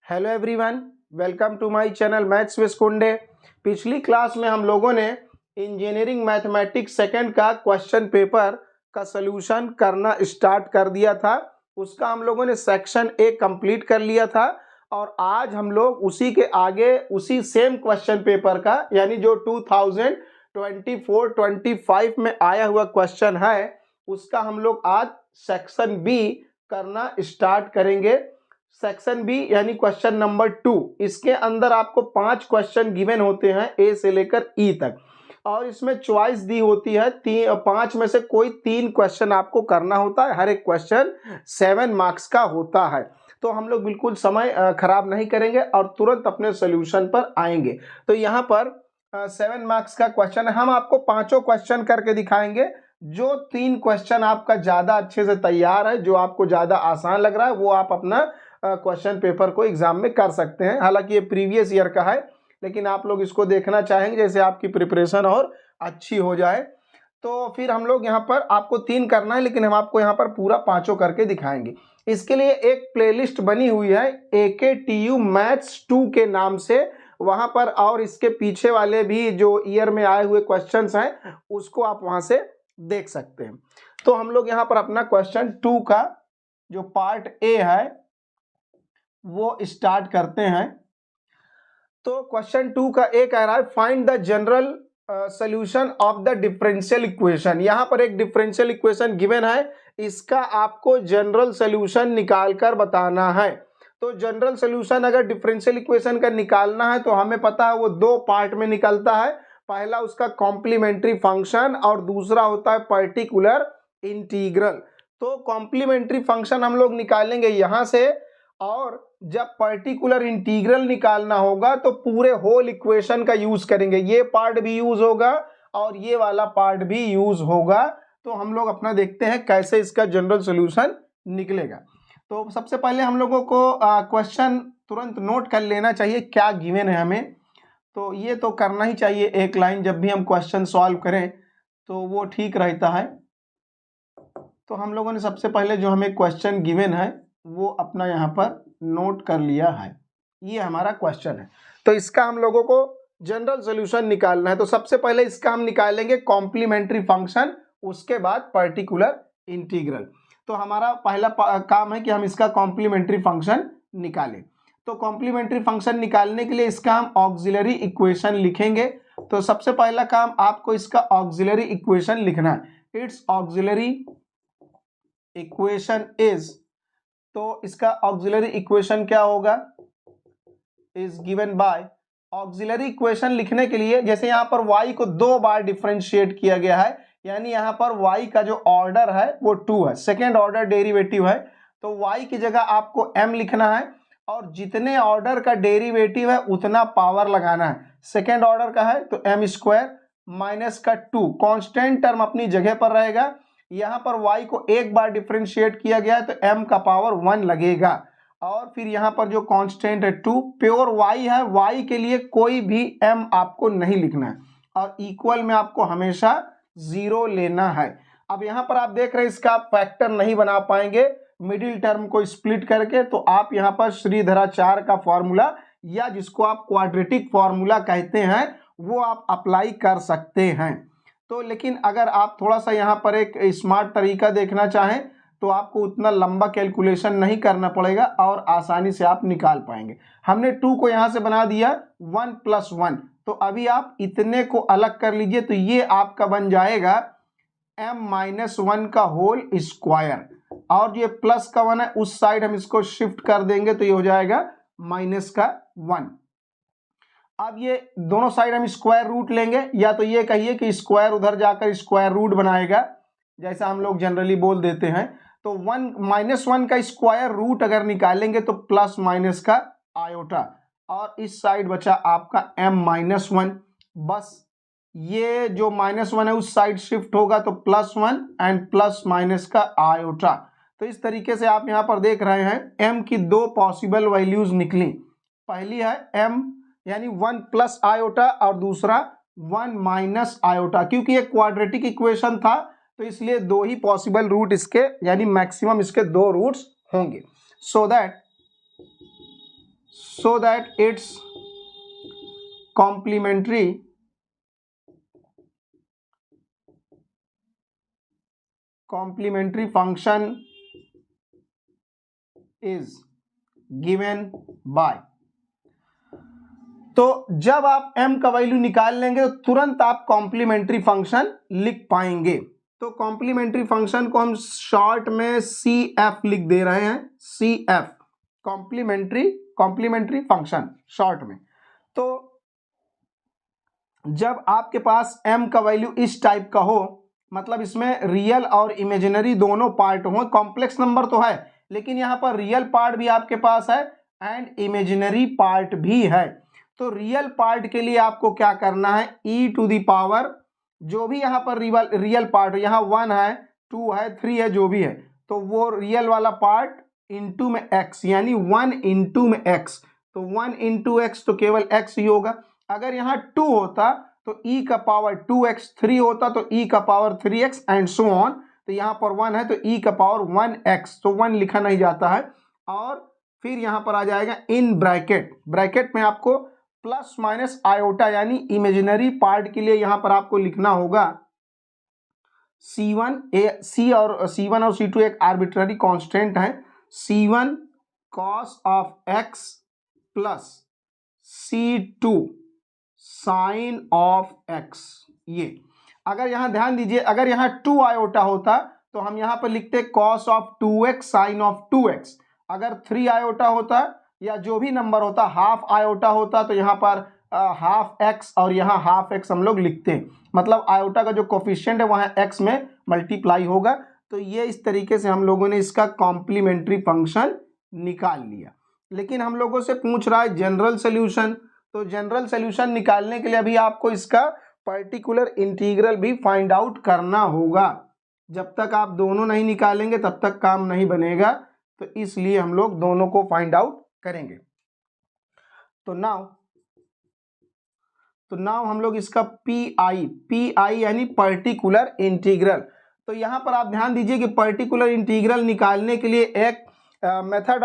Hello everyone, welcome to my channel maths with Kunde. पिछली class में हम लोगों ने इंजीनियरिंग मैथमेटिक्स सेकंड का क्वेश्चन पेपर का सलूशन करना स्टार्ट कर दिया था। उसका हम लोगों ने सेक्शन ए कंप्लीट कर लिया था और आज हम लोग उसी के आगे उसी सेम क्वेश्चन पेपर का यानी जो 2024-25 में आया हुआ क्वेश्चन है उसका हम लोग आज सेक्शन बी करना स्टार्ट करेंगे। सेक्शन बी यानी क्वेश्चन नंबर 2। इसके अंदर आपको 5 क्वेश्चन गिवन होते हैं ए से लेकर ई तक और इसमें चॉइस दी होती है 5 में से कोई 3 क्वेश्चन आपको करना होता है। हर एक क्वेश्चन 7 मार्क्स का होता है। तो हम लोग बिल्कुल समय खराब नहीं करेंगे और तुरंत अपने सोल्यूशन पर आएंगे। तो यहाँ पर 7 मार्क्स का क्वेश्चन है। हम आपको पांचों क्वेश्चन करके दिखाएंगे। जो 3 क्वेश्चन आपका ज्यादा अच्छे से तैयार है, जो आपको ज्यादा आसान लग रहा है, वो आप अपना क्वेश्चन पेपर को एग्जाम में कर सकते हैं। हालांकि ये प्रीवियस ईयर का है, लेकिन आप लोग इसको देखना चाहेंगे जैसे आपकी प्रिपरेशन और अच्छी हो जाए। तो फिर हम लोग यहाँ पर आपको 3 करना है, लेकिन हम आपको यहाँ पर पूरा पांचों करके दिखाएंगे। इसके लिए एक प्लेलिस्ट बनी हुई है AKTU मैथ्स 2 के नाम से, वहां पर और इसके पीछे वाले भी जो ईयर में आए हुए क्वेश्चंस हैं उसको आप वहां से देख सकते हैं। तो हम लोग यहाँ पर अपना क्वेश्चन 2 का जो पार्ट ए है वो स्टार्ट करते हैं। तो क्वेश्चन 2 का ए कह रहा है find the general solution of the differential equation. यहां पर एक डिफरेंशियल इक्वेशन गिवन है, इसका आपको जनरल सॉल्यूशन निकालकर बताना है। तो जनरल सॉल्यूशन अगर डिफरेंशियल इक्वेशन का निकालना है तो हमें पता है वो 2 पार्ट में निकलता है। पहला उसका कॉम्प्लीमेंट्री फंक्शन और दूसरा होता है पर्टिकुलर इंटीग्रल। तो कॉम्प्लीमेंट्री फंक्शन हम लोग निकालेंगे यहां से, और जब पर्टिकुलर इंटीग्रल निकालना होगा तो पूरे होल इक्वेशन का यूज करेंगे। ये पार्ट भी यूज होगा और ये वाला पार्ट भी यूज होगा। तो हम लोग अपना देखते हैं कैसे इसका जनरल सॉल्यूशन निकलेगा। तो सबसे पहले हम लोगों को क्वेश्चन तुरंत नोट कर लेना चाहिए क्या गिवन है हमें। तो ये तो करना ही चाहिए एक लाइन, जब भी हम क्वेश्चन सॉल्व करें तो वो ठीक रहता है। तो हम लोगों ने सबसे पहले जो हमें क्वेश्चन गिवन है वो अपना यहाँ पर नोट कर लिया है। ये हमारा क्वेश्चन है, तो इसका हम लोगों को जनरल सॉल्यूशन निकालना है। तो सबसे पहले इसका हम निकालेंगे कॉम्प्लीमेंट्री फंक्शन, उसके बाद पर्टिकुलर इंटीग्रल। तो हमारा पहला काम है कि हम इसका कॉम्प्लीमेंट्री फंक्शन निकालें। तो कॉम्प्लीमेंट्री फंक्शन निकालने के लिए इसका हम ऑक्सिलरी इक्वेशन लिखेंगे। तो सबसे पहला काम आपको इसका ऑक्सिलरी इक्वेशन लिखना है। इट्स ऑक्सिलरी इक्वेशन इज, तो इसका ऑक्सिलरी इक्वेशन क्या होगा, is given by. Auxiliary equation लिखने के लिए जैसे यहाँ पर y को 2 बार डिफरेंशिएट किया गया है, यानी यहाँ पर y का जो ऑर्डर है वो 2 है, सेकेंड ऑर्डर डेरिवेटिव है। तो y की जगह आपको m लिखना है और जितने ऑर्डर का डेरिवेटिव है उतना पावर लगाना है। सेकेंड ऑर्डर का है तो m स्क्वायर माइनस का 2, कॉन्स्टेंट टर्म अपनी जगह पर रहेगा। यहाँ पर y को एक बार डिफरेंशिएट किया गया है तो m का पावर 1 लगेगा, और फिर यहाँ पर जो कांस्टेंट है 2 प्योर y है, y के लिए कोई भी m आपको नहीं लिखना है और इक्वल में आपको हमेशा 0 लेना है। अब यहाँ पर आप देख रहे हैं इसका आप फैक्टर नहीं बना पाएंगे मिडिल टर्म को स्प्लिट करके, तो आप यहाँ पर श्रीधराचार्य का फॉर्मूला या जिसको आप क्वाड्रेटिक फॉर्मूला कहते हैं वो आप अप्लाई कर सकते हैं। तो लेकिन अगर आप थोड़ा सा यहाँ पर एक स्मार्ट तरीका देखना चाहें तो आपको उतना लंबा कैलकुलेशन नहीं करना पड़ेगा और आसानी से आप निकाल पाएंगे। हमने 2 को यहाँ से बना दिया 1 + 1, तो अभी आप इतने को अलग कर लीजिए तो ये आपका बन जाएगा m-1 का होल स्क्वायर, और जो प्लस का 1 है उस साइड हम इसको शिफ्ट कर देंगे तो ये हो जाएगा -1। अब ये दोनों साइड हम स्क्वायर रूट लेंगे, या तो ये कहिए कि स्क्वायर उधर जाकर स्क्वायर रूट बनाएगा जैसा हम लोग जनरली बोल देते हैं। तो -1 का स्क्वायर रूट अगर निकालेंगे तो प्लस माइनस का आयोटा, और इस साइड बचा आपका m-1। बस ये जो -1 है उस साइड शिफ्ट होगा तो +1 एंड प्लस माइनस का आयोटा। तो इस तरीके से आप यहाँ पर देख रहे हैं m की 2 पॉसिबल वैल्यूज निकली। पहली है m यानी 1 + आयोटा और दूसरा 1 - आयोटा। क्योंकि ये क्वाड्रेटिक इक्वेशन था तो इसलिए 2 ही पॉसिबल रूट इसके, यानी मैक्सिमम इसके 2 रूट्स होंगे। सो so that its complementary function is given by। तो जब आप m का वैल्यू निकाल लेंगे तो तुरंत आप कॉम्प्लीमेंट्री फंक्शन लिख पाएंगे। तो कॉम्प्लीमेंट्री फंक्शन को हम शॉर्ट में CF लिख दे रहे हैं, CF कॉम्प्लीमेंट्री फंक्शन शॉर्ट में। तो जब आपके पास m का वैल्यू इस टाइप का हो, मतलब इसमें रियल और इमेजिनरी दोनों पार्ट हो, कॉम्प्लेक्स नंबर तो है लेकिन यहाँ पर रियल पार्ट भी आपके पास है एंड इमेजिनरी पार्ट भी है। तो रियल पार्ट के लिए आपको क्या करना है, e टू दी पावर जो भी यहाँ पर रियल पार्ट, यहाँ 1 है 2 है 3 है जो भी है, तो वो रियल वाला पार्ट इंटू में x, यानी 1 इंटू में x। तो 1 इंटू x तो केवल x ही होगा। अगर यहाँ 2 होता तो e का पावर 2x, 3 होता तो e का power 3x and so on. तो यहाँ पर 1 है तो e का पावर 1x, तो 1 लिखा नहीं जाता है। और फिर यहाँ पर आ जाएगा इन ब्रैकेट में आपको प्लस माइनस आयोटा, यानी इमेजिनरी पार्ट के लिए यहाँ पर आपको लिखना होगा C1 और C2 एक आर्बिट्ररी कांस्टेंट है, C1 cos of x plus C2 sine of x। ये अगर यहाँ ध्यान दीजिए, अगर यहाँ 2 आयोटा होता तो हम यहाँ पर लिखते cos of 2x sign of 2x। अगर 3 आयोटा होता या जो भी नंबर होता, हाफ आयोटा होता तो यहाँ पर हाफ x और यहाँ हाफ x हम लोग लिखते हैं, मतलब आयोटा का जो कोफिशिएंट है वहाँ x में मल्टीप्लाई होगा। तो ये इस तरीके से हम लोगों ने इसका कॉम्प्लीमेंट्री फंक्शन निकाल लिया। लेकिन हम लोगों से पूछ रहा है जनरल सोल्यूशन, तो जनरल सोल्यूशन निकालने के लिए अभी आपको इसका पर्टिकुलर इंटीग्रल भी फाइंड आउट करना होगा। जब तक आप दोनों नहीं निकालेंगे तब तक काम नहीं बनेगा, तो इसलिए हम लोग दोनों को फाइंड आउट करेंगे। तो नाउ हम लोग इसका PI यानी पर्टिकुलर इंटीग्रल। तो यहाँ पर आप ध्यान दीजिए कि पर्टिकुलर इंटीग्रल निकालने के लिए एक method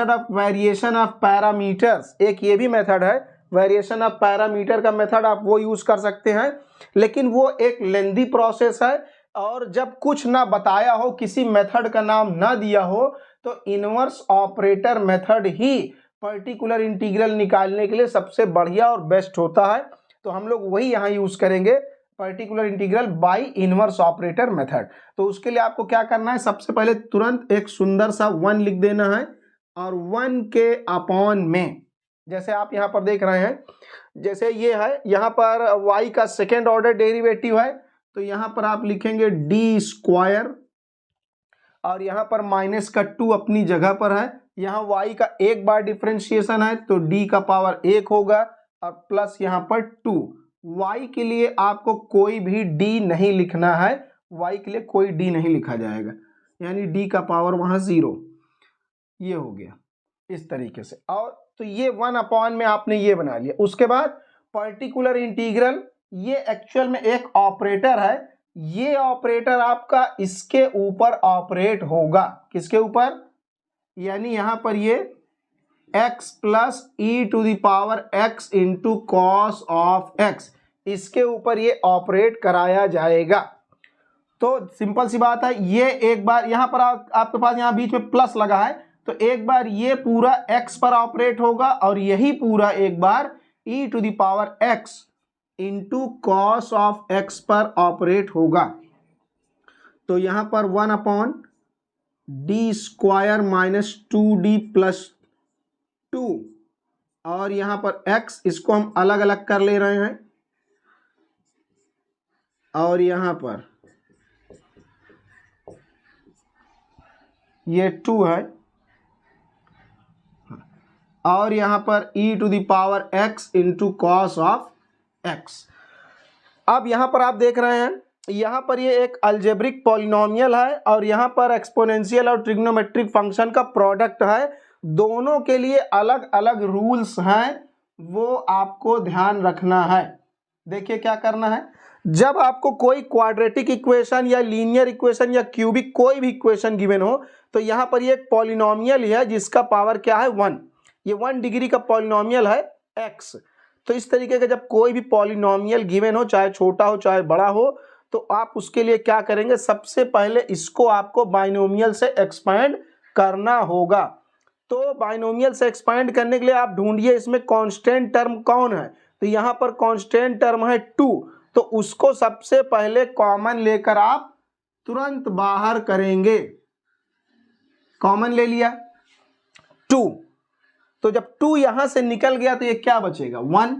of variation of parameters, एक ये भी मेथड है वेरिएशन ऑफ पैरामीटर का मेथड, आप वो यूज कर सकते हैं। लेकिन वो एक लेंदी प्रोसेस है और जब कुछ ना बताया हो, किसी मेथड का नाम ना दिया हो, तो इनवर्स ऑपरेटर मेथड ही पर्टिकुलर इंटीग्रल निकालने के लिए सबसे बढ़िया और बेस्ट होता है। तो हम लोग वही यहाँ यूज करेंगे, particular integral by inverse operator method. तो उसके लिए आपको क्या करना है, सबसे पहले तुरंत एक सुंदर सा 1 लिख देना है और 1 के अपॉन में, जैसे आप यहाँ पर देख रहे हैं, जैसे ये है यहाँ पर y का सेकेंड ऑर्डर डेरिवेटिव है, तो यहाँ पर आप लिखेंगे d स्क्वायर और यहाँ पर माइनस का 2 अपनी जगह पर है। यहाँ y का एक बार डिफरेंशिएशन है तो d का पावर 1 होगा और प्लस यहाँ पर 2। y के लिए आपको कोई भी d नहीं लिखना है, y के लिए कोई d नहीं लिखा जाएगा, यानी d का पावर वहाँ 0। ये हो गया इस तरीके से। और तो ये 1 अपॉन में आपने ये बना लिया। उसके बाद पर्टिकुलर इंटीग्रल, ये एक्चुअल में एक ऑपरेटर है, ये ऑपरेटर आपका इसके ऊपर ऑपरेट होगा। किसके ऊपर, यानी यहाँ पर ये x plus e to the power x into cos of x, इसके ऊपर ये ऑपरेट कराया जाएगा। तो सिंपल सी बात है, ये एक बार यहाँ पर आपके पास यहाँ बीच में प्लस लगा है, तो एक बार ये पूरा x पर ऑपरेट होगा और यही पूरा एक बार e to the power x into cos of x पर ऑपरेट होगा। तो यहाँ पर 1 upon D square minus 2d plus 2 और यहाँ पर x, इसको हम अलग अलग कर ले रहे हैं और यहाँ पर ये 2 है और यहाँ पर e to the power x into cos of x। अब यहाँ पर आप देख रहे हैं, यहाँ पर ये एक अलजेब्रिक पॉलिनोमियल है और यहाँ पर एक्सपोनेंशियल और ट्रिग्नोमेट्रिक फंक्शन का प्रोडक्ट है। दोनों के लिए अलग अलग रूल्स हैं, वो आपको ध्यान रखना है। देखिए क्या करना है, जब आपको कोई क्वाड्रेटिक इक्वेशन या लीनियर इक्वेशन या क्यूबिक कोई भी इक्वेशन गिवन हो, तो यहाँ पर ये एक पॉलिनोमियल है जिसका पावर क्या है 1। ये 1 डिग्री का पॉलिनोमियल है x। तो इस तरीके का जब कोई भी पॉलिनोमियल गिवन हो, चाहे छोटा हो चाहे बड़ा हो, तो आप उसके लिए क्या करेंगे, सबसे पहले इसको आपको बाइनोमियल से एक्सपेंड करना होगा। तो बाइनोमियल से एक्सपेंड करने के लिए आप ढूंढिए इसमें कांस्टेंट टर्म कौन है। तो यहाँ पर कांस्टेंट टर्म है 2, तो उसको सबसे पहले कॉमन लेकर आप तुरंत बाहर करेंगे। कॉमन ले लिया 2, तो जब 2 यहां से निकल गया तो ये क्या बचेगा 1।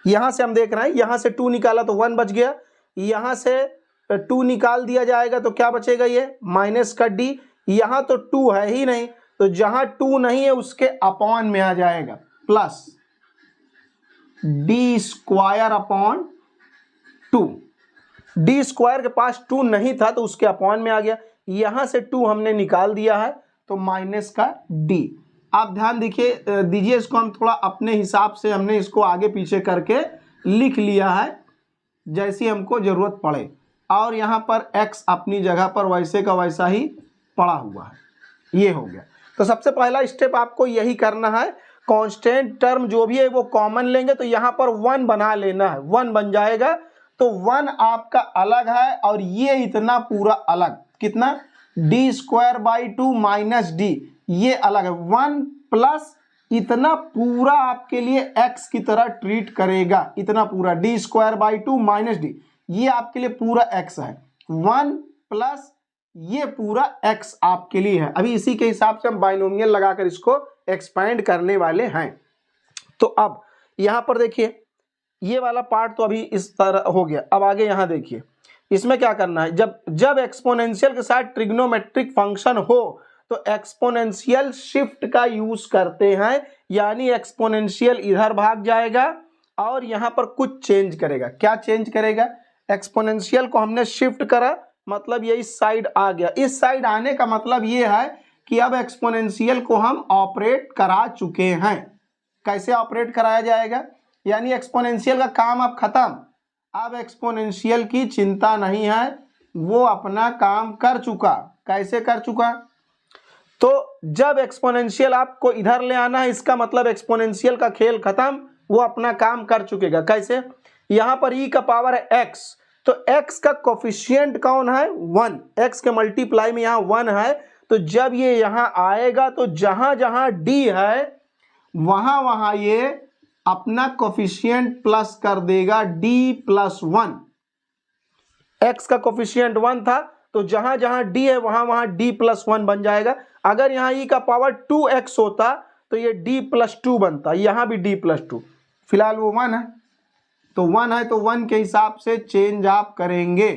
यहां से हम देख रहे हैं, यहां से 2 निकाला तो 1 बच गया, यहां से 2 निकाल दिया जाएगा तो क्या बचेगा, ये माइनस का d। यहां तो 2 है ही नहीं, तो जहां 2 नहीं है उसके अपॉन में आ जाएगा plus D square upon 2। D square के पास 2 नहीं था तो उसके अपॉन में आ गया, यहां से 2 हमने निकाल दिया है तो माइनस का d। आप ध्यान दीजिए इसको हम थोड़ा अपने हिसाब से हमने इसको आगे पीछे करके लिख लिया है जैसी हमको जरूरत पड़े, और यहाँ पर x अपनी जगह पर वैसे का वैसा ही पड़ा हुआ है। ये हो गया। तो सबसे पहला स्टेप आपको यही करना है, कांस्टेंट टर्म जो भी है वो कॉमन लेंगे, तो यहाँ पर 1 बना लेना है, 1 बन जाएगा। तो 1 आपका अलग है और ये इतना पूरा अलग, कितना D square by 2 minus D, ये अलग है। 1 प्लस इतना पूरा आपके लिए x की तरह ट्रीट करेगा, इतना पूरा D square by 2 minus D, ये आपके लिए पूरा x है। 1 प्लस ये पूरा x आपके लिए है। अभी इसी के हिसाब से हम बाइनोमियल लगाकर इसको एक्सपेंड करने वाले हैं। तो अब यहां पर देखिए ये वाला पार्ट तो अभी इस तरह हो गया। अब आगे यहां देखिए इसमें क्या करना है, जब एक्सपोनेंशियल के साथ ट्रिग्नोमेट्रिक फंक्शन हो तो एक्सपोनेंशियल शिफ्ट का यूज करते हैं, यानी एक्सपोनेंशियल इधर भाग जाएगा और यहां पर कुछ चेंज करेगा। क्या चेंज करेगा, एक्सपोनेंशियल को हमने शिफ्ट करा, मतलब ये इस साइड आ गया। इस साइड आने का मतलब ये है कि अब एक्सपोनेंशियल को हम ऑपरेट करा चुके हैं। कैसे ऑपरेट कराया जाएगा, यानी एक्सपोनेंशियल का काम अब खत्म, अब एक्सपोनेंशियल की चिंता नहीं है, वो अपना काम कर चुका। कैसे कर चुका, तो जब एक्सपोनेंशियल आपको इधर ले आना है, इसका मतलब एक्सपोनेंशियल का खेल खत्म, वो अपना काम कर चुकेगा। कैसे, यहां पर e का पावर है x, तो x का कोफिशिएंट कौन है 1, x के मल्टीप्लाई में यहां 1 है, तो जब ये यहां आएगा तो जहां जहां d है वहां वहां ये अपना कोफिशिएंट प्लस कर देगा d प्लस 1। x का कोफिशिएंट 1 था तो जहां जहां d है वहां वहां d प्लस 1 बन जाएगा। अगर यहां e का पावर 2x होता तो ये d प्लस 2 बनता, यहां भी d प्लस 2। फिलहाल वो 1 है तो 1 है, तो 1 के हिसाब से चेंज आप करेंगे।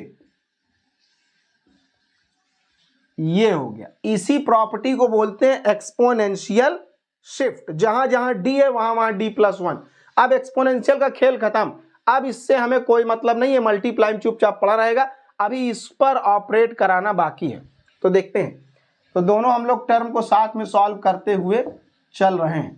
ये हो गया। इसी प्रॉपर्टी को बोलते हैं एक्सपोनेंशियल शिफ्ट, जहां जहां d है वहां वहां d प्लस 1। अब एक्सपोनेंशियल का खेल खत्म, अब इससे हमें कोई मतलब नहीं है, मल्टीप्लाई में चुपचाप पड़ा रहेगा। अभी इस पर ऑपरेट कराना बाकी है, तो देखते हैं। तो दोनों हम लोग टर्म को साथ में सॉल्व करते हुए चल रहे हैं।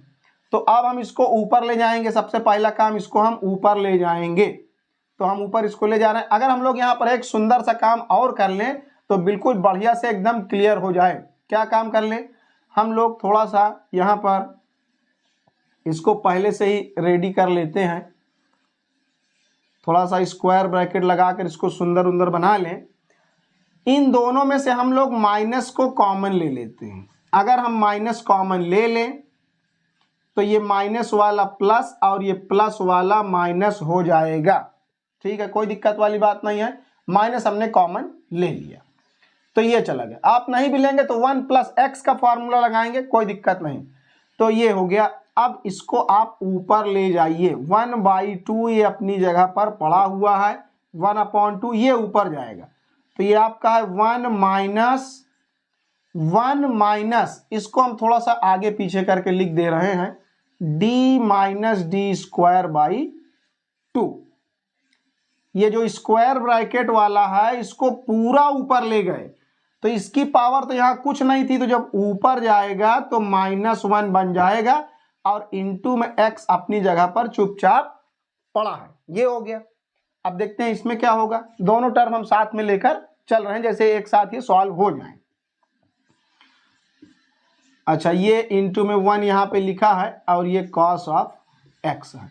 तो अब हम इसको ऊपर ले जाएंगे, सबसे पहला काम इसको हम ऊपर ले जाएंगे। तो हम ऊपर इसको ले जा रहे हैं। अगर हम लोग यहाँ पर एक सुंदर सा काम और कर लें तो बिल्कुल बढ़िया से एकदम क्लियर हो जाए। क्या काम कर लें, हम लोग थोड़ा सा यहाँ पर इसको पहले से ही रेडी कर लेते हैं, थोड़ा सा स्क्वायर ब्रैकेट लगाकर इसको सुंदर उंदर बना लें। इन दोनों में से हम लोग माइनस को कॉमन ले लेते हैं। अगर हम माइनस कॉमन ले लें तो ये माइनस वाला प्लस और ये प्लस वाला माइनस हो जाएगा। ठीक है, कोई दिक्कत वाली बात नहीं है, माइनस हमने कॉमन ले लिया तो ये चला गया। आप नहीं भी लेंगे तो 1 प्लस एक्स का फॉर्मूला लगाएंगे, कोई दिक्कत नहीं। तो ये हो गया। अब इसको आप ऊपर ले जाइए, 1/2 ये अपनी जगह पर पड़ा हुआ है, 1/2 ये ऊपर जाएगा तो ये आपका है 1 माइनस, इसको हम थोड़ा सा आगे पीछे करके लिख दे रहे हैं, d minus D square by 2। ये जो स्क्वायर ब्रैकेट वाला है इसको पूरा ऊपर ले गए तो इसकी पावर तो यहाँ कुछ नहीं थी, तो जब ऊपर जाएगा तो -1 बन जाएगा और इनटू में x अपनी जगह पर चुपचाप पड़ा है। ये हो गया। अब देखते हैं इसमें क्या होगा। दोनों टर्म हम साथ में लेकर चल रहे हैं, जैसे एक साथ ही सॉल्व हो जाए। अच्छा, ये इंटू में 1 यहाँ पे लिखा है और ये कॉस ऑफ एक्स है।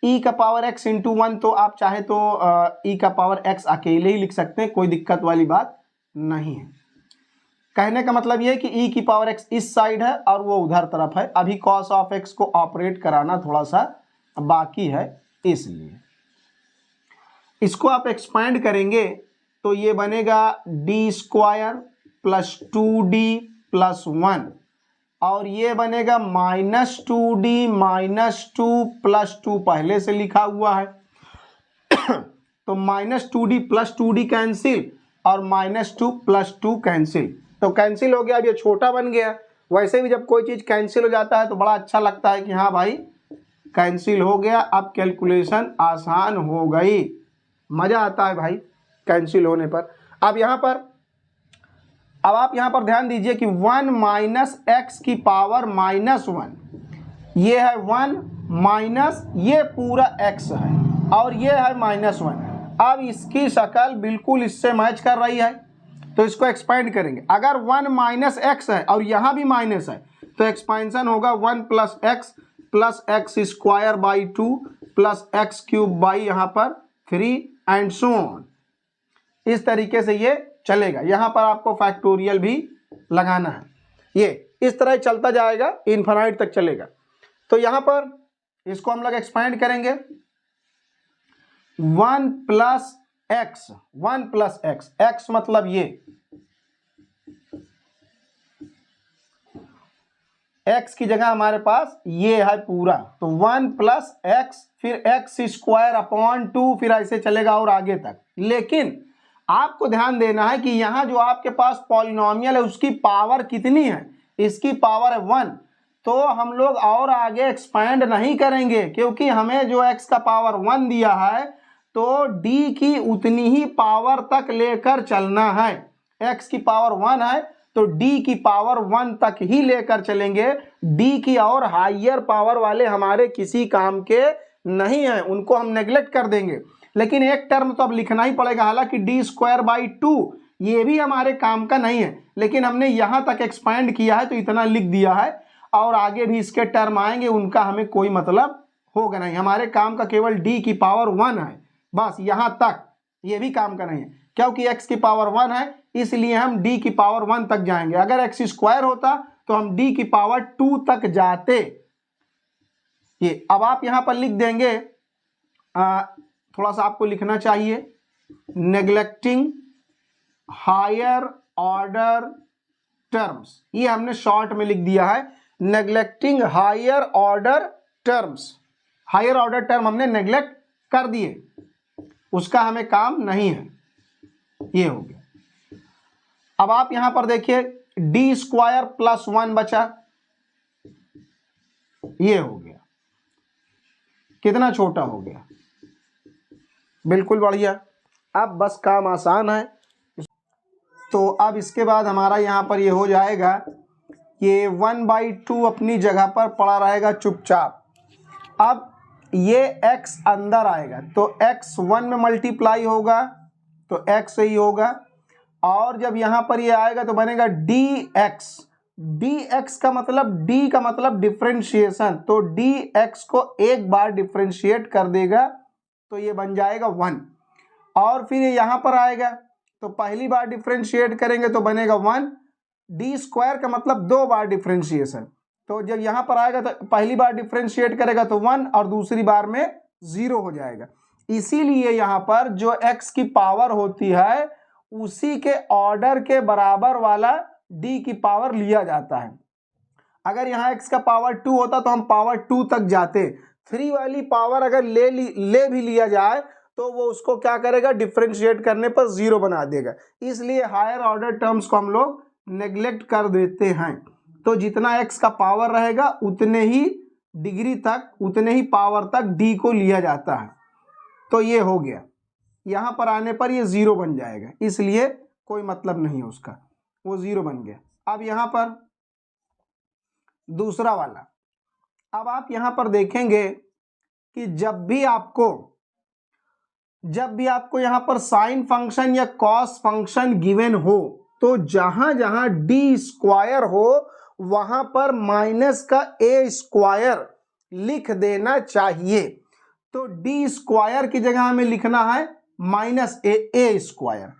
ई का पावर एक्स इंटू 1, तो आप चाहे तो ई का पावर एक्स अकेले ही लिख सकते हैं, कोई दिक्कत वाली बात नहीं है। कहने का मतलब ये है कि ई की पावर एक्स इस साइड है और वो उधर तरफ है। अभी कॉस ऑफ एक्स को ऑपरेट कराना थोड़ा सा बाकी है, इसलिए इसको आप एक्सपैंड करेंगे तो ये बनेगा D square plus 2d plus 1, और ये बनेगा -2d -2 प्लस 2 पहले से लिखा हुआ है। तो -2d प्लस 2d कैंसिल और -2 प्लस 2 कैंसिल, तो कैंसिल हो गया। अब ये छोटा बन गया। वैसे भी जब कोई चीज़ कैंसिल हो जाता है तो बड़ा अच्छा लगता है कि हाँ भाई कैंसिल हो गया, अब कैलकुलेशन आसान हो गई, मज़ा आता है भाई कैंसिल होने पर। अब आप यहाँ पर ध्यान दीजिए कि 1 माइनस एक्स की पावर -1, ये है 1 माइनस ये पूरा x है और ये है -1। अब इसकी शक्ल बिल्कुल इससे मैच कर रही है, तो इसको एक्सपेंड करेंगे। अगर 1 माइनस एक्स है और यहाँ भी माइनस है तो एक्सपेंशन होगा 1 plus x square by 2 plus x cube by यहाँ पर 3 एंड सो ऑन। इस तरीके से ये चलेगा। यहाँ पर आपको फैक्टोरियल भी लगाना है। ये इस तरह चलता जाएगा, इनफाइनाइट तक चलेगा। तो यहाँ पर इसको हम लोग एक्सपेंड करेंगे 1 प्लस एक्स, एक्स मतलब ये x की जगह हमारे पास ये है पूरा, तो 1 प्लस एक्स फिर एक्स स्क्वायर अपॉन 2, फिर ऐसे चलेगा और आगे तक। लेकिन आपको ध्यान देना है कि यहाँ जो आपके पास पॉलिनोमियल है उसकी पावर कितनी है, इसकी पावर है 1। तो हम लोग और आगे एक्सपेंड नहीं करेंगे क्योंकि हमें जो x का पावर 1 दिया है तो d की उतनी ही पावर तक लेकर चलना है। x की पावर 1 है तो d की पावर 1 तक ही लेकर चलेंगे। d की और हाइयर पावर वाले हमारे किसी काम के नहीं हैं, उनको हम नेग्लेक्ट कर देंगे। लेकिन एक टर्म तो अब लिखना ही पड़ेगा, हालांकि डी स्क्वायर बाई 2 ये भी हमारे काम का नहीं है, लेकिन हमने यहाँ तक एक्सपेंड किया है तो इतना लिख दिया है, और आगे भी इसके टर्म आएंगे उनका हमें कोई मतलब होगा नहीं। हमारे काम का केवल डी की पावर 1 है, बस यहाँ तक। ये भी काम का नहीं है क्योंकि x की पावर 1 है, इसलिए हम d की पावर 1 तक जाएंगे। अगर x स्क्वायर होता तो हम d की पावर 2 तक जाते। ये अब आप यहाँ पर लिख देंगे, थोड़ा सा आपको लिखना चाहिए, नेग्लेक्टिंग हायर ऑर्डर टर्म्स। ये हमने शॉर्ट में लिख दिया है, neglecting higher order terms. Higher order term हमने नेग्लेक्ट कर दिए, उसका हमें काम नहीं है। ये हो गया। अब आप यहां पर देखिए डी स्क्वायर प्लस 1 बचा, ये हो गया। कितना छोटा हो गया, बिल्कुल बढ़िया। अब बस काम आसान है। तो अब इसके बाद हमारा यहाँ पर ये हो जाएगा, ये 1/2 अपनी जगह पर पड़ा रहेगा चुपचाप। अब ये x अंदर आएगा तो x 1 में मल्टीप्लाई होगा तो x ही होगा, और जब यहाँ पर ये आएगा तो बनेगा dx। dx का मतलब, d का मतलब डिफ्रेंशिएशन, तो dx को एक बार डिफ्रेंशिएट कर देगा तो ये बन जाएगा 1, और फिर ये यहाँ पर आएगा तो पहली बार डिफ्रेंशिएट करेंगे तो बनेगा 1। डी स्क्वायर का मतलब 2 बार डिफ्रेंशिएशन, तो जब यहाँ पर आएगा तो पहली बार डिफ्रेंशिएट करेगा तो 1 और दूसरी बार में 0 हो जाएगा। इसीलिए यहाँ पर जो x की पावर होती है उसी के ऑर्डर के बराबर वाला d की पावर लिया जाता है। अगर यहाँ x का पावर 2 होता तो हम पावर 2 तक जाते। 3 वाली पावर अगर ले भी लिया जाए तो वो उसको क्या करेगा, डिफ्रेंशिएट करने पर 0 बना देगा। इसलिए हायर ऑर्डर टर्म्स को हम लोग नेग्लेक्ट कर देते हैं। तो जितना x का पावर रहेगा उतने ही डिग्री तक, उतने ही पावर तक d को लिया जाता है। तो ये हो गया, यहाँ पर आने पर ये 0 बन जाएगा, इसलिए कोई मतलब नहीं है उसका, वो 0 बन गया। अब यहाँ पर दूसरा वाला, अब आप यहाँ पर देखेंगे कि जब भी आपको यहाँ पर साइन फंक्शन या कॉस फंक्शन गिवन हो तो जहां जहां डी स्क्वायर हो वहां पर माइनस का ए स्क्वायर लिख देना चाहिए। तो डी स्क्वायर की जगह हमें लिखना है माइनस ए स्क्वायर।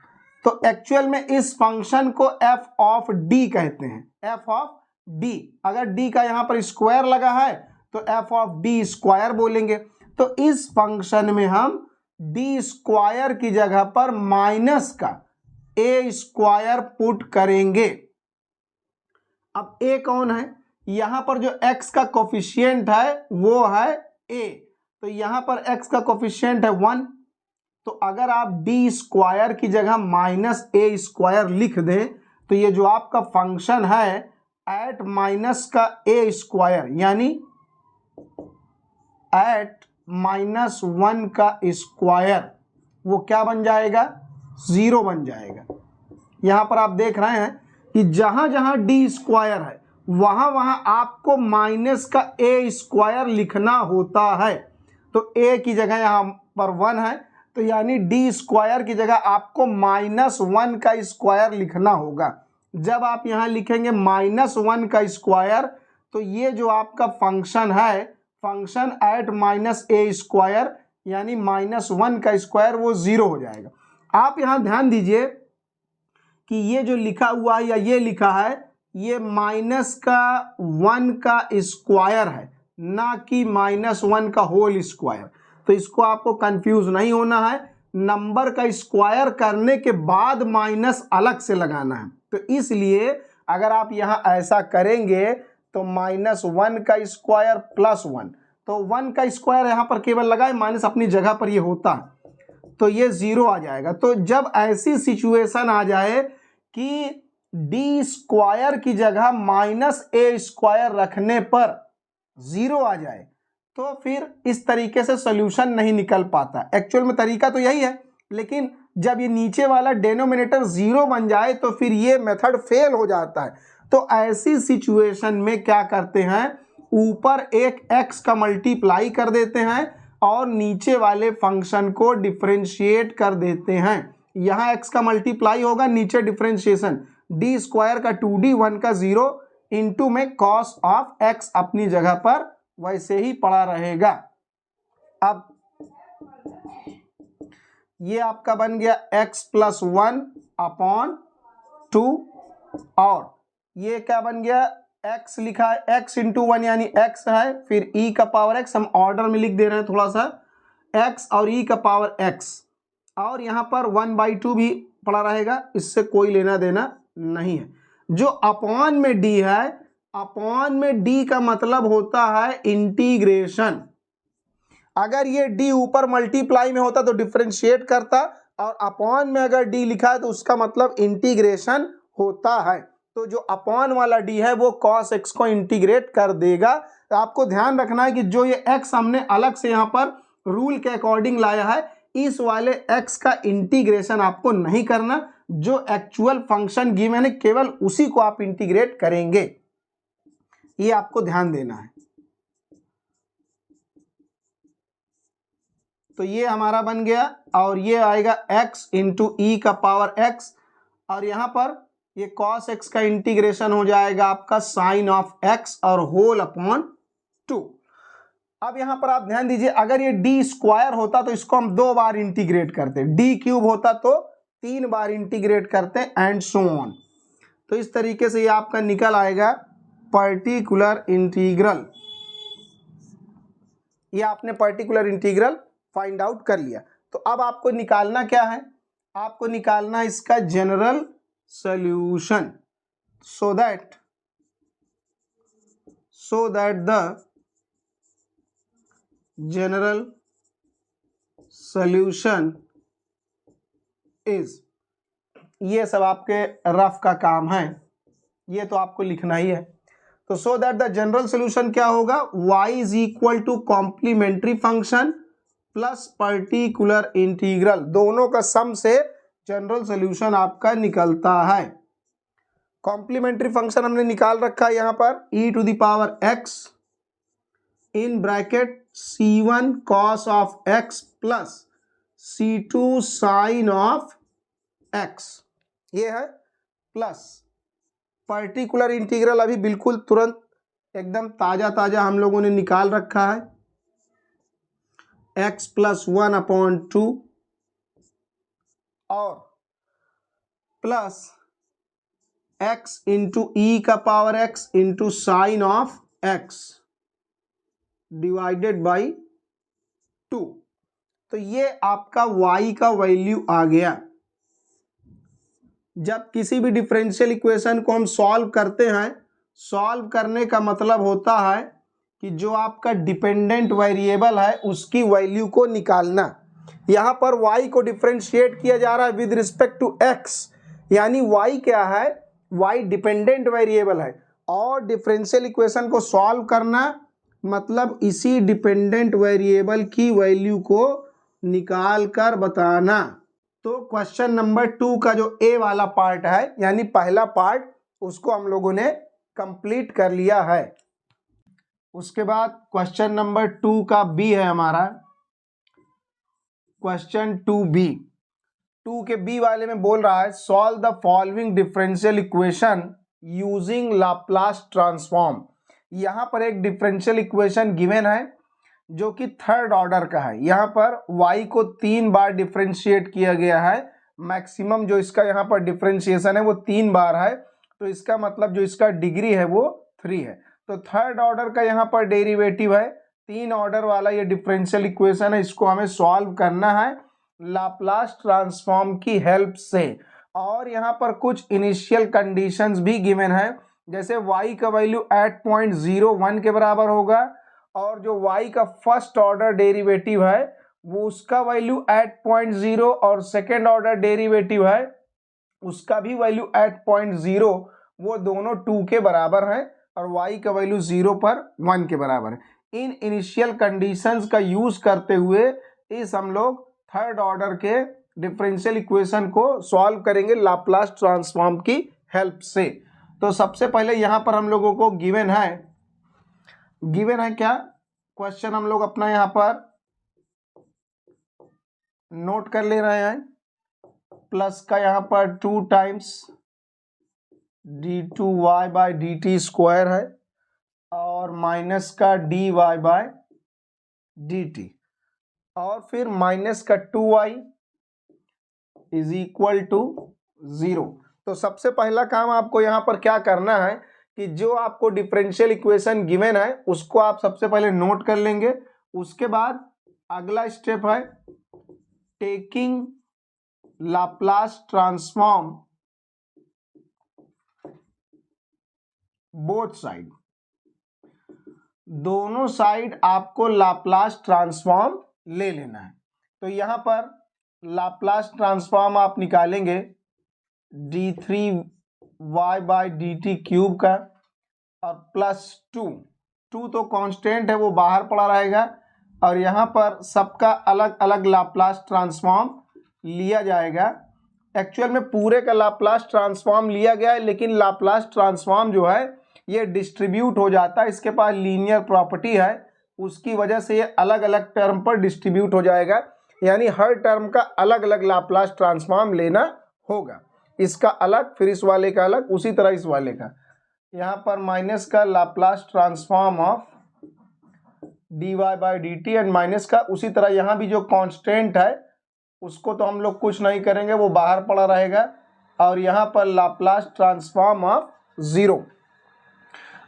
तो एक्चुअल में इस फंक्शन को एफ ऑफ डी कहते हैं, एफ ऑफ डी। अगर डी का यहां पर स्क्वायर लगा है तो एफ ऑफ डी स्क्वायर बोलेंगे। तो इस फंक्शन में हम डी स्क्वायर की जगह पर माइनस का ए स्क्वायर पुट करेंगे। अब ए कौन है, यहां पर जो एक्स का कोफिशिएंट है वो है ए, तो यहां पर एक्स का कोफिशिएंट है 1। तो अगर आप डी स्क्वायर की जगह माइनस ए स्क्वायर लिख दें तो ये जो आपका फंक्शन है एट माइनस का ए स्क्वायर यानी एट -1 का स्क्वायर वो क्या बन जाएगा, 0 बन जाएगा। यहां पर आप देख रहे हैं कि जहां जहां डी स्क्वायर है वहां वहां आपको माइनस का ए स्क्वायर लिखना होता है। तो ए की जगह यहां पर 1 है, तो यानी डी स्क्वायर की जगह आपको -1 का स्क्वायर लिखना होगा। जब आप यहां लिखेंगे -1 का स्क्वायर तो ये जो आपका फंक्शन है, function at minus A square यानी -1 का स्क्वायर वो 0 हो जाएगा। आप यहां ध्यान दीजिए कि ये जो लिखा हुआ है या ये लिखा है ये -1 का स्क्वायर है, ना कि -1 का होल स्क्वायर। तो इसको आपको कंफ्यूज नहीं होना है, नंबर का स्क्वायर करने के बाद माइनस अलग से लगाना है। तो इसलिए अगर आप यहां ऐसा करेंगे तो -1 का स्क्वायर +1, तो 1 का स्क्वायर यहां पर केवल लगाए, माइनस अपनी जगह पर ये होता है, तो ये 0 आ जाएगा। तो जब ऐसी सिचुएशन आ जाए कि डी स्क्वायर की जगह -a स्क्वायर रखने पर 0 आ जाए तो फिर इस तरीके से सॉल्यूशन नहीं निकल पाता। एक्चुअल में तरीका तो यही है, लेकिन जब ये नीचे वाला डेनोमिनेटर 0 बन जाए तो फिर ये मेथड फेल हो जाता है। तो ऐसी सिचुएशन में क्या करते हैं, ऊपर एक x का मल्टीप्लाई कर देते हैं और नीचे वाले फंक्शन को डिफरेंशिएट कर देते हैं। यहां x का मल्टीप्लाई होगा, नीचे डिफरेंशिएशन, डी स्क्वायर का 2d 1 का 0 इंटू में कॉस ऑफ x अपनी जगह पर वैसे ही पड़ा रहेगा। अब ये आपका बन गया x + 1/2 और ये क्या बन गया, x लिखा है x × 1 यानी x है, फिर e का पावर x, हम ऑर्डर में लिख दे रहे हैं थोड़ा सा, x और e का पावर x, और यहाँ पर 1/2 भी पड़ा रहेगा, इससे कोई लेना देना नहीं है। जो अपॉन में d है, अपॉन में d का मतलब होता है इंटीग्रेशन। अगर ये d ऊपर मल्टीप्लाई में होता तो डिफरेंशिएट करता, और अपॉन में अगर d लिखा है तो उसका मतलब इंटीग्रेशन होता है। तो जो अपॉन वाला d है वो cos x को इंटीग्रेट कर देगा। तो आपको ध्यान रखना है कि जो ये x हमने अलग से यहाँ पर रूल के अकॉर्डिंग लाया है, इस वाले x का इंटीग्रेशन आपको नहीं करना। जो एक्चुअल फंक्शन गिवन है केवल उसी को आप इंटीग्रेट करेंगे, ये आपको ध्यान देना है। तो ये हमारा बन गया, और ये आएगा x × e का पावर x, और यहां पर ये cos x का इंटीग्रेशन हो जाएगा आपका sin ऑफ x और होल अपॉन 2। अब यहां पर आप ध्यान दीजिए, अगर ये d स्क्वायर होता तो इसको हम 2 बार इंटीग्रेट करते, d क्यूब होता तो 3 बार इंटीग्रेट करते, एंड सो ऑन। तो इस तरीके से ये आपका निकल आएगा पर्टिकुलर इंटीग्रल। ये आपने पर्टिकुलर इंटीग्रल फाइंड आउट कर लिया। तो अब आपको निकालना क्या है, आपको निकालना इसका general solution, so that the general solution is, ये सब आपके रफ का काम है, ये तो आपको लिखना ही है। तो so that the general solution क्या होगा, y = complementary function plus particular integral, दोनों का सम से जनरल सॉल्यूशन आपका निकलता है। कॉम्प्लीमेंट्री फंक्शन हमने निकाल रखा है यहाँ पर e⁻x in bracket c1 cos of x plus c2 sin of x, ये है, प्लस पर्टिकुलर इंटीग्रल अभी बिल्कुल तुरंत एकदम ताजा ताजा हम लोगों ने निकाल रखा है, x+1/2 और plus x into e⁻x into sine of x divided by 2। तो ये आपका y का वैल्यू आ गया। जब किसी भी डिफरेंशियल इक्वेशन को हम सॉल्व करते हैं, सॉल्व करने का मतलब होता है कि जो आपका डिपेंडेंट वेरिएबल है उसकी वैल्यू को निकालना। यहाँ पर y को डिफरेंशिएट किया जा रहा है विद रिस्पेक्ट टू x, यानी y क्या है, y डिपेंडेंट वेरिएबल है, और डिफरेंशियल इक्वेशन को सॉल्व करना मतलब इसी डिपेंडेंट वेरिएबल की वैल्यू को निकाल कर बताना। तो क्वेश्चन नंबर 2 का जो ए वाला पार्ट है यानी पहला पार्ट, उसको हम लोगों ने कंप्लीट कर लिया है। उसके बाद क्वेश्चन नंबर 2 का बी है हमारा, क्वेश्चन 2b। 2 के बी वाले में बोल रहा है solve the following differential equation using Laplace transform. यहाँ पर एक डिफरेंशियल इक्वेशन गिवन है जो कि थर्ड ऑर्डर का है। यहाँ पर y को 3 बार डिफरेंशिएट किया गया है, मैक्सिमम जो इसका यहाँ पर डिफरेंशिएशन है वो 3 बार है, तो इसका मतलब जो इसका डिग्री है वो 3 है। तो थर्ड ऑर्डर का यहाँ पर डेरिवेटिव है, 3 ऑर्डर वाला ये डिफरेंशियल इक्वेशन है, इसको हमें सॉल्व करना है लाप्लास ट्रांसफॉर्म की हेल्प से। और यहाँ पर कुछ इनिशियल कंडीशंस भी गिवन है, जैसे y का वैल्यू एट 0.01 के बराबर होगा, और जो y का फर्स्ट ऑर्डर डेरिवेटिव है वो उसका वैल्यू एट 0.0, और सेकेंड ऑर्डर डेरिवेटिव है उसका भी वैल्यू एट 0.0, वो दोनों 2 के बराबर हैं, और y का वैल्यू 0 पर 1 के बराबर है। इन इनिशियल कंडीशंस का यूज करते हुए इस हम लोग थर्ड ऑर्डर के डिफरेंशियल इक्वेशन को सॉल्व करेंगे लाप्लास ट्रांसफॉर्म की हेल्प से। तो सबसे पहले यहाँ पर हम लोगों को गिवन है क्या, क्वेश्चन हम लोग अपना यहाँ पर नोट कर ले रहे हैं। प्लस का यहाँ पर 2 times d2y by dt square है, और माइनस का dy बाय dt, और फिर माइनस का 2y इज इक्वल टू 0। तो सबसे पहला काम आपको यहाँ पर क्या करना है कि जो आपको डिफरेंशियल इक्वेशन गिवन है उसको आप सबसे पहले नोट कर लेंगे। उसके बाद अगला स्टेप है taking Laplace transform both side, दोनों साइड आपको लाप्लास ट्रांसफॉर्म ले लेना है। तो यहाँ पर लाप्लास ट्रांसफॉर्म आप निकालेंगे d3y बाई dt क्यूब का, और प्लस 2 तो कांस्टेंट है वो बाहर पड़ा रहेगा, और यहाँ पर सबका अलग अलग लाप्लास ट्रांसफॉर्म लिया जाएगा। एक्चुअल में पूरे का लाप्लास ट्रांसफॉर्म लिया गया है, लेकिन लाप्लास ट्रांसफॉर्म जो है ये डिस्ट्रीब्यूट हो जाता है, इसके पास लीनियर प्रॉपर्टी है, उसकी वजह से ये अलग अलग टर्म पर डिस्ट्रीब्यूट हो जाएगा, यानी हर टर्म का अलग अलग लाप्लास ट्रांसफॉर्म लेना होगा, इसका अलग फिर इस वाले का अलग, उसी तरह इस वाले का। यहाँ पर माइनस का Laplace transform of dy by dt and minus का उसी तरह यहाँ भी जो कांस्टेंट है उसको तो हम लोग कुछ नहीं करेंगे, वो बाहर पड़ा रहेगा, और यहाँ पर लाप्लास ट्रांसफॉर्म ऑफ 0।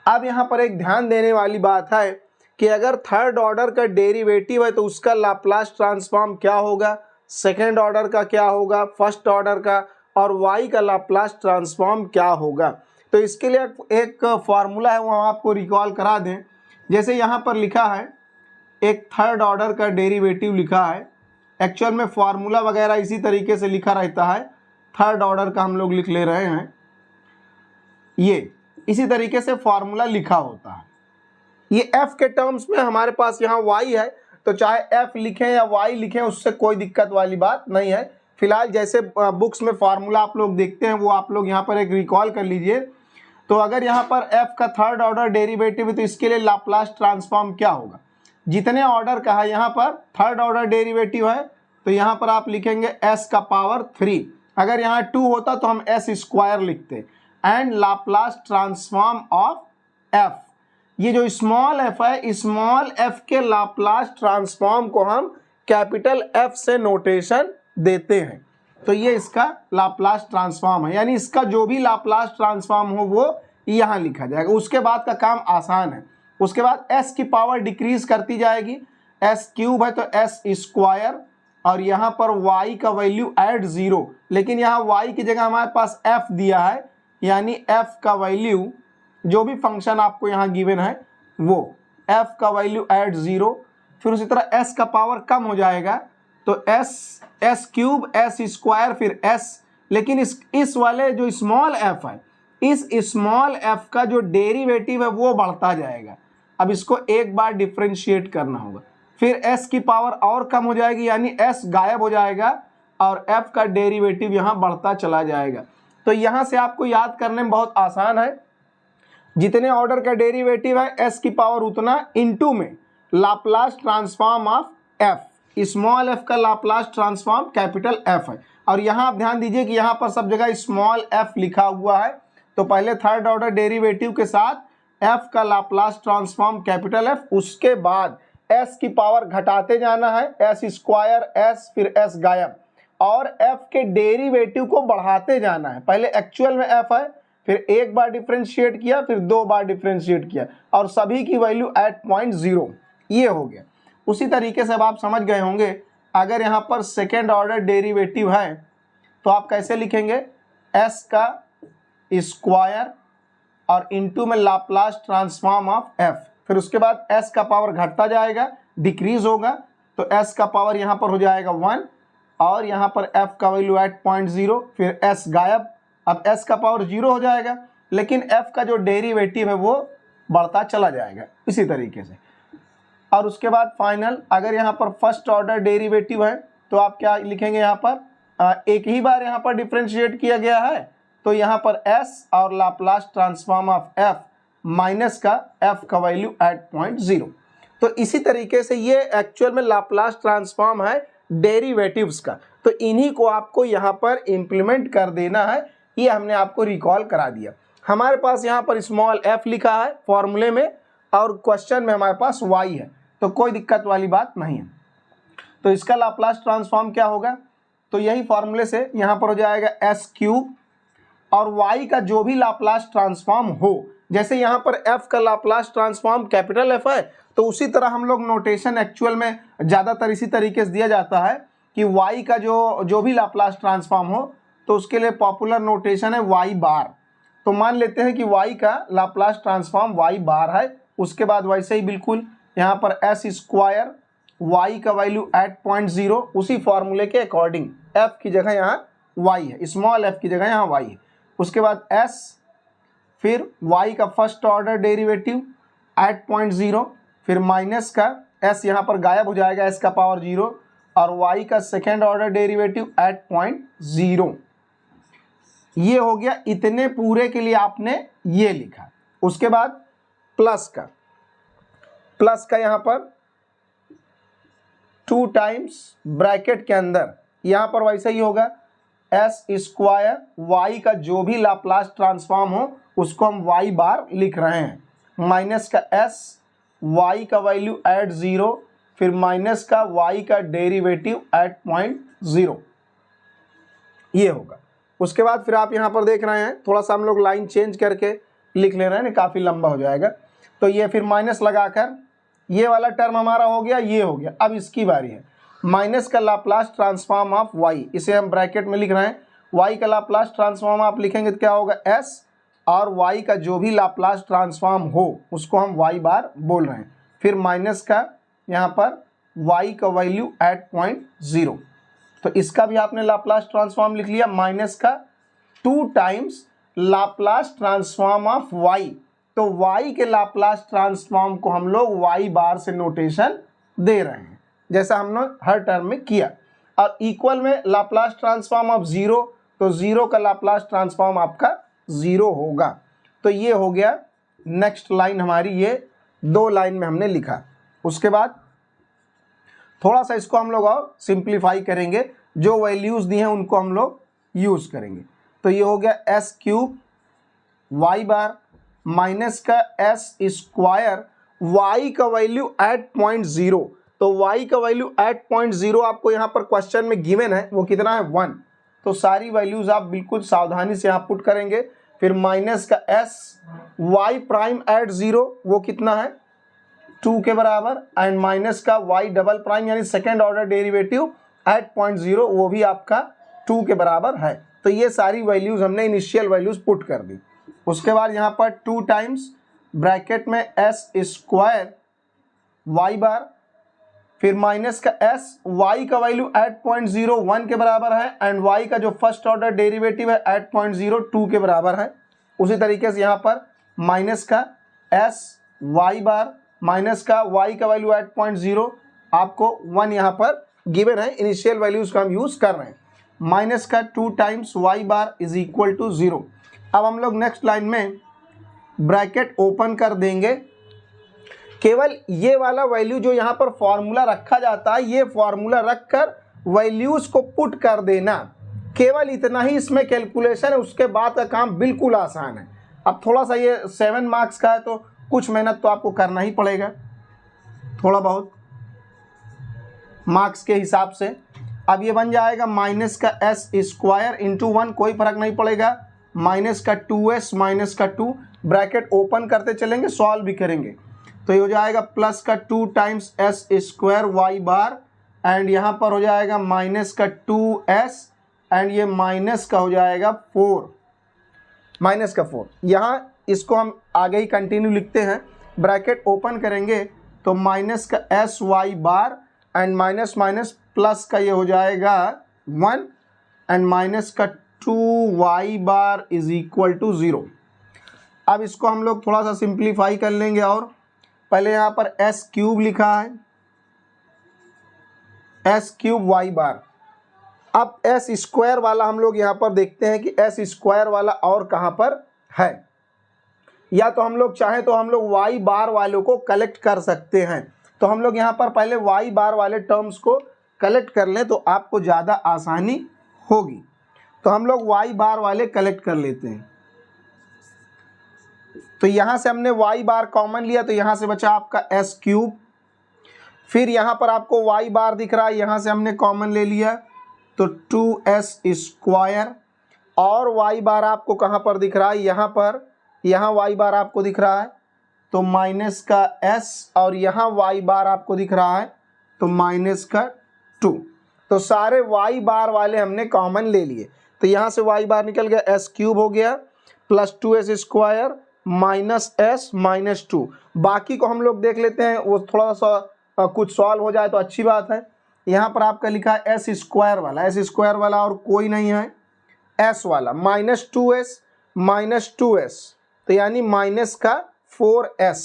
अब यहाँ पर एक ध्यान देने वाली बात है कि अगर थर्ड ऑर्डर का डेरिवेटिव है तो उसका लाप्लास ट्रांसफॉर्म क्या होगा, सेकेंड ऑर्डर का क्या होगा, फर्स्ट ऑर्डर का, और y का लाप्लास ट्रांसफॉर्म क्या होगा। तो इसके लिए एक फार्मूला है वो हम आपको रिकॉल करा दें। जैसे यहाँ पर लिखा है एक थर्ड ऑर्डर का डेरिवेटिव लिखा है, एक्चुअल में फार्मूला वगैरह इसी तरीके से लिखा रहता है, थर्ड ऑर्डर का हम लोग लिख ले रहे हैं, ये इसी तरीके से फार्मूला लिखा होता है। ये f के टर्म्स में हमारे पास यहाँ y है, तो चाहे f लिखें या y लिखें उससे कोई दिक्कत वाली बात नहीं है। फिलहाल जैसे बुक्स में फार्मूला आप लोग देखते हैं वो आप लोग यहाँ पर एक रिकॉल कर लीजिए। तो अगर यहाँ पर f का थर्ड ऑर्डर डेरिवेटिव है तो इसके लिए लाप्लास ट्रांसफॉर्म क्या होगा, जितने ऑर्डर का है यहाँ पर थर्ड ऑर्डर डेरिवेटिव है तो यहाँ पर आप लिखेंगे s का पावर 3। अगर यहाँ 2 होता तो हम s स्क्वायर लिखते, and Laplace transform of F. ये जो स्मॉल एफ है, स्मॉल एफ के लाप्लास ट्रांसफॉर्म को हम कैपिटल एफ से नोटेशन देते हैं। तो ये इसका लाप्लास ट्रांसफॉर्म है, यानी इसका जो भी लाप्लास ट्रांसफॉर्म हो वो यहाँ लिखा जाएगा। उसके बाद का काम आसान है। उसके बाद s की पावर डिक्रीज करती जाएगी, s क्यूब है तो s स्क्वायर, और यहाँ पर y का वैल्यू ऐड 0, लेकिन यहाँ y की जगह हमारे पास f दिया है, यानी f का वैल्यू जो भी फंक्शन आपको यहाँ गिवन है वो f का वैल्यू ऐड 0। फिर उसी तरह s का पावर कम हो जाएगा तो s क्यूब s स्क्वायर फिर s, लेकिन इस वाले जो स्मॉल f है, इस स्मॉल f का जो डेरिवेटिव है वो बढ़ता जाएगा। अब इसको एक बार डिफरेंशिएट करना होगा, फिर s की पावर और कम हो जाएगी, यानी s गायब हो जाएगा और f का डेरिवेटिव यहाँ बढ़ता चला जाएगा। तो यहाँ से आपको याद करने में बहुत आसान है, जितने ऑर्डर का डेरिवेटिव है s की पावर उतना इनटू में Laplace transform of f, small f का लाप्लास ट्रांसफॉर्म कैपिटल f है। और यहाँ आप ध्यान दीजिए कि यहाँ पर सब जगह स्मॉल f लिखा हुआ है, तो पहले थर्ड ऑर्डर डेरिवेटिव के साथ f का लाप्लास ट्रांसफॉर्म कैपिटल F, उसके बाद s की पावर घटाते जाना है, s स्क्वायर s फिर s गायब, और f के डेरिवेटिव को बढ़ाते जाना है। पहले एक्चुअल में f है, फिर एक बार डिफरेंशिएट किया, फिर दो बार डिफरेंशिएट किया, और सभी की वैल्यू एट 0.0, ये हो गया। उसी तरीके से अब आप समझ गए होंगे, अगर यहाँ पर सेकेंड ऑर्डर डेरिवेटिव है तो आप कैसे लिखेंगे, s का स्क्वायर और इनटू में लाप्लास ट्रांसफॉर्म ऑफ f, फिर उसके बाद s का पावर घटता जाएगा, डिक्रीज होगा, तो s का पावर यहाँ पर हो जाएगा 1, और यहाँ पर f का वैल्यू एट 0.0, फिर s गायब, अब s का पावर 0 हो जाएगा, लेकिन f का जो डेरिवेटिव है वो बढ़ता चला जाएगा इसी तरीके से। और उसके बाद फाइनल, अगर यहाँ पर फर्स्ट ऑर्डर डेरिवेटिव है तो आप क्या लिखेंगे, यहाँ पर एक ही बार यहाँ पर डिफरेंशिएट किया गया है, तो यहाँ पर s और Laplace transform of f minus का f का वैल्यू एट 0.0। तो इसी तरीके से ये एक्चुअल में लाप्लास ट्रांसफॉर्म है डेरिवेटिव्स का, तो इन्हीं को आपको यहाँ पर इम्प्लीमेंट कर देना है। ये हमने आपको रिकॉल करा दिया। हमारे पास यहाँ पर स्मॉल f लिखा है फॉर्मूले में, और क्वेश्चन में हमारे पास y है, तो कोई दिक्कत वाली बात नहीं है। तो इसका लाप्लास ट्रांसफॉर्म क्या होगा, तो यही फॉर्मूले से यहाँ पर हो जाएगा s क्यूब, और y का जो भी लाप्लास ट्रांसफॉर्म हो, जैसे यहाँ पर f का लाप्लास ट्रांसफॉर्म कैपिटल F है, तो उसी तरह हम लोग नोटेशन एक्चुअल में ज़्यादातर इसी तरीके से दिया जाता है कि y का जो भी लाप्लास ट्रांसफॉर्म हो, तो उसके लिए पॉपुलर नोटेशन है y बार। तो मान लेते हैं कि y का लाप्लास ट्रांसफॉर्म y बार है, उसके बाद वैसे ही बिल्कुल यहाँ पर s स्क्वायर, y का वैल्यू एट 0.0, उसी फॉर्मूले के अकॉर्डिंग f की जगह यहाँ y है, स्मॉल f की जगह यहाँ y है। उसके बाद s, फिर y का फर्स्ट ऑर्डर डेरिवेटिव एट 0.0, फिर माइनस का s यहाँ पर गायब हो जाएगा, s का पावर 0, और y का सेकेंड ऑर्डर डेरिवेटिव एट 0.0। ये हो गया, इतने पूरे के लिए आपने ये लिखा। उसके बाद प्लस का यहाँ पर 2 टाइम्स ब्रैकेट के अंदर, यहाँ पर वैसे ही होगा, s स्क्वायर, y का जो भी लाप्लास ट्रांसफॉर्म हो उसको हम y बार लिख रहे हैं, माइनस का s, y का वैल्यू एट 0, फिर माइनस का y का डेरिवेटिव एट 0.0, ये होगा। उसके बाद फिर आप यहाँ पर देख रहे हैं, थोड़ा सा हम लोग लाइन चेंज करके लिख ले रहे हैं, काफ़ी लंबा हो जाएगा। तो ये फिर माइनस लगाकर ये वाला टर्म हमारा हो गया, ये हो गया। अब इसकी बारी है, माइनस का लाप्लास ट्रांसफॉर्म ऑफ y, इसे हम ब्रैकेट में लिख रहे हैं। y का लाप्लास ट्रांसफॉर्म आप लिखेंगे तो क्या होगा, s, और y का जो भी लाप्लास ट्रांसफॉर्म हो उसको हम y बार बोल रहे हैं। फिर माइनस का यहाँ पर y का वैल्यू एट 0.0, तो इसका भी आपने लाप्लास ट्रांसफॉर्म लिख लिया, माइनस का 2 times Laplace transform of y, तो y के लाप्लास ट्रांसफॉर्म को हम लोग y बार से नोटेशन दे रहे हैं, जैसा हमने हर टर्म में किया। और इक्वल में लाप्लास ट्रांसफॉर्म ऑफ 0, तो 0 का लाप्लास ट्रांसफॉर्म आपका 0 होगा। तो ये हो गया नेक्स्ट लाइन हमारी, ये 2 लाइन में हमने लिखा। उसके बाद थोड़ा सा इसको हम लोग और सिंप्लीफाई करेंगे, जो वैल्यूज़ दी हैं उनको हम लोग यूज़ करेंगे। तो ये हो गया s क्यूब वाई बार माइनस का एस स्क्वायर वाई का वैल्यू एट 0.0। तो वाई का वैल्यू एट 0.0 आपको यहाँ पर क्वेश्चन में गिवन है, वो कितना है 1। तो सारी वैल्यूज आप बिल्कुल सावधानी से यहाँ पुट करेंगे। फिर माइनस का एस वाई प्राइम एट 0 वो कितना है 2 के बराबर, एंड माइनस का वाई डबल प्राइम यानी सेकेंड ऑर्डर डेरिवेटिव एट 0.0 वो भी आपका 2 के बराबर है। तो ये सारी वैल्यूज हमने इनिशियल वैल्यूज पुट कर दी। उसके बाद यहाँ पर 2 टाइम्स ब्रैकेट में एस स्क्वायर वाई बार, फिर माइनस का एस वाई का वैल्यू एट 0.01 के बराबर है, एंड वाई का जो फर्स्ट ऑर्डर डेरिवेटिव है एट 0.02 के बराबर है। उसी तरीके से यहाँ पर माइनस का एस वाई बार माइनस का वाई का वैल्यू एट 0.0 आपको 1 यहाँ पर गिवन है, इनिशियल वैल्यूज का हम यूज कर रहे हैं। माइनस का 2 times Y bar is equal to 0। अब हम लोग नेक्स्ट लाइन में ब्रैकेट ओपन कर देंगे। केवल ये वाला वैल्यू जो यहाँ पर फॉर्मूला रखा जाता है, ये फॉर्मूला रखकर वैल्यूज को पुट कर देना, केवल इतना ही इसमें कैलकुलेशन है। उसके बाद का काम बिल्कुल आसान है। अब थोड़ा सा ये 7 मार्क्स का है तो कुछ मेहनत तो आपको करना ही पड़ेगा, थोड़ा बहुत मार्क्स के हिसाब से। अब ये बन जाएगा माइनस का एस स्क्वायर इंटू 1, कोई फर्क नहीं पड़ेगा, माइनस का 2s माइनस का 2, ब्रैकेट ओपन करते चलेंगे, सॉल्व भी करेंगे। तो ये हो जाएगा प्लस का 2 times S square Y bar, and यहाँ पर हो जाएगा माइनस का 2s, एंड ये माइनस का हो जाएगा 4, माइनस का 4। यहाँ इसको हम आगे ही कंटिन्यू लिखते हैं। ब्रैकेट ओपन करेंगे तो माइनस का S Y bar and minus minus plus का ये हो जाएगा 1, एंड माइनस का 2y bar is equal to 0। अब इसको हम लोग थोड़ा सा सिंप्लीफाई कर लेंगे, और पहले यहाँ पर एस क्यूब लिखा है, एस क्यूब वाई बार। अब एस स्क्वायर वाला हम लोग यहाँ पर देखते हैं कि एस स्क्वायर वाला और कहाँ पर है, या तो हम लोग चाहें तो हम लोग वाई बार वालों को कलेक्ट कर सकते हैं। तो हम लोग यहाँ पर पहले वाई बार वाले टर्म्स को कलेक्ट कर लें तो आपको ज़्यादा आसानी होगी। तो हम लोग वाई बार वाले कलेक्ट कर लेते हैं। तो यहाँ से हमने वाई बार कॉमन लिया, तो यहाँ से बचा आपका एस क्यूब। फिर यहाँ पर आपको वाई बार दिख रहा है, यहाँ से हमने कॉमन ले लिया तो 2s स्क्वायर, और वाई बार आपको कहाँ पर दिख रहा है, यहाँ पर, यहाँ वाई बार आपको दिख रहा है तो माइनस का s, और यहाँ वाई बार आपको दिख रहा है तो माइनस का 2। तो सारे वाई बार वाले हमने कॉमन ले लिए। तो यहाँ से वाई बार निकल गया, एस क्यूब हो गया plus 2s square minus S minus 2। बाकी को हम लोग देख लेते हैं, वो थोड़ा सा कुछ सॉल्व हो जाए तो अच्छी बात है। यहाँ पर आपका लिखा है एस स्क्वायर वाला, एस स्क्वायर वाला और कोई नहीं है, एस वाला माइनस 2s माइनस 2s, तो यानी माइनस का 4s,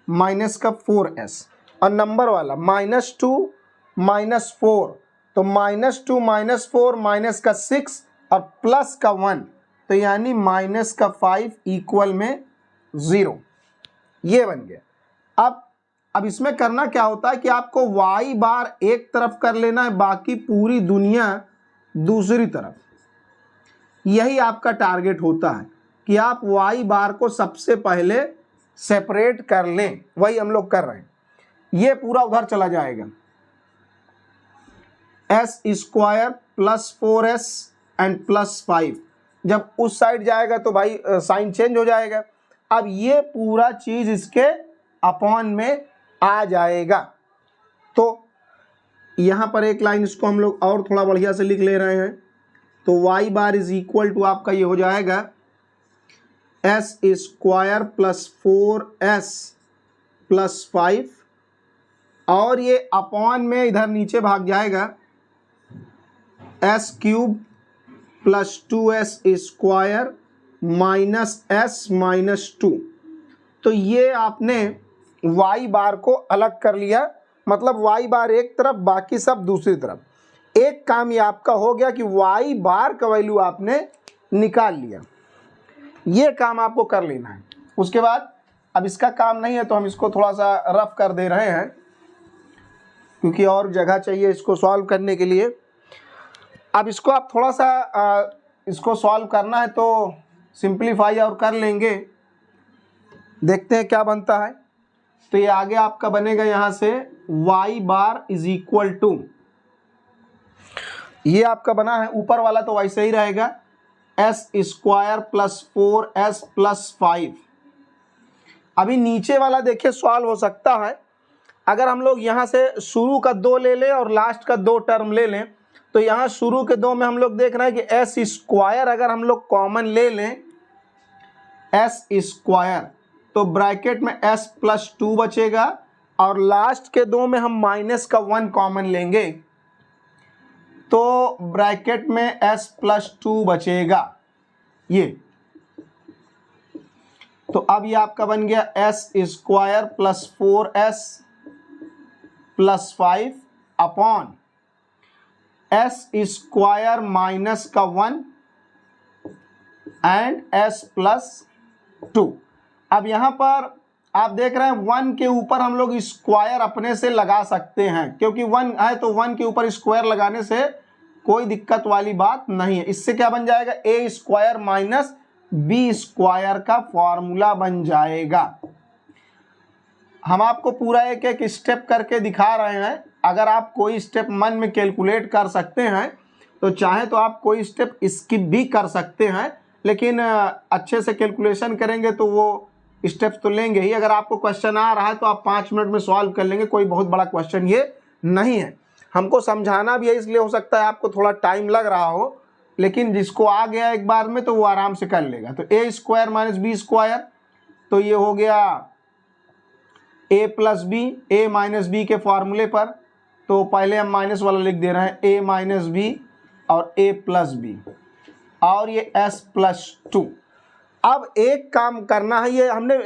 माइनस का 4s, और नंबर वाला माइनस 2 माइनस 4, तो माइनस 2 माइनस 4 माइनस का 6 और प्लस का 1, तो यानी माइनस का 5 इक्वल में 0। ये बन गया। अब इसमें करना क्या होता है कि आपको वाई बार एक तरफ कर लेना है, बाकी पूरी दुनिया दूसरी तरफ। यही आपका टारगेट होता है कि आप वाई बार को सबसे पहले सेपरेट कर लें, वही हम लोग कर रहे हैं। ये पूरा उधर चला जाएगा, S square plus 4s and plus 5। जब उस साइड जाएगा तो भाई साइन चेंज हो जाएगा। अब ये पूरा चीज इसके अपॉन में आ जाएगा। तो यहाँ पर एक लाइन इसको हम लोग और थोड़ा बढ़िया से लिख ले रहे हैं। तो Y bar is equal to आपका ये हो जाएगा S square plus 4s plus 5, और ये अपॉन में इधर नीचे भाग जाएगा S cube plus 2s square minus s minus 2। तो ये आपने वाई बार को अलग कर लिया, मतलब वाई बार एक तरफ बाकी सब दूसरी तरफ। एक काम ये आपका हो गया कि वाई बार का वैल्यू आपने निकाल लिया। ये काम आपको कर लेना है। उसके बाद अब इसका काम नहीं है तो हम इसको थोड़ा सा रफ कर दे रहे हैं, क्योंकि और जगह चाहिए इसको सॉल्व करने के लिए। अब इसको आप थोड़ा सा इसको सॉल्व करना है तो सिंप्लीफाई और कर लेंगे, देखते हैं क्या बनता है। तो ये आगे आपका बनेगा यहाँ से y bar is equal to, ये आपका बना है, ऊपर वाला तो वैसे ही रहेगा, S square plus 4s plus 5। अभी नीचे वाला देखिए सॉल्व हो सकता है, अगर हम लोग यहाँ से शुरू का 2 ले लें और लास्ट का 2 टर्म ले लें, तो यहाँ शुरू के 2 में हम लोग देख रहे हैं कि एस स्क्वायर अगर हम लोग कॉमन ले लें, एस स्क्वायर, तो ब्रैकेट में s प्लस 2 बचेगा, और लास्ट के 2 में हम माइनस का 1 कॉमन लेंगे तो ब्रैकेट में s प्लस 2 बचेगा ये। तो अब ये आपका बन गया S square plus 4s plus 5 upon S square minus का 1 एंड s प्लस 2। अब यहाँ पर आप देख रहे हैं 1 के ऊपर हम लोग स्क्वायर अपने से लगा सकते हैं, क्योंकि 1 है तो 1 के ऊपर स्क्वायर लगाने से कोई दिक्कत वाली बात नहीं है। इससे क्या बन जाएगा, ए स्क्वायर माइनस बी स्क्वायर का फॉर्मूला बन जाएगा। हम आपको पूरा एक एक स्टेप करके दिखा रहे हैं, अगर आप कोई स्टेप मन में कैलकुलेट कर सकते हैं तो चाहे तो आप कोई स्टेप स्किप भी कर सकते हैं, लेकिन अच्छे से कैलकुलेशन करेंगे तो वो स्टेप्स तो लेंगे ही। अगर आपको क्वेश्चन आ रहा है तो आप 5 मिनट में सॉल्व कर लेंगे, कोई बहुत बड़ा क्वेश्चन ये नहीं है। हमको समझाना भी है, इसलिए हो सकता है आपको थोड़ा टाइम लग रहा हो, लेकिन जिसको आ गया एक बार में तो वो आराम से कर लेगा। तो ए स्क्वायर माइनस बी स्क्वायर, तो ये हो गया ए प्लस बी, ए माइनस बी के फॉर्मूले पर, तो पहले हम माइनस वाला लिख दे रहे हैं, ए माइनस बी और ए प्लस बी, और ये s प्लस 2। अब एक काम करना है, ये हमने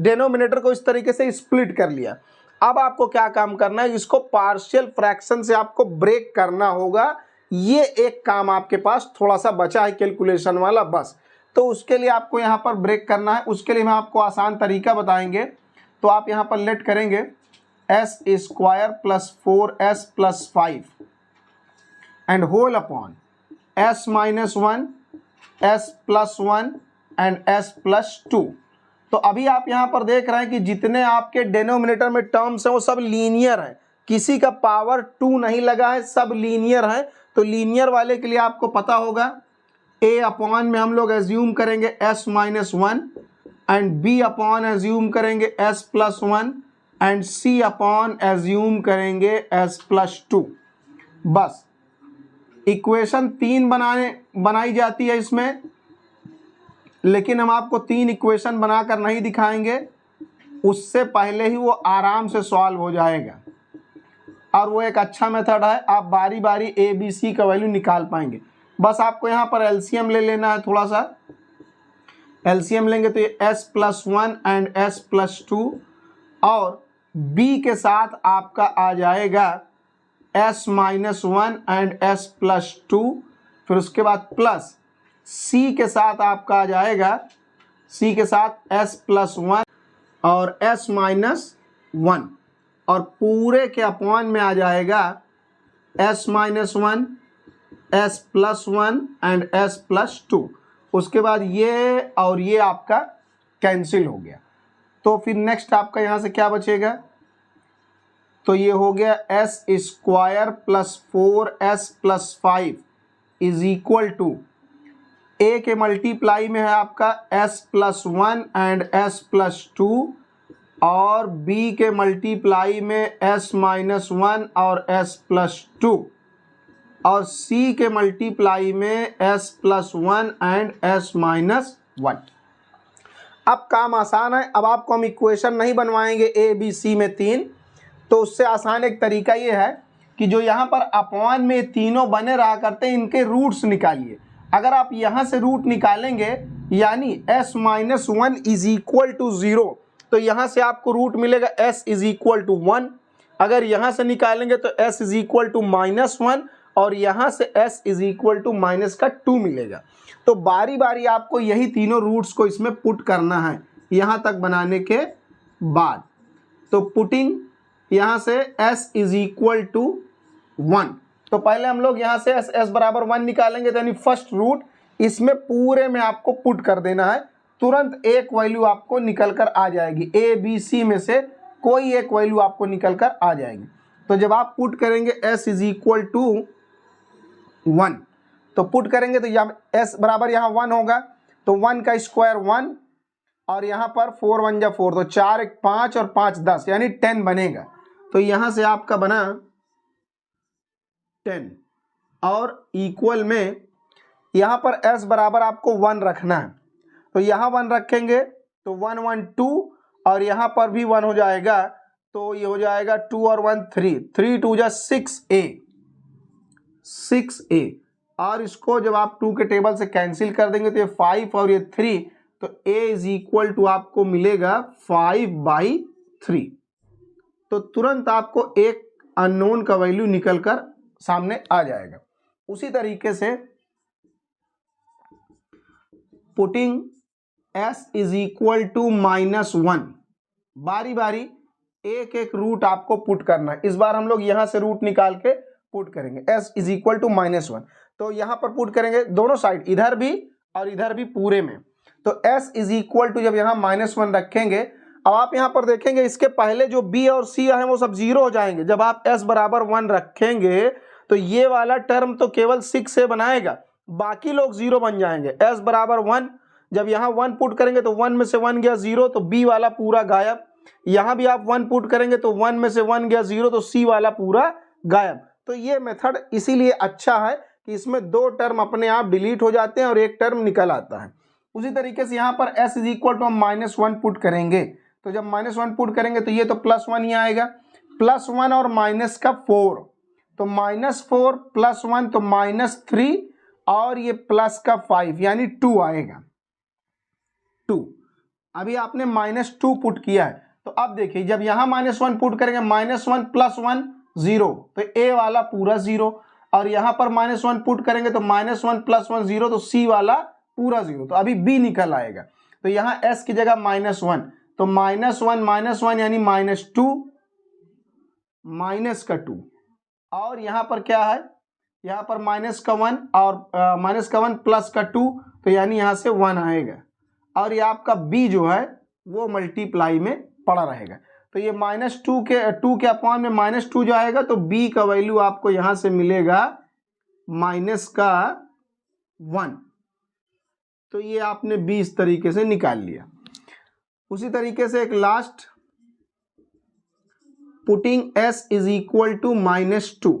डेनोमिनेटर को इस तरीके से स्प्लिट कर लिया। अब आपको क्या काम करना है, इसको पार्शियल फ्रैक्शन से आपको ब्रेक करना होगा। ये एक काम आपके पास थोड़ा सा बचा है कैलकुलेशन वाला, बस। तो उसके लिए आपको यहाँ पर ब्रेक करना है, उसके लिए हम आपको आसान तरीका बताएंगे। तो आप यहाँ पर लेट करेंगे S square plus 4s plus 5 and whole upon s minus 1, s plus 1 and s plus 2। तो अभी आप यहाँ पर देख रहे हैं कि जितने आपके डेनोमिनेटर में टर्म्स हैं वो सब लीनियर है, किसी का पावर 2 नहीं लगा है, सब लीनियर है। तो लीनियर वाले के लिए आपको पता होगा a अपॉन में हम लोग एज्यूम करेंगे s minus 1 and b upon assume करेंगे s plus 1 and c upon assume करेंगे s प्लस 2। बस इक्वेशन 3 बनाई जाती है इसमें, लेकिन हम आपको 3 इक्वेशन बनाकर नहीं दिखाएंगे, उससे पहले ही वो आराम से सॉल्व हो जाएगा। और वो एक अच्छा मेथड है, आप बारी बारी ए बी सी का वैल्यू निकाल पाएंगे। बस आपको यहाँ पर एलसीएम ले लेना है, थोड़ा सा एलसीएम लेंगे तो ये s plus 1 and s plus 2, और b के साथ आपका आ जाएगा s minus 1 and s plus 2, फिर उसके बाद प्लस c के साथ आपका आ जाएगा, c के साथ s प्लस 1 और s माइनस 1, और पूरे के अपॉन में आ जाएगा s minus 1, s plus 1 and s plus 2। उसके बाद ये और ये आपका कैंसिल हो गया, तो फिर नेक्स्ट आपका यहाँ से क्या बचेगा, तो ये हो गया s square plus 4s plus 5 is equal to, a के मल्टीप्लाई में है आपका s plus 1 and s plus 2, और b के मल्टीप्लाई में s माइनस 1 और s प्लस 2, और c के मल्टीप्लाई में s plus 1 and s minus 1। अब काम आसान है, अब आपको हम इक्वेशन नहीं बनवाएंगे a b c में 3, तो उससे आसान एक तरीका ये है कि जो यहाँ पर अपॉन में तीनों बने रहा करते हैं, इनके रूट्स निकालिए। अगर आप यहाँ से रूट निकालेंगे यानी s minus 1 is equal to 0, तो यहाँ से आपको रूट मिलेगा s इज इक्वल टू 1। अगर यहाँ से निकालेंगे तो s is equal to minus 1, और यहाँ से s is equal to minus का 2 मिलेगा। तो बारी बारी आपको यही तीनों रूट्स को इसमें पुट करना है यहाँ तक बनाने के बाद। तो पुटिंग यहाँ से s इज इक्वल टू 1, तो पहले हम लोग यहाँ से s बराबर 1 निकालेंगे, तो यानी फर्स्ट रूट इसमें पूरे में आपको पुट कर देना है, तुरंत एक वैल्यू आपको निकल कर आ जाएगी, ए बी सी में से कोई एक वैल्यू आपको निकल कर आ जाएगी। तो जब आप पुट करेंगे s इज इक्वल टू 1, तो पुट करेंगे तो यहाँ s बराबर यहाँ 1 होगा, तो 1 का स्क्वायर 1 और यहाँ पर 4 1 जा 4, तो 4 1 5 और 5 10 यानी 10 बनेगा। तो यहाँ से आपका बना 10 और इक्वल में यहाँ पर s बराबर आपको 1 रखना है, तो यहाँ 1 रखेंगे तो 1 1 2 और यहाँ पर भी 1 हो जाएगा, तो ये हो जाएगा 2 और 1 3, 3 2 जा 6a और इसको जब आप 2 के टेबल से कैंसिल कर देंगे तो ये 5 और ये 3, तो a इज इक्वल टू आपको मिलेगा 5/3। तो तुरंत आपको एक अननोन का वैल्यू निकल कर सामने आ जाएगा। उसी तरीके से putting s is equal to -1, बारी बारी एक एक रूट आपको पुट करना है। इस बार हम लोग यहां से रूट निकाल के पुट करेंगे, s इज इक्वल टू -1, तो यहां पर पुट करेंगे दोनों साइड, इधर भी और इधर भी पूरे में। तो s इज इक्वल टू जब यहाँ -1 रखेंगे, अब आप यहाँ पर देखेंगे इसके पहले जो b और c है वो सब 0 हो जाएंगे। जब आप s बराबर 1 रखेंगे तो ये वाला टर्म तो केवल 6 से बनाएगा, बाकी लोग 0 बन जाएंगे। s बराबर 1, जब यहाँ 1 पुट करेंगे तो 1 में से 1 गया 0, तो b वाला पूरा गायब। यहाँ भी आप 1 पुट करेंगे तो 1 में से 1 गया 0, तो c वाला पूरा गायब। तो ये मेथड इसीलिए अच्छा है कि इसमें 2 टर्म अपने आप डिलीट हो जाते हैं और एक टर्म निकल आता है। उसी तरीके से यहाँ पर s इज इक्वल टू हम -1 पुट करेंगे, तो जब -1 पुट करेंगे तो ये तो +1 ही आएगा, +1 और माइनस का 4, तो -4 +1 तो -3 और ये प्लस का 5 यानी 2 आएगा, 2। अभी आपने -2 पुट किया है, तो अब देखिए जब यहाँ -1 पुट करेंगे, -1 + 1 0, तो a वाला पूरा 0, और यहाँ पर -1 पुट करेंगे तो -1 + 1 0, तो c वाला पूरा 0, तो अभी b निकल आएगा। तो यहाँ s की जगह -1, तो -1 यानी -2 माइनस का 2, और यहाँ पर क्या है, यहाँ पर -1 और -1 प्लस का 2, तो यानी यहाँ से 1 आएगा, और ये आपका b जो है वो मल्टीप्लाई में पड़ा रहेगा। तो ये -2 के अपॉन में -2 जो आएगा, तो b का वैल्यू आपको यहाँ से मिलेगा -1। तो ये आपने b इस तरीके से निकाल लिया। उसी तरीके से एक last, putting s is equal to -2,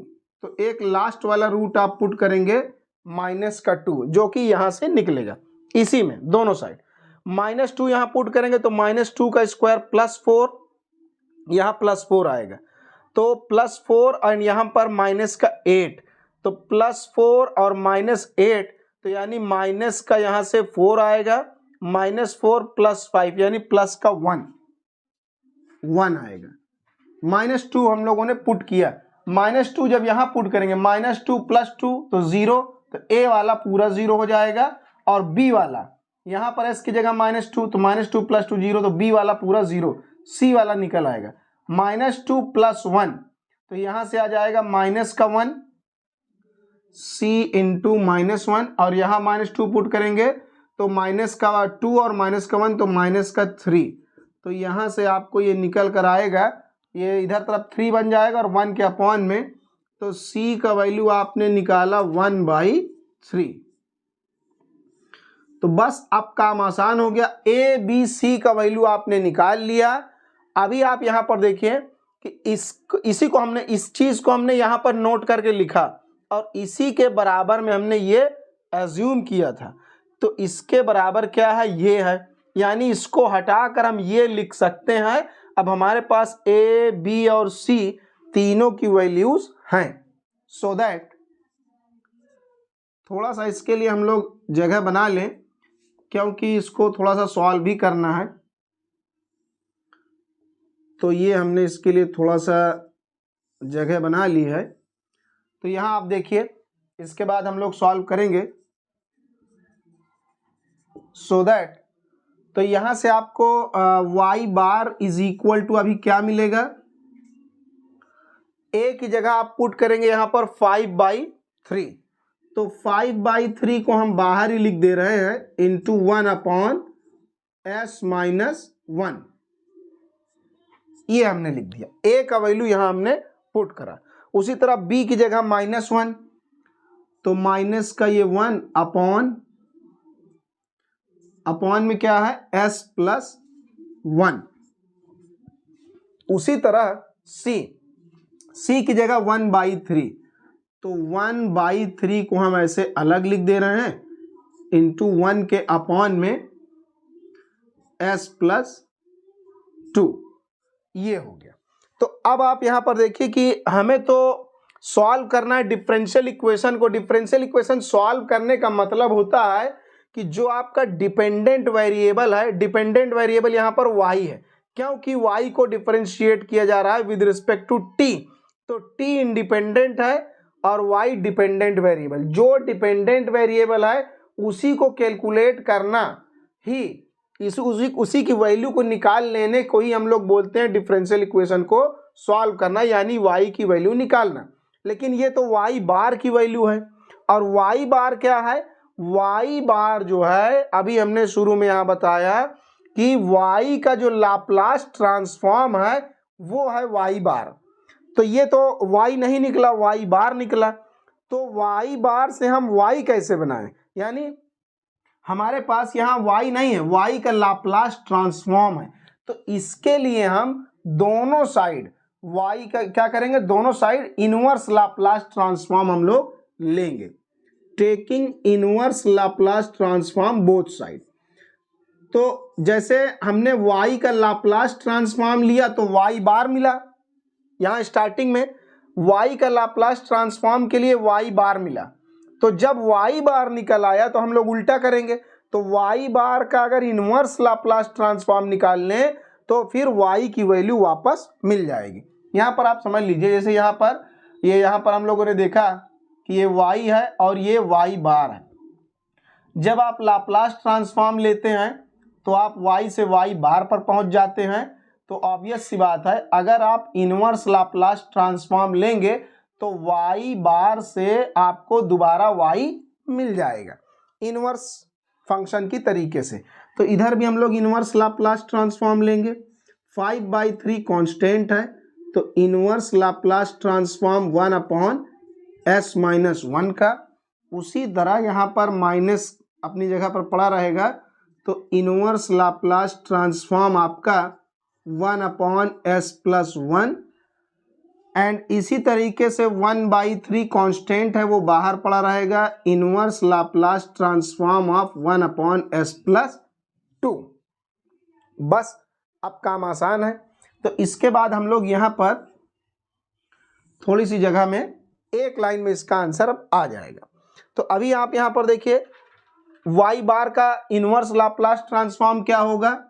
तो एक लास्ट वाला रूट आप पुट करेंगे -2, जो कि यहां से निकलेगा इसी में दोनों साइड। -2 यहां पुट करेंगे तो -2 का स्क्वायर +4, यहां +4 आएगा, तो +4 और यहां पर -8, तो +4 और -8, तो यानी माइनस का यहां से 4 आएगा, -4 + 5 यानी प्लस का 1 आएगा। -2 हम लोगों ने पुट किया, -2 जब यहां पुट करेंगे, -2 + 2 तो 0, तो a वाला पूरा 0 हो जाएगा, और b वाला यहां पर s की जगह -2, तो -2 + 2 0, तो b वाला पूरा 0, c वाला निकल आएगा। -2 + 1, तो यहां से आ जाएगा -1 c × -1, और यहाँ -2 पुट करेंगे तो -2 और -1 तो -3, तो यहाँ से आपको ये निकल कर आएगा, ये इधर तरफ 3 बन जाएगा और 1 के अपॉन में, तो c का वैल्यू आपने निकाला 1/3। तो बस अब काम आसान हो गया, a b c का वैल्यू आपने निकाल लिया। अभी आप यहाँ पर देखिए कि इसी को हमने, इस चीज को हमने यहाँ पर नोट करके लिखा, और इसी के बराबर में हमने ये एज्यूम किया था, तो इसके बराबर क्या है, ये है, यानी इसको हटाकर हम ये लिख सकते हैं। अब हमारे पास a b और c तीनों की वैल्यूज हैं, सो दैट थोड़ा सा इसके लिए हम लोग जगह बना लें, क्योंकि इसको थोड़ा सा सॉल्व भी करना है, तो ये हमने इसके लिए थोड़ा सा जगह बना ली है। तो यहाँ आप देखिए, इसके बाद हम लोग सॉल्व करेंगे, सो दैट, तो यहाँ से आपको y bar is equal to अभी क्या मिलेगा, a की जगह आप पुट करेंगे यहाँ पर 5/3, तो 5/3 को हम बाहर ही लिख दे रहे हैं इंटू 1/s-1, ये हमने लिख दिया। ए का वैल्यू यहां हमने पुट करा। उसी तरह बी की जगह -1, तो माइनस का ये 1 अपॉन में क्या है s+1। उसी तरह सी की जगह 1/3, तो 1/3 को हम ऐसे अलग लिख दे रहे हैं इंटू 1 के अपॉन में s+2, ये हो गया। तो अब आप यहां पर देखिए कि हमें तो सॉल्व करना है डिफरेंशियल इक्वेशन को। डिफरेंशियल इक्वेशन सॉल्व करने का मतलब होता है कि जो आपका डिपेंडेंट वेरिएबल है, डिपेंडेंट वेरिएबल यहां पर y है, क्योंकि y को डिफरेंशिएट किया जा रहा है विद रिस्पेक्ट टू t, तो t इंडिपेंडेंट है और y डिपेंडेंट वेरिएबल। जो डिपेंडेंट वेरिएबल है उसी को कैलकुलेट करना ही, उसी की वैल्यू को निकाल लेने को ही हम लोग बोलते हैं डिफरेंशियल इक्वेशन को सॉल्व करना, यानी y की वैल्यू निकालना। लेकिन ये तो y बार की वैल्यू है, और y बार क्या है, y बार जो है अभी हमने शुरू में यहां बताया कि y का जो लाप्लास ट्रांसफॉर्म है वो है y बार। तो ये तो y नहीं निकला, y बार निकला। तो y बार से हम y कैसे बनाएं, यानी हमारे पास यहाँ y नहीं है, y का लाप्लास ट्रांसफॉर्म है। तो इसके लिए हम दोनों साइड y का क्या करेंगे, दोनों साइड इनवर्स लाप्लास ट्रांसफॉर्म हम लोग लेंगे, taking inverse Laplace transform both side. तो जैसे हमने y का लाप्लास ट्रांसफॉर्म लिया तो y बार मिला, यहाँ स्टार्टिंग में y का लाप्लास ट्रांसफॉर्म के लिए y बार मिला। तो जब y बार निकल आया तो हम लोग उल्टा करेंगे, तो y बार का अगर इनवर्स लाप्लास ट्रांसफॉर्म निकाल लें तो फिर y की वैल्यू वापस मिल जाएगी। यहाँ पर आप समझ लीजिए, जैसे यहाँ पर हम लोगों ने देखा कि ये y है और ये y बार है। जब आप लाप्लास ट्रांसफॉर्म लेते हैं तो आप y से y बार पर पहुंच जाते हैं। तो ऑब्वियस सी बात है, अगर आप इनवर्स लाप्लास ट्रांसफॉर्म लेंगे तो y बार से आपको दोबारा y मिल जाएगा इनवर्स फंक्शन की तरीके से। तो इधर भी हम लोग इनवर्स लाप्लास ट्रांसफॉर्म लेंगे। 5/3 कांस्टेंट है, तो इनवर्स लाप्लास ट्रांसफॉर्म 1/s-1 का। उसी तरह यहाँ पर माइनस अपनी जगह पर पड़ा रहेगा, तो इनवर्स लाप्लास ट्रांसफॉर्म आपका 1/s+1, एंड इसी तरीके से 1/3 कांस्टेंट है वो बाहर पड़ा रहेगा, inverse Laplace transform of 1/s+2। बस अब काम आसान है। तो इसके बाद हम लोग यहाँ पर थोड़ी सी जगह में एक लाइन में इसका आंसर अब आ जाएगा। तो अभी आप यहाँ पर देखिए y बार का इनवर्स लाप्लास ट्रांसफॉर्म क्या होगा,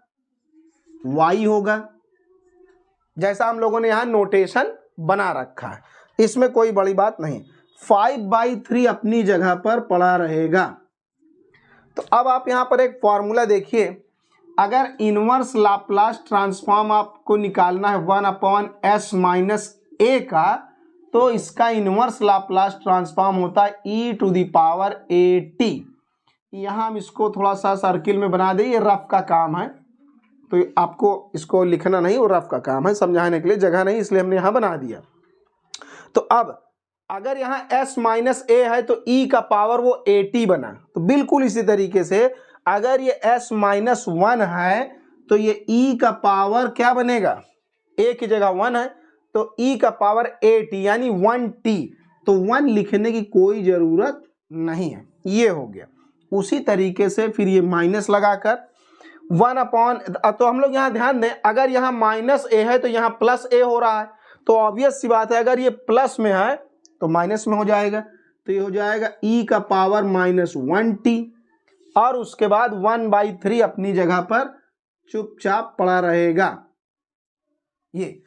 y होगा, जैसा हम लोगों ने यहाँ नोटेशन बना रखा है, इसमें कोई बड़ी बात नहीं। 5/3 अपनी जगह पर पड़ा रहेगा। तो अब आप यहाँ पर एक फॉर्मूला देखिए, अगर इनवर्स लाप्लास ट्रांसफॉर्म आपको निकालना है 1/s-a का, तो इसका इनवर्स लाप्लास ट्रांसफॉर्म होता है e⁴at। यहाँ हम इसको थोड़ा सा सर्किल में बना दें, ये रफ का काम है, तो आपको इसको लिखना नहीं, वो रफ का काम है, समझाने के लिए जगह नहीं, इसलिए हमने यहाँ बना दिया। तो अब अगर यहाँ s-a है तो e का पावर वो at बना। तो बिल्कुल इसी तरीके से अगर ये s-1 है तो ये e का पावर क्या बनेगा, a की जगह 1 है तो e का पावर at यानी 1t, तो 1 लिखने की कोई जरूरत नहीं है, ये हो गया। उसी तरीके से फिर ये माइनस लगाकर 1/, तो हम लोग यहाँ ध्यान दें, अगर यहाँ -a है तो यहाँ +a हो रहा है, तो ऑब्वियस सी बात है अगर ये प्लस में है तो माइनस में हो जाएगा। तो ये हो जाएगा e का पावर -1t, और उसके बाद 1/3 अपनी जगह पर चुपचाप पड़ा रहेगा ये।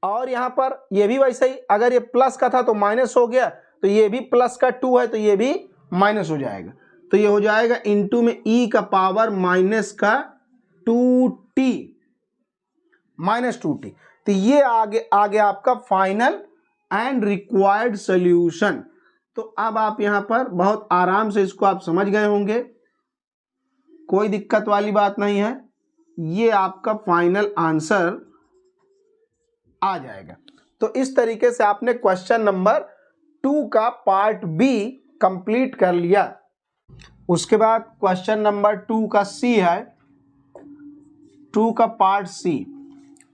और यहाँ पर ये भी वैसे ही, अगर ये प्लस का था तो माइनस हो गया, तो ये भी प्लस का 2 है तो ये भी माइनस हो जाएगा। तो ये हो जाएगा इनटू में e का पावर -2t। तो ये आगे आपका फाइनल एंड रिक्वायर्ड सॉल्यूशन। तो अब आप यहाँ पर बहुत आराम से इसको आप समझ गए होंगे, कोई दिक्कत वाली बात नहीं है। ये आपका फाइनल आंसर आ जाएगा। तो इस तरीके से आपने क्वेश्चन नंबर 2 का पार्ट बी कंप्लीट कर लिया। उसके बाद क्वेश्चन नंबर 2 का सी है, 2 का पार्ट सी।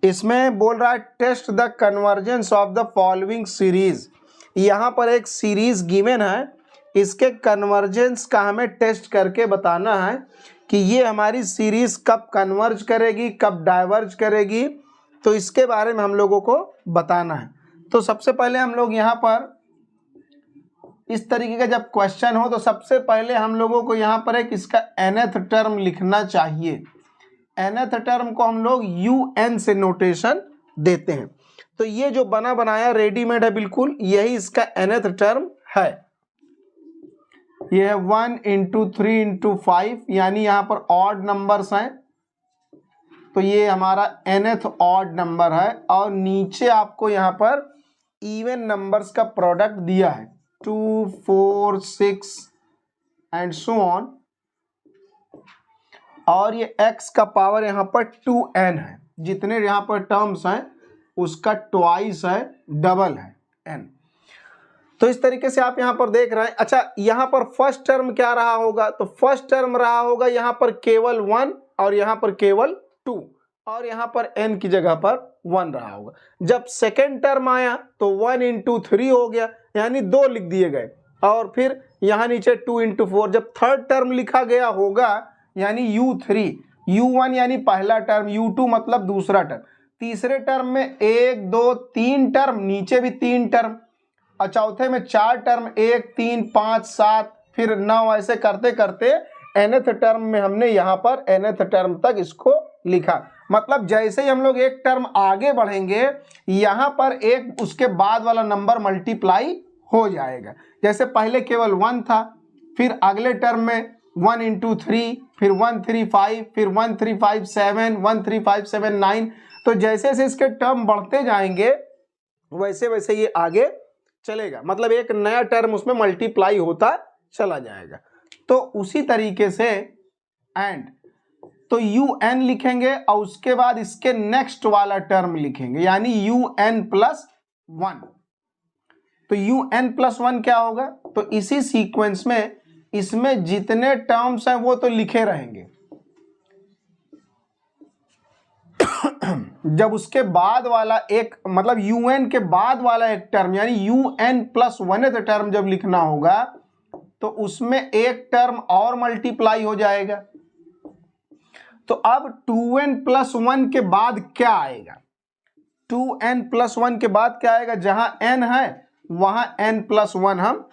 इसमें बोल रहा है test the convergence of the following series. यहाँ पर एक सीरीज गिवन है, इसके कन्वर्जेंस का हमें टेस्ट करके बताना है कि ये हमारी सीरीज कब कन्वर्ज करेगी, कब डाइवर्ज करेगी। तो इसके बारे में हम लोगों को बताना है। तो सबसे पहले हम लोग यहाँ पर इस तरीके का जब क्वेश्चन हो तो सबसे पहले हम लोगों को यहाँ पर एक इसका nth टर्म लिखना चाहिए। nth टर्म को हम लोग un से नोटेशन देते हैं। तो ये जो बना बनाया रेडीमेड है बिल्कुल, यही इसका nth टर्म है। ये है 1 × 3 × 5, यानी यहाँ पर ऑड नंबर्स हैं, तो ये हमारा nth ऑड नंबर है। और नीचे आपको यहाँ पर इवन नंबर्स का प्रोडक्ट दिया है 2, 4, 6 एंड सो ऑन। और ये x का पावर यहाँ पर 2n है, जितने यहाँ पर टर्म्स हैं उसका ट्वाइस है, डबल है n। तो इस तरीके से आप यहाँ पर देख रहे हैं। अच्छा, यहाँ पर फर्स्ट टर्म क्या रहा होगा? तो फर्स्ट टर्म रहा होगा यहाँ पर केवल 1 और यहाँ पर केवल 2 और यहाँ पर n की जगह पर 1 रहा होगा। जब सेकेंड टर्म आया तो 1 × 3 हो गया, यानी 2 लिख दिए गए, और फिर यहाँ नीचे 2 × 4। जब थर्ड टर्म लिखा गया होगा यानी U3, U1 यानी पहला टर्म, U2 मतलब दूसरा टर्म, तीसरे टर्म में 1, 2, 3 टर्म, नीचे भी 3 टर्म, और चौथे में 4 टर्म, 1, 3, 5, 7, फिर 9, ऐसे करते करते nth टर्म में हमने यहाँ पर nth टर्म तक इसको लिखा। मतलब जैसे ही हम लोग एक टर्म आगे बढ़ेंगे यहाँ पर एक उसके बाद वाला नंबर मल्टीप्लाई हो जाएगा। जैसे पहले केवल 1 था, फिर अगले टर्म में 1 × 3, फिर 1, 3, 5, फिर 1, 3, 5, 7, 1, 3, 5, 7, 9। तो जैसे जैसे इसके टर्म बढ़ते जाएंगे वैसे वैसे ये आगे चलेगा, मतलब एक नया टर्म उसमें मल्टीप्लाई होता चला जाएगा। तो उसी तरीके से एंड, तो un लिखेंगे और उसके बाद इसके नेक्स्ट वाला टर्म लिखेंगे, यानी un+1। तो un+1 क्या होगा? तो इसी सीक्वेंस में इसमें जितने टर्म्स हैं वो तो लिखे रहेंगे। जब उसके बाद वाला एक, मतलब un के बाद वाला एक टर्म यानी un+1th टर्म जब लिखना होगा तो उसमें एक टर्म और मल्टीप्लाई हो जाएगा। तो अब 2n+1 के बाद क्या आएगा? 2n+1 के बाद क्या आएगा? जहां n है वहां n+1 हम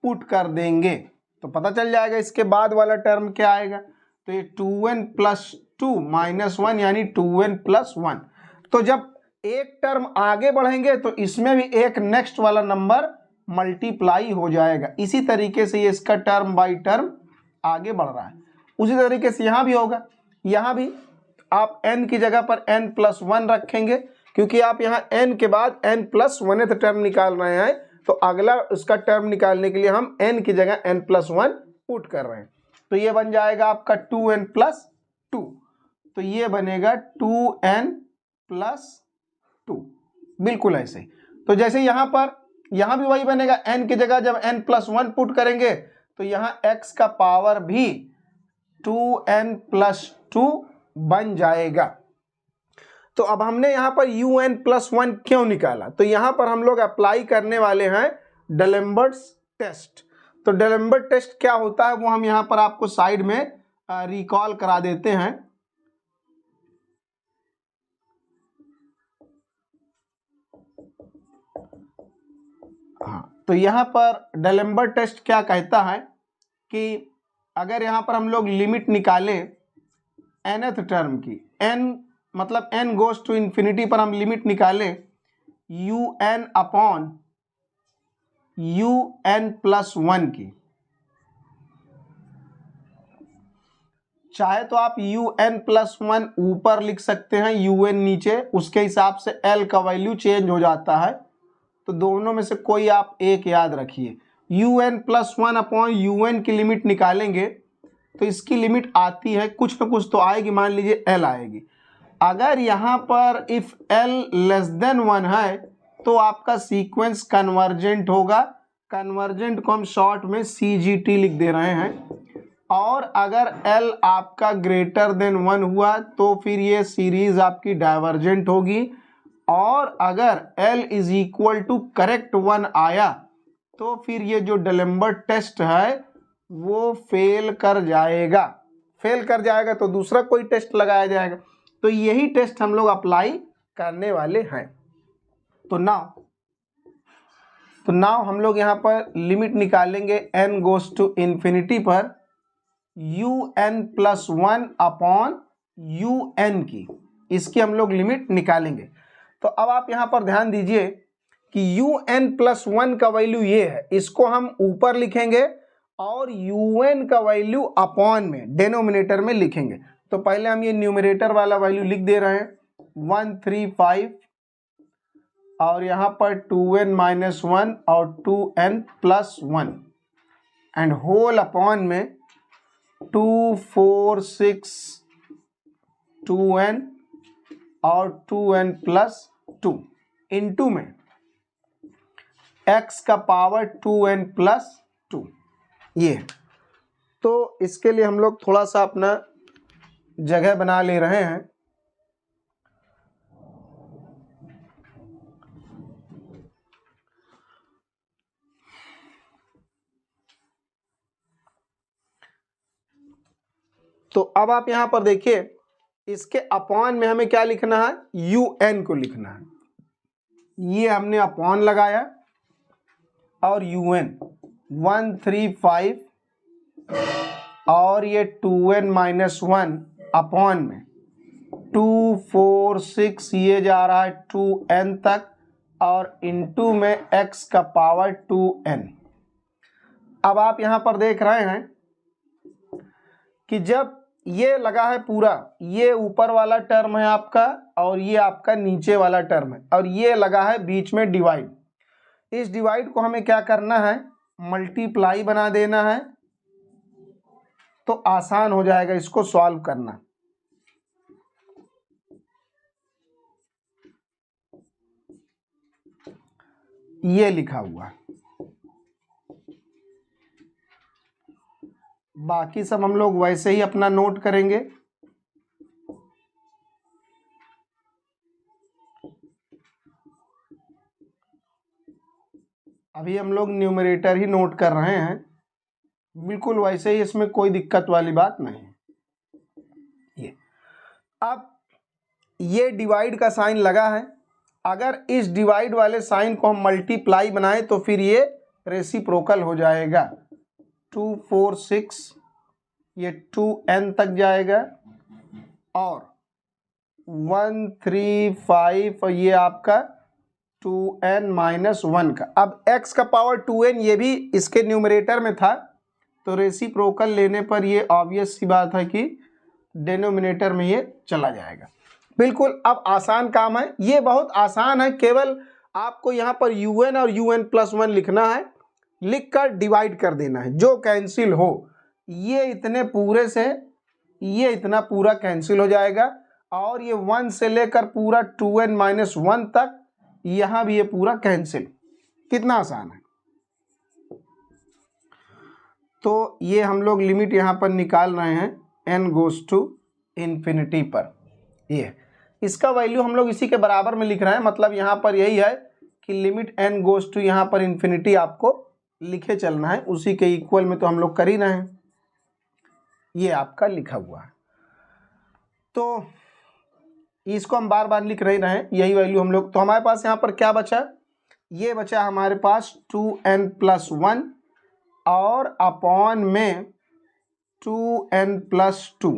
पुट कर देंगे तो पता चल जाएगा इसके बाद वाला टर्म क्या आएगा। तो ये 2n+2 -1 यानी 2n+1। तो जब एक टर्म आगे बढ़ेंगे तो इसमें भी एक नेक्स्ट वाला नंबर मल्टीप्लाई हो जाएगा। इसी तरीके से ये इसका टर्म बाई टर्म आगे बढ़ रहा है। उसी तरीके से यहाँ भी होगा, यहाँ भी आप n की जगह पर n+1 रखेंगे, क्योंकि आप यहाँ n के बाद n+1th टर्म निकाल रहे हैं, तो अगला उसका टर्म निकालने के लिए हम n की जगह n+1 पुट कर रहे हैं। तो ये बन जाएगा आपका 2n+2, तो ये बनेगा 2n+2, बिल्कुल ऐसे ही। तो जैसे यहाँ पर यहाँ भी वही बनेगा, n की जगह जब n+1 पुट करेंगे तो यहाँ x का पावर भी 2n+2 बन जाएगा। तो अब हमने यहाँ पर un+1 क्यों निकाला? तो यहाँ पर हम लोग अप्लाई करने वाले हैं डलेम्बर्ट्स टेस्ट। तो डलेम्बर्ट टेस्ट क्या होता है वो हम यहाँ पर आपको साइड में रिकॉल करा देते हैं। हाँ, तो यहाँ पर डलेम्बर्ट टेस्ट क्या कहता है कि अगर यहाँ पर हम लोग लिमिट निकालें nth टर्म की, n मतलब n गोज टू इन्फिनिटी पर हम लिमिट निकालें un+1 की, चाहे तो आप un+1 ऊपर लिख सकते हैं, un नीचे, उसके हिसाब से l का वैल्यू चेंज हो जाता है। तो दोनों में से कोई आप एक याद रखिए। un+1 अपॉन un की लिमिट निकालेंगे तो इसकी लिमिट आती है कुछ न कुछ तो आएगी, मान लीजिए l आएगी। अगर यहाँ पर इफ l लेस देन 1 है तो आपका सीक्वेंस कन्वर्जेंट होगा। कन्वर्जेंट को हम शॉर्ट में CGT लिख दे रहे हैं। और अगर l आपका ग्रेटर देन 1 हुआ तो फिर ये सीरीज आपकी डाइवर्जेंट होगी। और अगर l is equal to correct 1 आया तो फिर ये जो डेलेम्बर टेस्ट है वो फेल कर जाएगा। फेल कर जाएगा तो दूसरा कोई टेस्ट लगाया जाएगा। तो यही टेस्ट हम लोग अप्लाई करने वाले हैं। तो नाउ हम लोग यहाँ पर लिमिट निकालेंगे n गोज टू इन्फिनिटी पर un+1 अपॉन un की, इसकी हम लोग लिमिट निकालेंगे। तो अब आप यहाँ पर ध्यान दीजिए कि un+1 का वैल्यू ये है, इसको हम ऊपर लिखेंगे और un का वैल्यू अपॉन में डिनोमिनेटर में लिखेंगे। तो पहले हम ये न्यूमरेटर वाला वैल्यू लिख दे रहे हैं 135 और यहाँ पर 2n-1 और 2n+1 एंड होल अपॉन में 2 4 6 2n और 2n+2 इनटू में x का पावर 2n+2 ये। तो इसके लिए हम लोग थोड़ा सा अपना जगह बना ले रहे हैं। तो अब आप यहां पर देखिए इसके अपॉन में हमें क्या लिखना है, un को लिखना है। ये हमने अपॉन लगाया और un 135 और ये 2n-1 अपॉन में 2 4 6 ये जा रहा है 2n तक और इनटू में x का पावर 2n। अब आप यहां पर देख रहे हैं कि जब ये लगा है पूरा, ये ऊपर वाला टर्म है आपका और ये आपका नीचे वाला टर्म है और ये लगा है बीच में डिवाइड। इस डिवाइड को हमें क्या करना है, मल्टीप्लाई बना देना है तो आसान हो जाएगा इसको सॉल्व करना। ये लिखा हुआ है, बाकी सब हम लोग वैसे ही अपना नोट करेंगे। अभी हम लोग न्यूमरेटर ही नोट कर रहे हैं, बिल्कुल वैसे ही, इसमें कोई दिक्कत वाली बात नहीं। ये अब ये डिवाइड का साइन लगा है, अगर इस डिवाइड वाले साइन को हम मल्टीप्लाई बनाएं तो फिर ये रेसिप्रोकल हो जाएगा। 2 4 6 ये 2n तक जाएगा और 1 3 5 और ये आपका 2n-1 का। अब x का पावर 2n ये भी इसके न्यूमरेटर में था तो रेसिप्रोकल लेने पर ये ऑब्वियस सी बात है कि डिनोमिनेटर में ये चला जाएगा। बिल्कुल अब आसान काम है, ये बहुत आसान है। केवल आपको यहाँ पर un और un+1 लिखना है, लिखकर डिवाइड कर देना है। जो कैंसिल हो ये इतने पूरे से ये इतना पूरा कैंसिल हो जाएगा और ये 1 से लेकर पूरा 2n-1 तक यहाँ भी ये पूरा कैंसिल। कितना आसान है। तो ये हम लोग लिमिट यहाँ पर निकाल रहे हैं n गोज टू इन्फिनिटी पर। ये इसका वैल्यू हम लोग इसी के बराबर में लिख रहे हैं, मतलब यहाँ पर यही है कि लिमिट n गोज टू यहाँ पर इन्फिनिटी आपको लिखे चलना है, उसी के इक्वल में तो हम लोग कर ही रहे हैं। ये आपका लिखा हुआ है तो इसको हम बार बार लिख रहे हैं, यही वैल्यू हम लोग। तो हमारे पास यहाँ पर क्या बचा, ये बचा हमारे पास 2n+1 और अपॉन में 2n+2।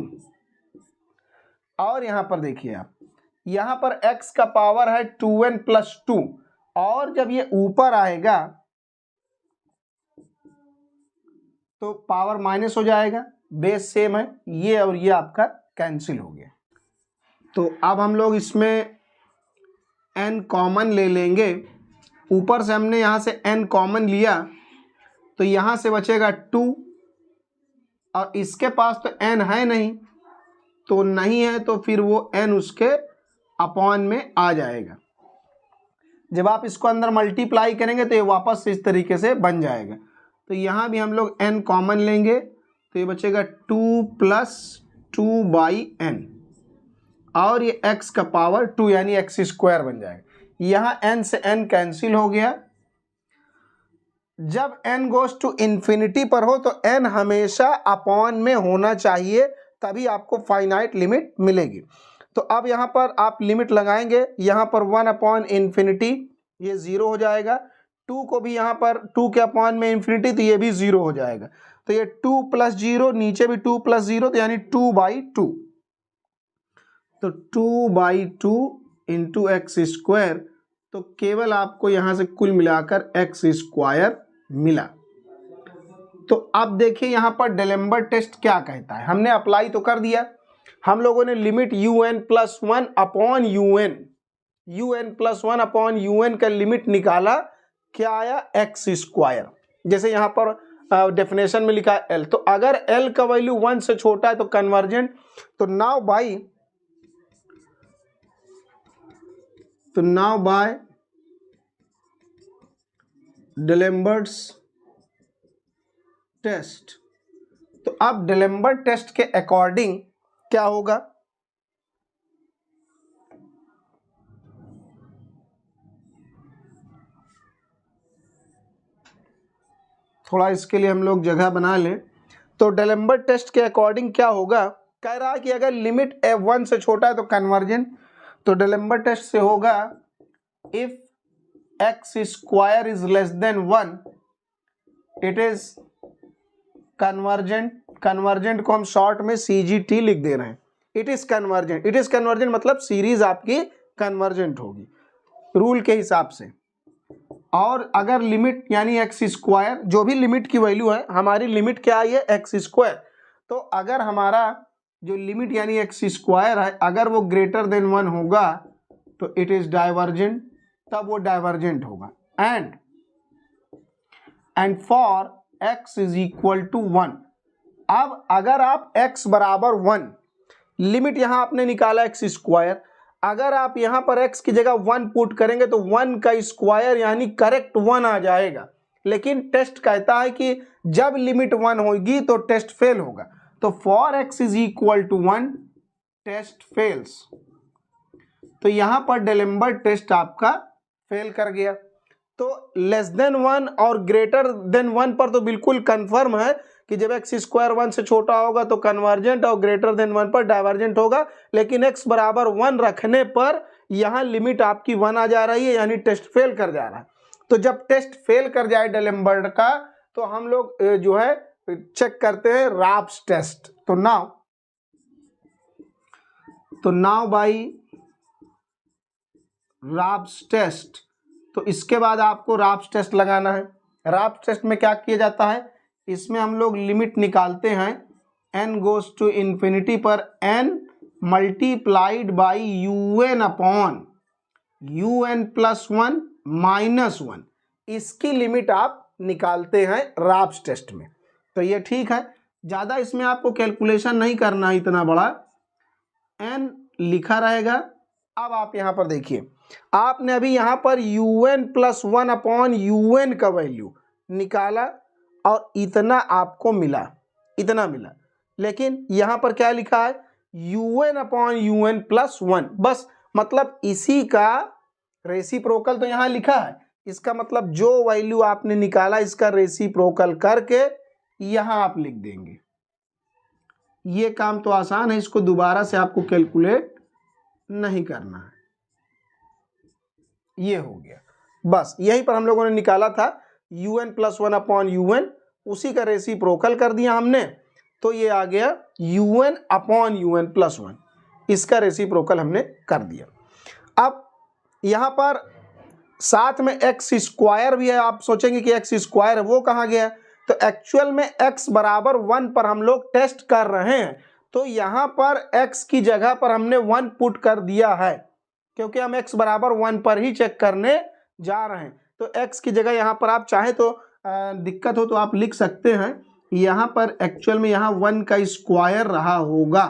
और यहाँ पर देखिए आप, यहाँ पर x का पावर है 2n+2 और जब ये ऊपर आएगा तो पावर माइनस हो जाएगा, बेस सेम है, ये और ये आपका कैंसिल हो गया। तो अब हम लोग इसमें n कॉमन ले लेंगे। ऊपर से हमने यहाँ से n कॉमन लिया तो यहां से बचेगा 2 और इसके पास तो n है नहीं, तो नहीं है तो फिर वो n उसके अपॉन में आ जाएगा। जब आप इसको अंदर मल्टीप्लाई करेंगे तो ये वापस इस तरीके से बन जाएगा। तो यहाँ भी हम लोग n कॉमन लेंगे तो ये बचेगा 2 + 2/n और ये x का पावर 2 यानी x² बन जाएगा। यहाँ n से n कैंसिल हो गया। जब n गोज टू इन्फिनिटी पर हो तो n हमेशा अपॉन में होना चाहिए, तभी आपको फाइनाइट लिमिट मिलेगी। तो अब यहाँ पर आप लिमिट लगाएंगे, यहाँ पर 1/∞, ये 0 हो जाएगा। 2 को भी यहाँ पर 2 के अपॉन में इन्फिनिटी, तो ये भी 0 हो जाएगा। तो ये 2 + 0, नीचे भी 2 + 0, तो यानी 2/2। तो 2/2 × x², तो केवल आपको यहाँ से कुल मिलाकर x² मिला। तो अब देखिए यहाँ पर डेलेम्बर टेस्ट क्या कहता है। हमने अप्लाई तो कर दिया, हम लोगों ने लिमिट un+1/un का लिमिट निकाला, क्या आया x²। जैसे यहाँ पर डेफिनेशन में लिखा है l, तो अगर l का वैल्यू 1 से छोटा है तो कन्वर्जेंट। तो नाउ बाय डेलेम्बर्स टेस्ट, तो अब डेलेम्बर टेस्ट के अकॉर्डिंग क्या होगा, थोड़ा इसके लिए हम लोग जगह बना लें। तो डेलेम्बर टेस्ट के अकॉर्डिंग क्या होगा, कह रहा है कि अगर लिमिट 1 से छोटा है तो कन्वर्जेंट। तो डेलेम्बर टेस्ट से होगा if x² = 1 it is convergent. Convergent को हम शॉर्ट में CGT लिख दे रहे हैं। इट इज कन्वर्जेंट मतलब सीरीज आपकी कन्वर्जेंट होगी रूल के हिसाब से। और अगर लिमिट यानी x², जो भी लिमिट की वैल्यू है, हमारी लिमिट क्या आई है x², तो अगर हमारा जो लिमिट यानी x² है अगर वो ग्रेटर देन 1 होगा तो इट इज डाइवर्जेंट, तब वो डाइवर्जेंट होगा। एंड फॉर x = 1, अब अगर आप x = 1, लिमिट यहां आपने निकाला x², अगर आप यहां पर x की जगह 1 पुट करेंगे तो 1 का स्क्वायर यानी करेक्ट 1 आ जाएगा। लेकिन टेस्ट कहता है कि जब लिमिट 1 होगी तो टेस्ट फेल होगा। तो फॉर x = 1 टेस्ट फेल्स। तो यहां पर डेलेम्बर टेस्ट आपका फेल कर गया। तो <1 और <1 पर तो बिल्कुल कंफर्म है कि जब x² 1 से छोटा होगा तो कन्वर्जेंट और <1 पर डाइवर्जेंट होगा। लेकिन x = 1 रखने पर यहाँ लिमिट आपकी 1 आ जा रही है, यानी टेस्ट फेल कर जा रहा है। तो जब टेस्ट फेल कर जाए डेलेम्बर का, तो हम लोग जो है चेक करते हैं राप्स टेस्ट। तो नाउ बाई राप्स टेस्ट, तो इसके बाद आपको राप्स टेस्ट लगाना है। राप्स टेस्ट में क्या किया जाता है, इसमें हम लोग लिमिट निकालते हैं n गोज टू इन्फिनिटी पर n मल्टीप्लाइड बाई un+1 इसकी लिमिट आप निकालते हैं राप्स टेस्ट में। तो ये ठीक है, ज़्यादा इसमें आपको कैलकुलेशन नहीं करना है, इतना बड़ा n लिखा रहेगा। अब आप यहाँ पर देखिए, आपने अभी यहाँ पर un+1/un का वैल्यू निकाला और इतना आपको मिला, इतना मिला। लेकिन यहाँ पर क्या लिखा है un/un+1, बस मतलब इसी का रेसिप्रोकल तो यहाँ लिखा है। इसका मतलब जो वैल्यू आपने निकाला इसका रेसिप्रोकल करके यहाँ आप लिख देंगे। ये काम तो आसान है, इसको दोबारा से आपको कैलकुलेट नहीं करना है। ये हो गया, बस यहीं पर हम लोगों ने निकाला था un+1/un, उसी का रेसिप्रोकल कर दिया हमने, तो ये आ गया un/un+1, इसका रेसिप्रोकल हमने कर दिया। अब यहाँ पर साथ में x² भी है। आप सोचेंगे कि x² है, वो कहाँ गया? तो एक्चुअल में x = 1 पर हम लोग टेस्ट कर रहे हैं, तो यहाँ पर x की जगह पर हमने 1 पुट कर दिया है, क्योंकि हम x = 1 पर ही चेक करने जा रहे हैं। तो x की जगह यहाँ पर आप चाहे तो दिक्कत हो तो आप लिख सकते हैं। यहाँ पर एक्चुअल में यहाँ 1 का स्क्वायर रहा होगा,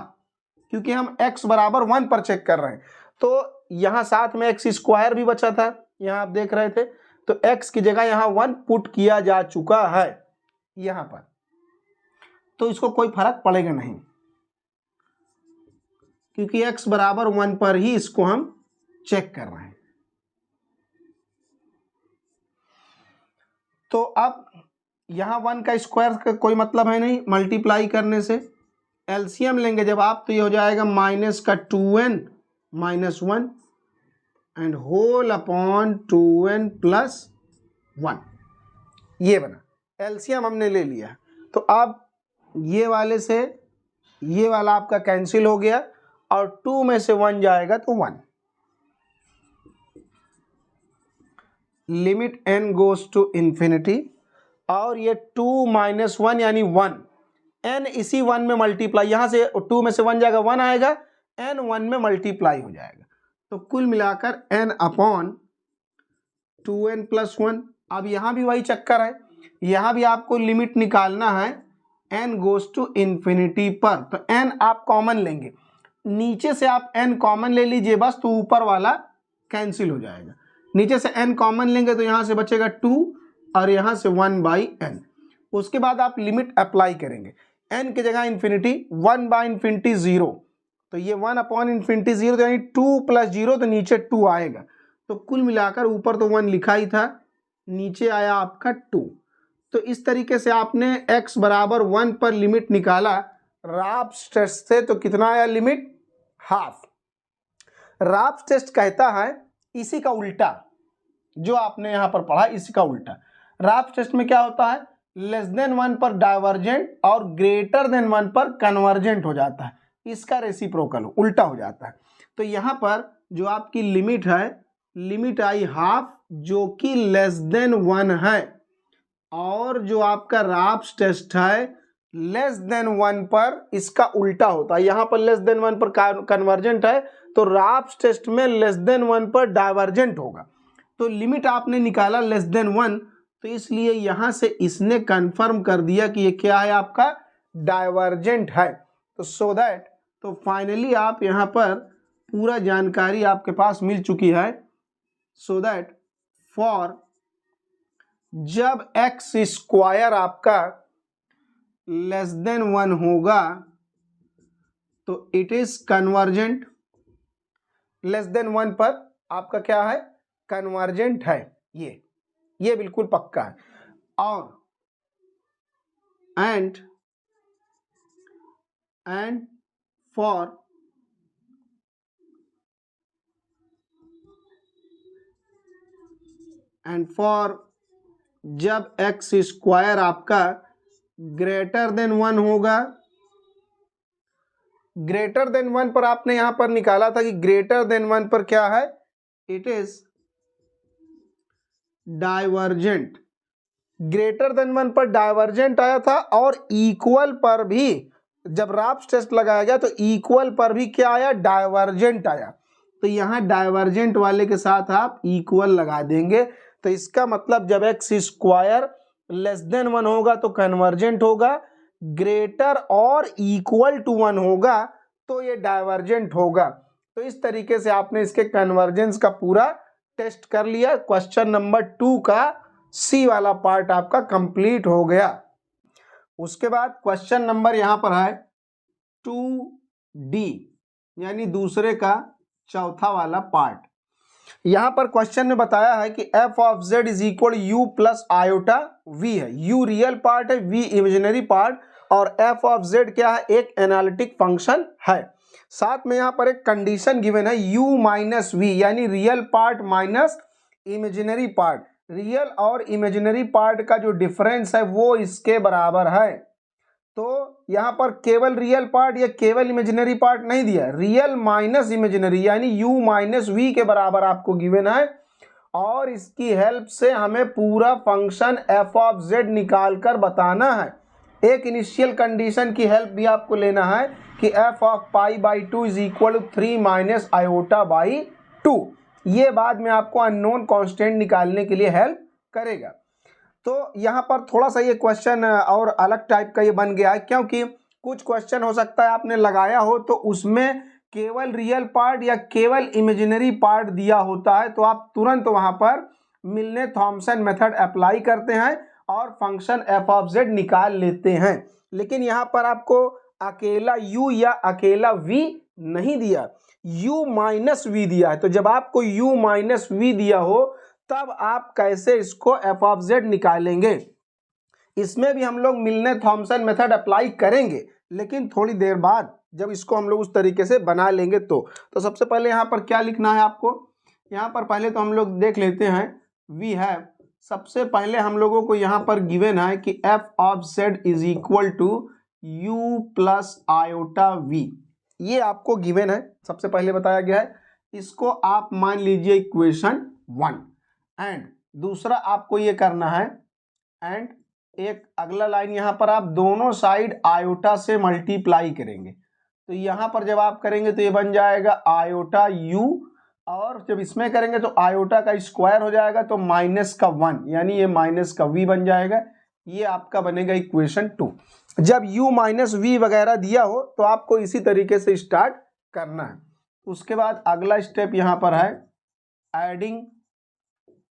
क्योंकि हम x बराबर 1 पर चेक कर रहे हैं। तो यहाँ साथ में x स्क्वायर भी बचा था, यहाँ आप देख रहे थे, तो x की जगह यहाँ 1 पुट किया जा चुका है यहाँ पर, तो इसको कोई फर्क पड़ेगा नहीं, क्योंकि x बराबर 1 पर ही इसको हम चेक कर रहे हैं। तो अब यहाँ 1 का स्क्वायर का कोई मतलब है नहीं, मल्टीप्लाई करने से एलसीएम लेंगे जब आप, तो ये हो जाएगा माइनस का 2n minus 1 and whole upon 2n plus 1, ये बना। एलसीएम हमने ले लिया, तो अब ये वाले से ये वाला आपका कैंसिल हो गया और 2 में से 1 जाएगा तो 1। Limit n goes to infinity, और ये 2 माइनस 1 यानी 1, n इसी 1 में मल्टीप्लाई, यहाँ से 2 में से 1 जाएगा 1 आएगा, n 1 में मल्टीप्लाई हो जाएगा, तो कुल मिलाकर n अपॉन 2n प्लस 1। अब यहाँ भी वही चक्कर है, यहाँ भी आपको लिमिट निकालना है n गोज टू इंफिनिटी पर, तो n आप कॉमन लेंगे, नीचे से आप n कॉमन ले लीजिए बस, तो ऊपर वाला कैंसिल हो जाएगा। नीचे से n कॉमन लेंगे तो यहाँ से बचेगा 2 और यहाँ से 1/n। उसके बाद आप लिमिट अप्लाई करेंगे, n की जगह इंफिनिटी, 1/इंफिनिटी 0, तो ये 1 अपॉन इंफिनिटी 0, तो यानी 2 प्लस 0, तो नीचे 2 आएगा। तो कुल मिलाकर ऊपर तो 1 लिखा ही था, नीचे आया आपका 2। तो इस तरीके से आपने x बराबर 1 पर लिमिट निकाला राप्स टेस्ट से, तो कितना आया लिमिट? हाफ। राप्स टेस्ट कहता है इसी का उल्टा, जो आपने यहाँ पर पढ़ा इसी का उल्टा। राप्स टेस्ट में क्या होता है, लेस देन 1 पर डाइवर्जेंट और ग्रेटर देन 1 पर कन्वर्जेंट हो जाता है, इसका रेसिप्रोकल उल्टा हो जाता है। तो यहाँ पर जो आपकी लिमिट है, लिमिट आई हाफ, जो कि लेस देन 1 है, और जो आपका राप्स टेस्ट है लेस देन 1 पर इसका उल्टा होता है। यहाँ पर लेस देन 1 पर कन्वर्जेंट है, तो राप्स टेस्ट में लेस देन 1 पर डाइवर्जेंट होगा। तो लिमिट आपने निकाला लेस देन 1, तो इसलिए यहाँ से इसने कंफर्म कर दिया कि ये क्या है, आपका डाइवर्जेंट है। तो सो दैट, तो फाइनली आप यहाँ पर पूरा जानकारी आपके पास मिल चुकी है। सो दैट फॉर जब एक्स स्क्वायर आपका लेस देन 1 होगा तो it is convergent, less than 1 पर आपका क्या है, कन्वर्जेंट है, ये बिल्कुल पक्का है। और एंड फॉर जब एक्स स्क्वायर आपका ग्रेटर देन 1 होगा, ग्रेटर देन 1 पर आपने यहां पर निकाला था कि ग्रेटर देन 1 पर क्या है, it is divergent. Greater than 1 पर डाइवर्जेंट आया था, और इक्वल पर भी जब राप्स टेस्ट लगाया गया तो इक्वल पर भी क्या आया, डाइवर्जेंट आया। तो यहां डाइवर्जेंट वाले के साथ आप इक्वल लगा देंगे, तो इसका मतलब जब एक्स स्क्वायर लेस देन 1 होगा तो कन्वर्जेंट होगा, ग्रेटर और इक्वल टू 1 होगा तो ये डाइवर्जेंट होगा। तो इस तरीके से आपने इसके कन्वर्जेंस का पूरा टेस्ट कर लिया। क्वेश्चन नंबर 2 का सी वाला पार्ट आपका कंप्लीट हो गया। उसके बाद क्वेश्चन नंबर यहां पर है 2D, यानी दूसरे का चौथा वाला पार्ट। यहां पर क्वेश्चन में बताया है कि f of z is equal u plus iota v है। u रियल पार्ट है, v इमेजिनरी पार्ट, और f ऑफ z क्या है, एक एनालिटिक फंक्शन है। साथ में यहाँ पर एक कंडीशन गिवन है u माइनस v, यानी real part minus imaginary part. Real और इमेजिनरी पार्ट का जो डिफरेंस है वो इसके बराबर है। तो यहाँ पर केवल रियल पार्ट या केवल इमेजिनरी पार्ट नहीं दिया, रियल माइनस इमेजिनरी यानी u माइनस v के बराबर आपको गिवन है, और इसकी हेल्प से हमें पूरा फंक्शन f ऑफ z निकाल कर बताना है। एक इनिशियल कंडीशन की हेल्प भी आपको लेना है कि f of pi by 2 is equal 3 minus iota by 2। ये बाद में आपको अननोन कांस्टेंट निकालने के लिए हेल्प करेगा। तो यहाँ पर थोड़ा सा ये क्वेश्चन और अलग टाइप का ये बन गया है, क्योंकि कुछ क्वेश्चन हो सकता है आपने लगाया हो तो उसमें केवल रियल पार्ट या केवल इमेजिनरी पार्ट दिया होता है, तो आप तुरंत वहाँ पर मिलने थॉमसन मेथड अप्लाई करते हैं और फंक्शन एफ ऑफ जेड निकाल लेते हैं। लेकिन यहाँ पर आपको अकेला u या अकेला v नहीं दिया, u माइनस वी दिया है। तो जब आपको u माइनस वी दिया हो तब आप कैसे इसको एफ ऑफ जेड निकालेंगे, इसमें भी हम लोग मिलने थॉमसन मेथड अप्लाई करेंगे, लेकिन थोड़ी देर बाद जब इसको हम लोग उस तरीके से बना लेंगे। तो सबसे पहले यहाँ पर क्या लिखना है आपको, यहाँ पर पहले तो हम लोग देख लेते हैं वी हैव। सबसे पहले हम लोगों को यहाँ पर गिवन है कि F of Z is equal to U plus iota V, ये आपको गिवन है, सबसे पहले बताया गया है। इसको आप मान लीजिए इक्वेशन 1। एंड दूसरा आपको ये करना है, एंड एक अगला लाइन यहाँ पर आप दोनों साइड आयोटा से मल्टीप्लाई करेंगे। तो यहाँ पर जब आप करेंगे तो ये बन जाएगा आयोटा यू, और जब इसमें करेंगे तो आयोटा का स्क्वायर हो जाएगा तो माइनस का 1, यानी ये माइनस का v बन जाएगा। ये आपका बनेगा इक्वेशन 2। जब u माइनस वी वगैरह दिया हो तो आपको इसी तरीके से स्टार्ट करना है। उसके बाद अगला स्टेप यहाँ पर है adding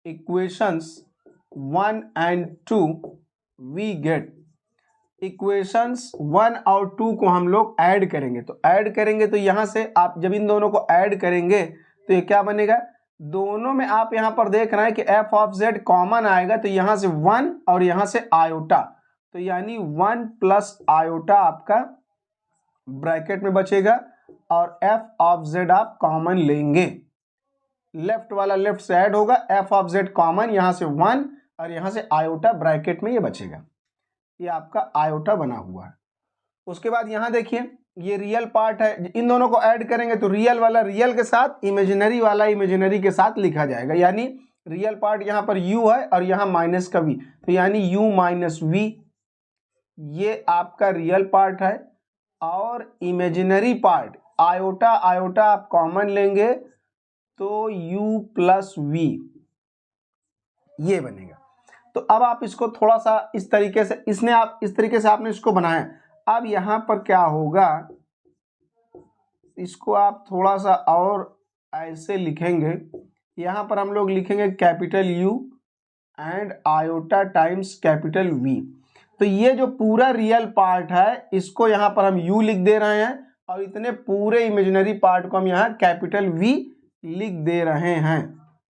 equations 1 and 2 we get. Equations 1 और 2 को हम लोग ऐड करेंगे, तो ऐड करेंगे तो यहाँ से आप जब इन दोनों को ऐड करेंगे तो ये क्या बनेगा, दोनों में आप यहाँ पर देख रहे हैं कि एफ ऑफ जेड कॉमन आएगा, तो यहाँ से 1 और यहाँ से आयोटा, तो यानी 1 प्लस आयोटा आपका ब्रैकेट में बचेगा, और एफ ऑफ जेड आप कॉमन लेंगे, लेफ्ट वाला लेफ्ट से ऐड होगा, एफ ऑफ जेड कॉमन, यहाँ से 1 और यहाँ से आयोटा ब्रैकेट में ये बचेगा। ये आपका आयोटा बना हुआ है। उसके बाद यहाँ देखिए ये रियल पार्ट है, इन दोनों को ऐड करेंगे तो रियल वाला रियल के साथ, इमेजिनरी वाला इमेजिनरी के साथ लिखा जाएगा, यानी रियल पार्ट यहाँ पर u है और यहाँ माइनस का v, तो यानी u माइनस वी, ये आपका रियल पार्ट है। और इमेजिनरी पार्ट आयोटा आयोटा आप कॉमन लेंगे तो u प्लस वी, ये बनेगा। तो अब आप इसको थोड़ा सा इस तरीके से, इस तरीके से आपने इसको बनाया। अब यहाँ पर क्या होगा, इसको आप थोड़ा सा और ऐसे लिखेंगे, यहाँ पर हम लोग लिखेंगे capital U and iota times capital V। तो ये जो पूरा रियल पार्ट है इसको यहाँ पर हम U लिख दे रहे हैं, और इतने पूरे इमेजिनरी पार्ट को हम यहाँ कैपिटल V लिख दे रहे हैं।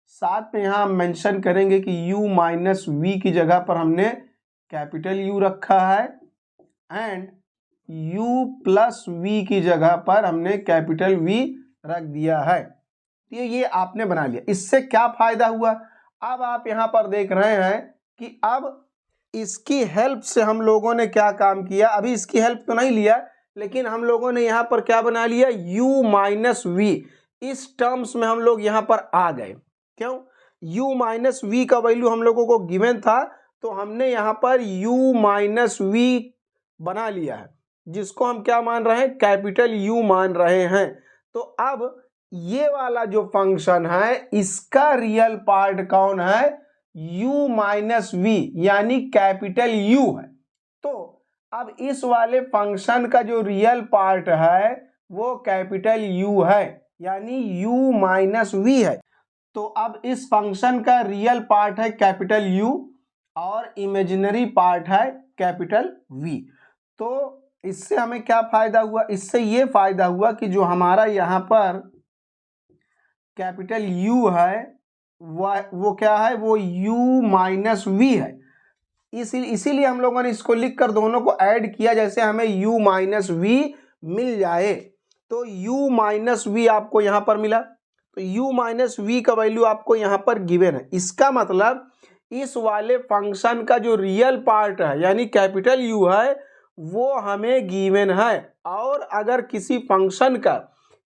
साथ में यहाँ हम मेंशन करेंगे कि u माइनस वी की जगह पर हमने कैपिटल U रखा है, एंड u प्लस वी की जगह पर हमने कैपिटल V रख दिया है। तो ये आपने बना लिया। इससे क्या फायदा हुआ, अब आप यहाँ पर देख रहे हैं कि अब इसकी हेल्प से हम लोगों ने क्या काम किया, अभी इसकी हेल्प तो नहीं लिया, लेकिन हम लोगों ने यहाँ पर क्या बना लिया, u माइनस वी, इस टर्म्स में हम लोग यहाँ पर आ गए। क्यों, u माइनस वी का वैल्यू हम लोगों को गिवन था, तो हमने यहाँ पर u माइनस वी बना लिया है, जिसको हम क्या मान रहे हैं, कैपिटल U मान रहे हैं। तो अब ये वाला जो फंक्शन है इसका रियल पार्ट कौन है, u माइनस वी, यानी कैपिटल U है। तो अब इस वाले फंक्शन का जो रियल पार्ट है वो कैपिटल U है, यानी u माइनस वी है। तो अब इस फंक्शन का रियल पार्ट है कैपिटल U और इमेजिनरी पार्ट है कैपिटल V। तो इससे हमें क्या फायदा हुआ, इससे ये फायदा हुआ कि जो हमारा यहाँ पर कैपिटल U है वो क्या है, वो u माइनस वी है। इसीलिए हम लोगों ने इसको लिखकर दोनों को ऐड किया, जैसे हमें u माइनस वी मिल जाए। तो u माइनस वी आपको यहाँ पर मिला, तो u माइनस वी का वैल्यू आपको यहाँ पर गिवन है। इसका मतलब इस वाले फंक्शन का जो रियल पार्ट है यानी कैपिटल U है वो हमें गिवन है। और अगर किसी फंक्शन का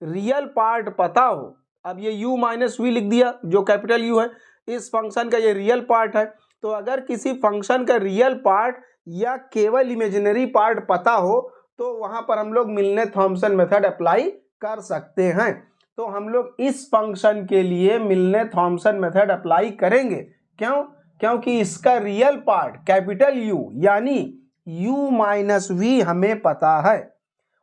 रियल पार्ट पता हो, अब ये u माइनस वी लिख दिया जो कैपिटल U है, इस फंक्शन का ये रियल पार्ट है, तो अगर किसी फंक्शन का रियल पार्ट या केवल इमेजिनरी पार्ट पता हो तो वहां पर हम लोग मिलने थॉमसन मेथड अप्लाई कर सकते हैं। तो हम लोग इस फंक्शन के लिए मिलने थॉमसन मेथड अप्लाई करेंगे। क्यों, क्योंकि इसका रियल पार्ट कैपिटल U यानी U माइनस वी हमें पता है।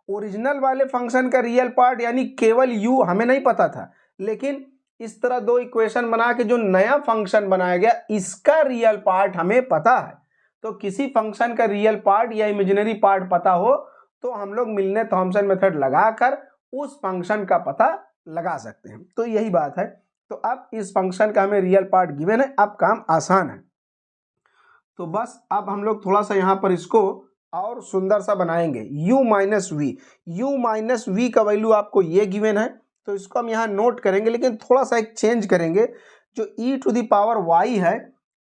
ओरिजिनल वाले फंक्शन का रियल पार्ट यानी केवल U हमें नहीं पता था, लेकिन इस तरह दो इक्वेशन बना के जो नया फंक्शन बनाया गया इसका रियल पार्ट हमें पता है। तो किसी फंक्शन का रियल पार्ट या इमेजिनरी पार्ट पता हो तो हम लोग मिलने थॉमसन मेथड लगाकर उस फंक्शन का पता लगा सकते हैं। तो यही बात है। तो अब इस फंक्शन का हमें रियल पार्ट गिवन है, अब काम आसान है। तो बस अब हम लोग थोड़ा सा यहाँ पर इसको और सुंदर सा बनाएंगे। u माइनस वी का वैल्यू आपको ये गिवन है, तो इसको हम यहाँ नोट करेंगे, लेकिन थोड़ा सा एक चेंज करेंगे। जो e to the power y है,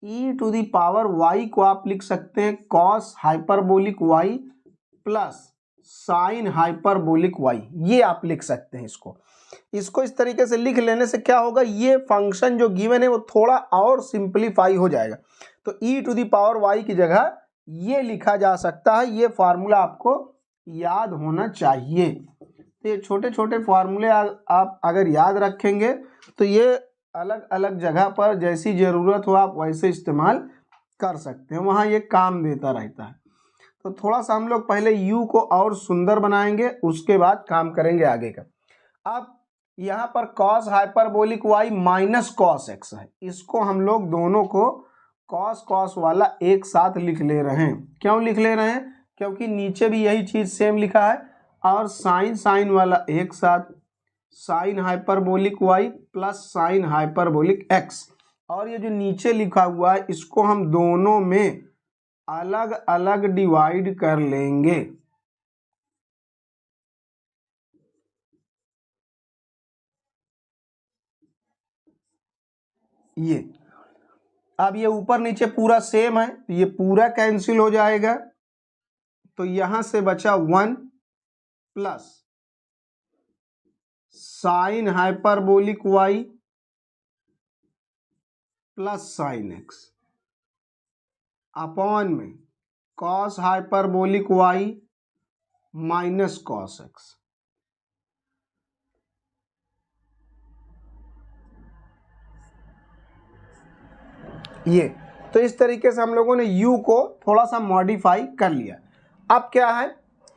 e to the power y को आप लिख सकते हैं cos hyperbolic y plus sine hyperbolic y, ये आप लिख सकते हैं। इसको इस तरीके से लिख लेने से क्या होगा, ये फंक्शन जो गिवन है वो थोड़ा और सिंप्लीफाई हो जाएगा। तो e to the power y की जगह ये लिखा जा सकता है। ये फार्मूला आपको याद होना चाहिए। तो ये छोटे छोटे फार्मूले आप अगर याद रखेंगे तो ये अलग अलग जगह पर जैसी ज़रूरत हो आप वैसे इस्तेमाल कर सकते हैं, वहाँ ये काम देता रहता है। तो थोड़ा सा हम लोग पहले u को और सुंदर बनाएंगे, उसके बाद काम करेंगे आगे का। अब यहाँ पर cos hyperbolic y minus cos x है, इसको हम लोग दोनों को cos वाला एक साथ लिख ले रहे हैं। क्यों लिख ले रहे हैं, क्योंकि नीचे भी यही चीज़ सेम लिखा है, और साइन वाला एक साथ sign hyperbolic y plus sine hyperbolic x, और ये जो नीचे लिखा हुआ है इसको हम दोनों में अलग अलग डिवाइड कर लेंगे। ये अब ये ऊपर नीचे पूरा सेम है, तो ये पूरा कैंसिल हो जाएगा। तो यहां से बचा 1 plus sine hyperbolic y plus sign x upon में cos hyperbolic y minus cos x। ये तो इस तरीके से हम लोगों ने u को थोड़ा सा मॉडिफाई कर लिया। अब क्या है,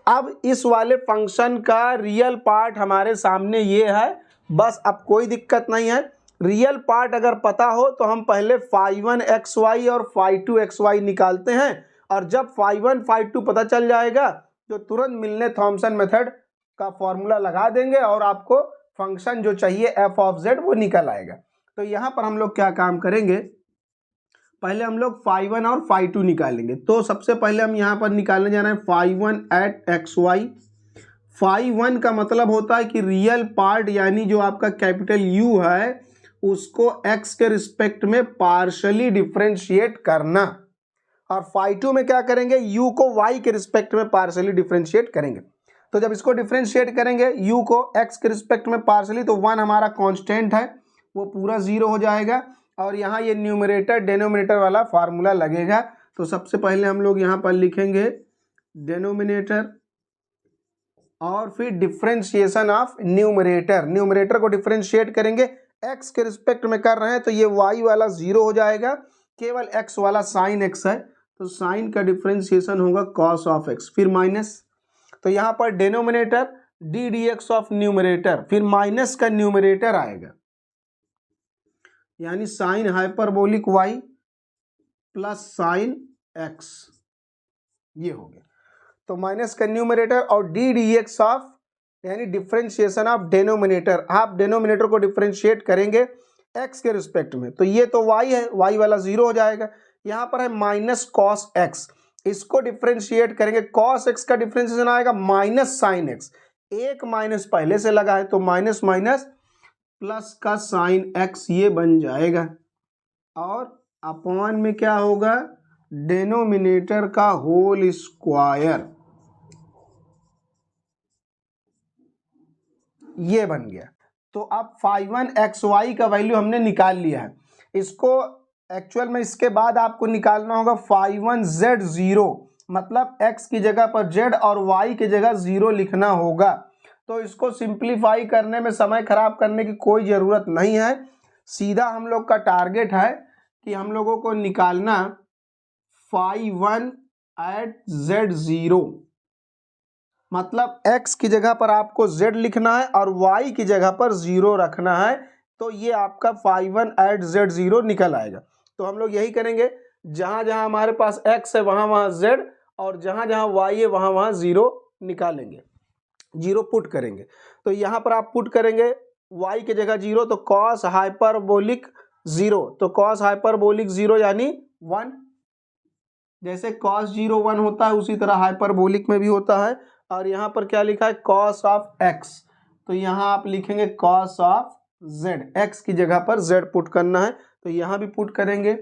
अब इस वाले फंक्शन का रियल पार्ट हमारे सामने ये है। बस अब कोई दिक्कत नहीं है, रियल पार्ट अगर पता हो तो हम पहले phi1 xy और phi2 xy निकालते हैं, और जब phi1 phi2 पता चल जाएगा तो तुरंत मिलने थॉमसन मेथड का फॉर्मूला लगा देंगे और आपको फंक्शन जो चाहिए f ऑफ z वो निकल आएगा। तो यहाँ पर हम लोग क्या काम करेंगे, पहले हम लोग phi1 और phi2 निकालेंगे। तो सबसे पहले हम यहाँ पर निकालने जा रहे हैं phi1 एट xy। phi1 का मतलब होता है कि रियल पार्ट यानी जो आपका कैपिटल U है उसको x के रिस्पेक्ट में पार्शली डिफरेंशिएट करना, और phi2 में क्या करेंगे, U को y के रिस्पेक्ट में पार्शली डिफरेंशिएट करेंगे। तो जब इसको डिफरेंशिएट करेंगे U को x के रिस्पेक्ट में पार्शली, तो 1 हमारा कांस्टेंट है वो पूरा 0 हो जाएगा, और यहाँ ये न्यूमरेटर डेनोमिनेटर वाला फार्मूला लगेगा। तो सबसे पहले हम लोग यहाँ पर लिखेंगे डेनोमिनेटर और फिर डिफरेंशिएशन ऑफ न्यूमरेटर। न्यूमरेटर को डिफरेंशिएट करेंगे, x के रिस्पेक्ट में कर रहे हैं तो ये y वाला 0 हो जाएगा, केवल x वाला साइन x है तो साइन का डिफरेंशिएशन होगा cos ऑफ x, फिर माइनस। तो यहाँ पर denominator D D x of numerator, फिर माइनस का न्यूमरेटर आएगा यानी sign hyperbolic y plus sign x, ये हो गया। तो माइनस का न्यूमरेटर और डी डी एक्स ऑफ यानी डिफरेंशिएशन ऑफ डेनोमिनेटर, आप डेनोमिनेटर को डिफरेंशिएट करेंगे x के रिस्पेक्ट में, तो ये तो y है, y वाला 0 हो जाएगा। यहाँ पर है माइनस कॉस x, इसको डिफरेंशिएट करेंगे, कॉस x का डिफरेंशिएशन आएगा माइनस साइन x, एक माइनस पहले से लगा है तो माइनस माइनस प्लस का साइन x ये बन जाएगा, और अपॉन में क्या होगा, डेनोमिनेटर का होल स्क्वायर, ये बन गया। तो अब phi1 xy का वैल्यू हमने निकाल लिया है। इसको एक्चुअल में इसके बाद आपको निकालना होगा phi1 z0, मतलब x की जगह पर z और y की जगह 0 लिखना होगा। तो इसको सिंप्लीफाई करने में समय खराब करने की कोई ज़रूरत नहीं है, सीधा हम लोग का टारगेट है कि हम लोगों को निकालना phi1 at z0, मतलब x की जगह पर आपको z लिखना है और y की जगह पर 0 रखना है, तो ये आपका phi1 at z0 निकल आएगा। तो हम लोग यही करेंगे, जहां जहां हमारे पास x है वहां वहां z, और जहां जहां y है वहां वहां 0 निकालेंगे, 0 पुट करेंगे। तो यहाँ पर आप पुट करेंगे y की जगह 0, तो cos हाइपरबोलिक 0, तो cos हाइपरबोलिक 0 यानी 1। जैसे cos 0 1 होता है उसी तरह हाइपरबोलिक में भी होता है। और यहाँ पर क्या लिखा है, cos ऑफ x, तो यहाँ आप लिखेंगे cos ऑफ z, x की जगह पर z पुट करना है, तो यहाँ भी पुट करेंगे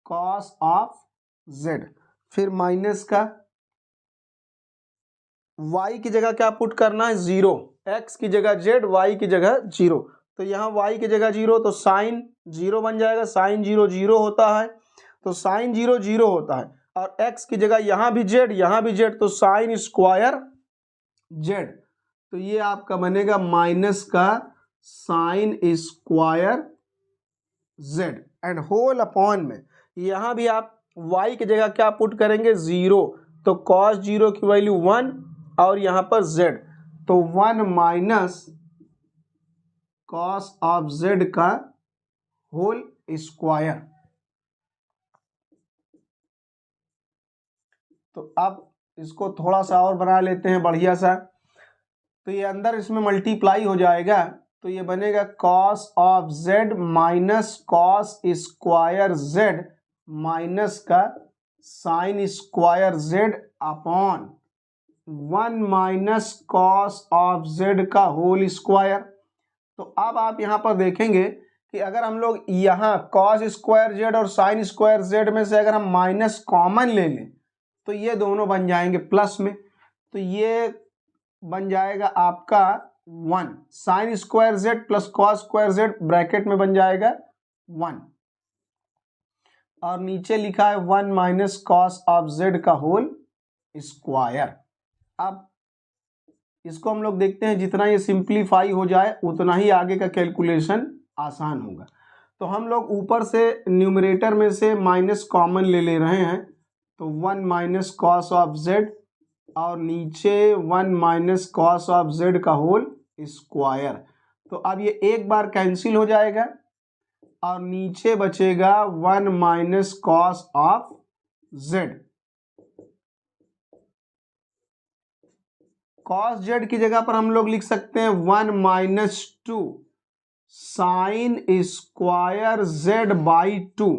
cos ऑफ z। फिर माइनस का y की जगह क्या पुट करना है, 0, x की जगह z, y की जगह 0, तो यहाँ y की जगह 0, तो साइन 0 बन जाएगा, साइन 0 0 होता है, तो साइन 0 0 होता है, और x की जगह यहाँ भी z, यहाँ भी z, तो साइन स्क्वायर z, तो ये आपका बनेगा माइनस का sine square z and whole upon में यहाँ भी आप y की जगह क्या पुट करेंगे, 0, तो cos 0 की वैल्यू 1 और यहाँ पर z, तो 1 माइनस cos ऑफ z का होल स्क्वायर। तो अब इसको थोड़ा सा और बना लेते हैं बढ़िया सा, तो ये अंदर इसमें मल्टीप्लाई हो जाएगा, तो ये बनेगा cos of z minus cos square z minus का sine square z upon 1 minus cos of z का होल स्क्वायर। तो अब आप यहाँ पर देखेंगे कि अगर हम लोग यहाँ cos स्क्वायर z और साइन स्क्वायर z में से अगर हम माइनस कॉमन ले लें तो ये दोनों बन जाएंगे प्लस में, तो ये बन जाएगा आपका 1 sign square z plus cos square z bracket में बन जाएगा 1, और नीचे लिखा है 1 माइनस cos ऑफ z का होल स्क्वायर। अब इसको हम लोग देखते हैं, जितना ये सिंप्लीफाई हो जाए उतना ही आगे का कैलकुलेशन आसान होगा। तो हम लोग ऊपर से न्यूमरेटर में से माइनस कॉमन ले रहे हैं, तो 1 माइनस cos ऑफ z और नीचे 1 माइनस cos ऑफ z का होल स्क्वायर। तो अब ये एक बार कैंसिल हो जाएगा और नीचे बचेगा 1 minus cos of z। cos z की जगह पर हम लोग लिख सकते हैं 1 minus 2 sign square z by 2।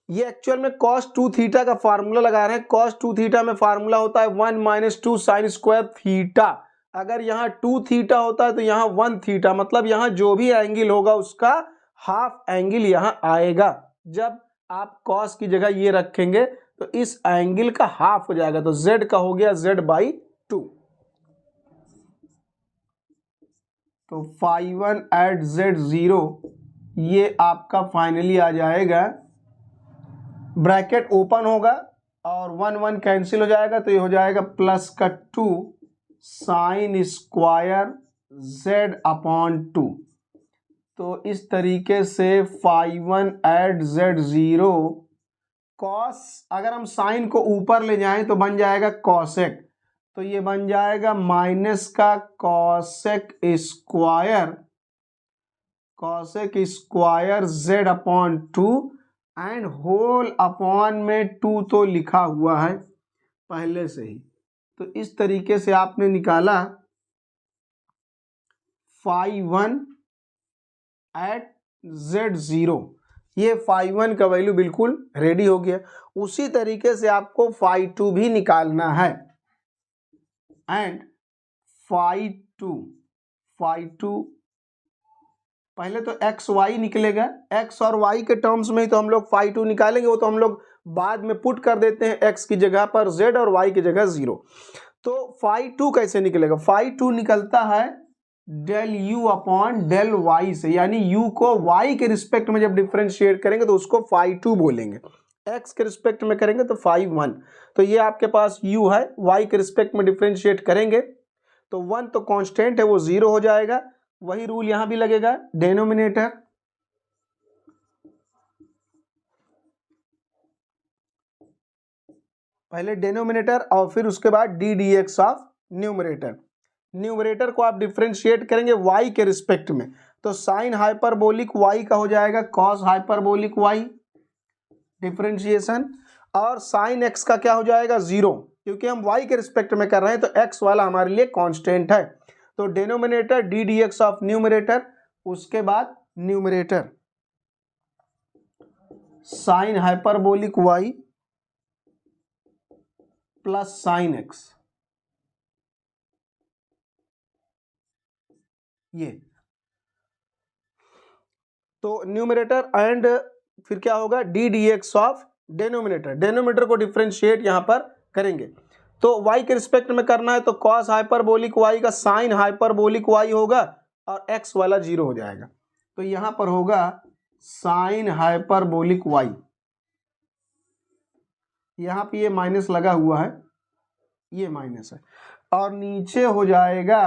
ये एक्चुअल में cos 2 थीटा का फार्मूला लगा रहे हैं। cos 2 थीटा में फार्मूला होता है 1 माइनस 2 साइन स्क्वायर थीटा। अगर यहाँ 2 थीटा होता है तो यहाँ 1 थीटा, मतलब यहाँ जो भी एंगल होगा उसका हाफ एंगल यहाँ आएगा। जब आप cos की जगह ये रखेंगे तो इस एंगल का हाफ हो जाएगा, तो z का हो गया z बाई 2। तो phi1 at z0 ये आपका फाइनली आ जाएगा, ब्रैकेट ओपन होगा और 1 1 कैंसिल हो जाएगा, तो ये हो जाएगा प्लस का 2 साइन स्क्वायर z अपॉन 2। तो इस तरीके से phi1 at z0 cos, अगर हम साइन को ऊपर ले जाएं तो बन जाएगा cosec, तो ये बन जाएगा माइनस का cosec square z upon 2 and whole upon में 2 तो लिखा हुआ है पहले से ही। तो इस तरीके से आपने निकाला phi1 at z0। ये phi1 का वैल्यू बिल्कुल रेडी हो गया। उसी तरीके से आपको phi2 भी निकालना है, एंड phi2 पहले तो एक्स वाई निकलेगा, एक्स और वाई के टर्म्स में ही तो हम लोग phi2 निकालेंगे, वो तो हम लोग बाद में पुट कर देते हैं एक्स की जगह पर z और वाई की जगह 0। तो phi2 कैसे निकलेगा, phi2 निकलता है del u upon del y से, यानी u को y के रिस्पेक्ट में जब डिफरेंशिएट करेंगे तो उसको phi2 बोलेंगे, x के रिस्पेक्ट में करेंगे तो phi1। तो ये आपके पास u है, y के रिस्पेक्ट में डिफरेंशिएट करेंगे तो 1 तो कांस्टेंट है वो 0 हो जाएगा। वही रूल यहाँ भी लगेगा, डिनोमिनेटर पहले डिनोमिनेटर और फिर उसके बाद D D x of numerator. Numerator को आप डिफ्रेंशिएट करेंगे y के रिस्पेक्ट में, तो साइन हाइपरबोलिक y का हो जाएगा कॉस हाइपरबोलिक y डिफ्रेंशिएशन, और साइन x का क्या हो जाएगा 0, क्योंकि हम y के रिस्पेक्ट में कर रहे हैं तो x वाला हमारे लिए कांस्टेंट है। तो denominator D D x of numerator, उसके बाद numerator sign hyperbolic y plus sign x, ये तो न्यूमरेटर एंड फिर क्या होगा D D x of denominator. Denominator को डिफ्रेंशिएट यहां पर करेंगे तो y के रिस्पेक्ट में करना है, तो कॉस हाइपरबोलिक y का साइन हाइपरबोलिक y होगा और x वाला 0 हो जाएगा। तो यहां पर होगा साइन हाइपरबोलिक y, यहां पे ये माइनस लगा हुआ है, ये माइनस है, और नीचे हो जाएगा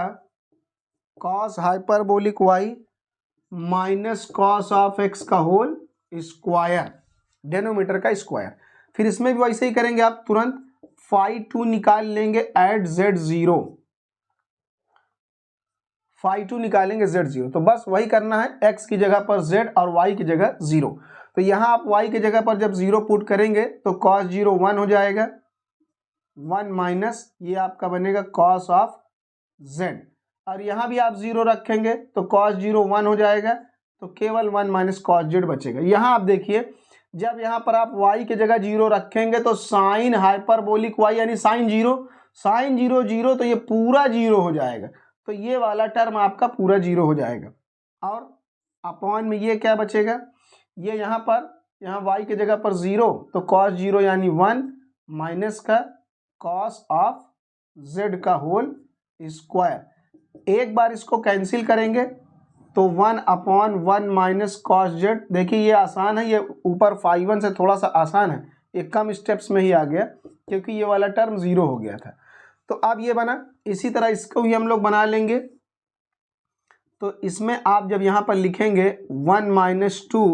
cos hyperbolic y minus cos of x का होल स्क्वायर, डेनोमीटर का स्क्वायर। फिर इसमें भी वैसे ही करेंगे आप, तुरंत फाई 2 निकाल लेंगे एट z0, फाई 2 निकालेंगे z0, तो बस वही करना है, x की जगह पर z और y की जगह 0। तो यहां आप y की जगह पर जब 0 पुट करेंगे तो cos 0 1 हो जाएगा, 1 माइनस ये आपका बनेगा cos ऑफ z, और यहां भी आप 0 रखेंगे तो cos 0 1 हो जाएगा, तो केवल 1 माइनस cos z बचेगा। यहां आप देखिए जब यहां पर आप y की जगह 0 रखेंगे तो साइन हाइपरबोलिक y यानी साइन 0, साइन 0 0, तो ये पूरा 0 हो जाएगा, तो ये वाला टर्म आपका पूरा 0 हो जाएगा। और अपॉन में ये क्या बचेगा, ये यहाँ पर यहाँ y की जगह पर 0, तो cos 0 यानी 1 माइनस का cos ऑफ z का होल स्क्वायर। एक बार इसको कैंसिल करेंगे तो 1 अपॉन 1 माइनस कॉस जेड। देखिए ये आसान है, ये ऊपर फाई 1 से थोड़ा सा आसान है, ये कम स्टेप्स में ही आ गया क्योंकि ये वाला टर्म 0 हो गया था। तो अब ये बना, इसी तरह इसको भी हम लोग बना लेंगे। तो इसमें आप जब यहाँ पर लिखेंगे 1 minus 2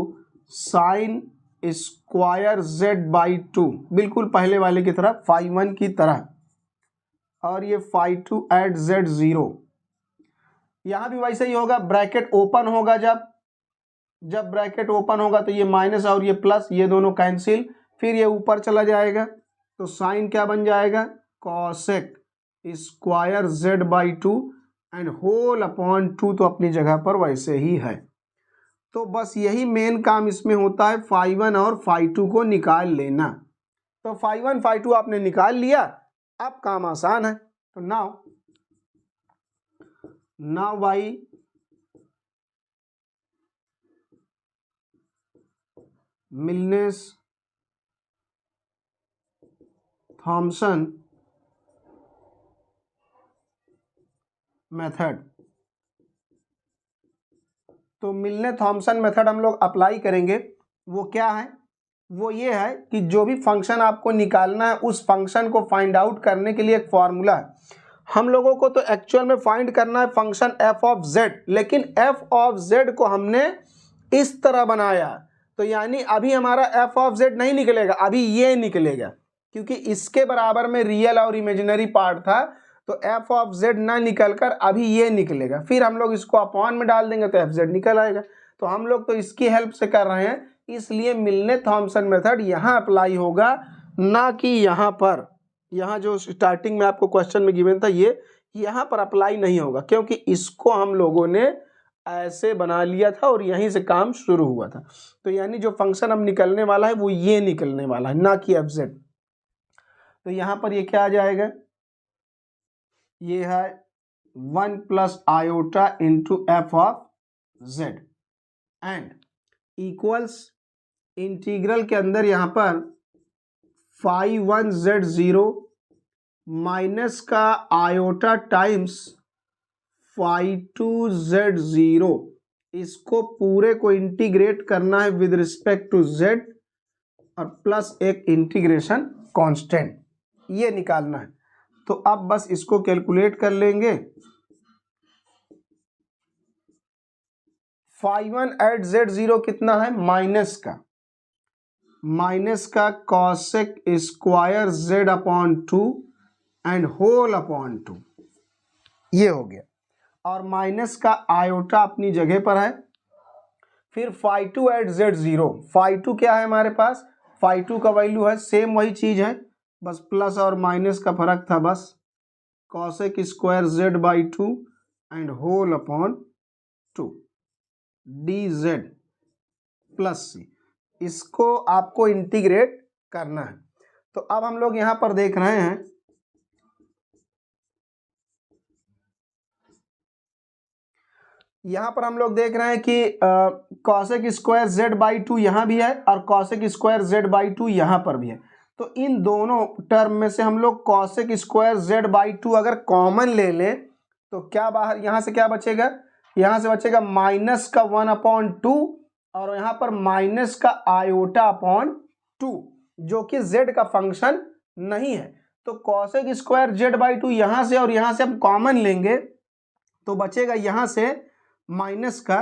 sine square Z by 2, बिल्कुल पहले वाले की तरह फाई 1 की तरह, और ये फाई 2 एट जेड 0। यहां भी वैसे ही होगा, ब्रैकेट ओपन होगा, जब ब्रैकेट ओपन होगा तो ये माइनस और ये प्लस, ये दोनों कैंसिल, फिर ये ऊपर चला जाएगा, तो साइन क्या बन जाएगा cosec square Z by 2 and whole upon 2, तो अपनी जगह पर वैसे ही है। तो बस यही मेन काम इसमें होता है, फाई 1 और फाई 2 को निकाल लेना। तो फाई 1 फाई 2 आपने निकाल लिया, अब काम आसान है। तो नाउ बाई मिलनेस थॉमसन मेथड, तो मिलने थॉमसन मेथड हम लोग अप्लाई करेंगे। वो क्या है, वो ये है कि जो भी फंक्शन आपको निकालना है उस फंक्शन को फाइंड आउट करने के लिए एक फॉर्मूला है। हम लोगों को तो एक्चुअल में फाइंड करना है फंक्शन एफ ऑफ जेड, लेकिन एफ ऑफ जेड को हमने इस तरह बनाया, तो यानी अभी हमारा एफ ऑफ जेड नहीं निकलेगा, अभी ये निकलेगा, क्योंकि इसके बराबर में रियल और इमेजिनरी पार्ट था, तो एफ ऑफ जेड ना निकलकर अभी ये निकलेगा। फिर हम लोग इसको अपॉन में डाल देंगे तो एफ जेड निकल आएगा। तो हम लोग तो इसकी हेल्प से कर रहे हैं, इसलिए मिलने थॉमसन मेथड यहाँ अप्लाई होगा, ना कि यहाँ पर। यहाँ जो स्टार्टिंग में आपको क्वेश्चन में गिवन था ये यहाँ पर अप्लाई नहीं होगा, क्योंकि इसको हम लोगों ने ऐसे बना लिया था और यहीं से काम शुरू हुआ था। तो यानी जो फंक्शन अब निकलने वाला है वो ये निकलने वाला है, ना कि एफ जेड। तो यहाँ पर ये क्या आ जाएगा, ये है 1 plus iota into F of Z and equals integral के अंदर यहाँ पर फाई 1 जेड 0 माइनस का आयोटा टाइम्स फाई 2 जेड 0, इसको पूरे को इंटीग्रेट करना है विद रिस्पेक्ट टू जेड और प्लस एक इंटीग्रेशन कांस्टेंट, ये निकालना है। तो अब बस इसको कैलकुलेट कर लेंगे। फाई 1 एट जेड 0 कितना है माइनस का, माइनस का cosec square Z upon 2 and whole upon 2, ये हो गया। और माइनस का आयोटा अपनी जगह पर है। फिर phi two at Z zero, phi two क्या है हमारे पास, फाई टू का वैल्यू है सेम वही चीज है, बस प्लस और माइनस का फर्क था बस। Cosec square Z by 2 and whole upon 2 D Z plus C, इसको आपको इंटीग्रेट करना है। तो अब हम लोग यहां पर देख रहे हैं, यहां पर हम लोग देख रहे हैं कि कॉसेक स्क्वायर जेड बाई 2 यहां भी है और कॉसेक स्क्वायर जेड बाई 2 यहां पर भी है। तो इन दोनों टर्म में से हम लोग कॉसेक स्क्वायर जेड बाई 2 अगर कॉमन ले लें तो क्या बाहर यहां से क्या बचेगा, यहां से बचेगा माइनस का 1 अपॉन 2 और यहां पर माइनस का आयोटा अपॉन 2, जो कि जेड का फंक्शन नहीं है। तो कॉसेक स्क्वायर जेड बाई 2 यहां से और यहां से हम कॉमन लेंगे तो बचेगा यहां से माइनस का,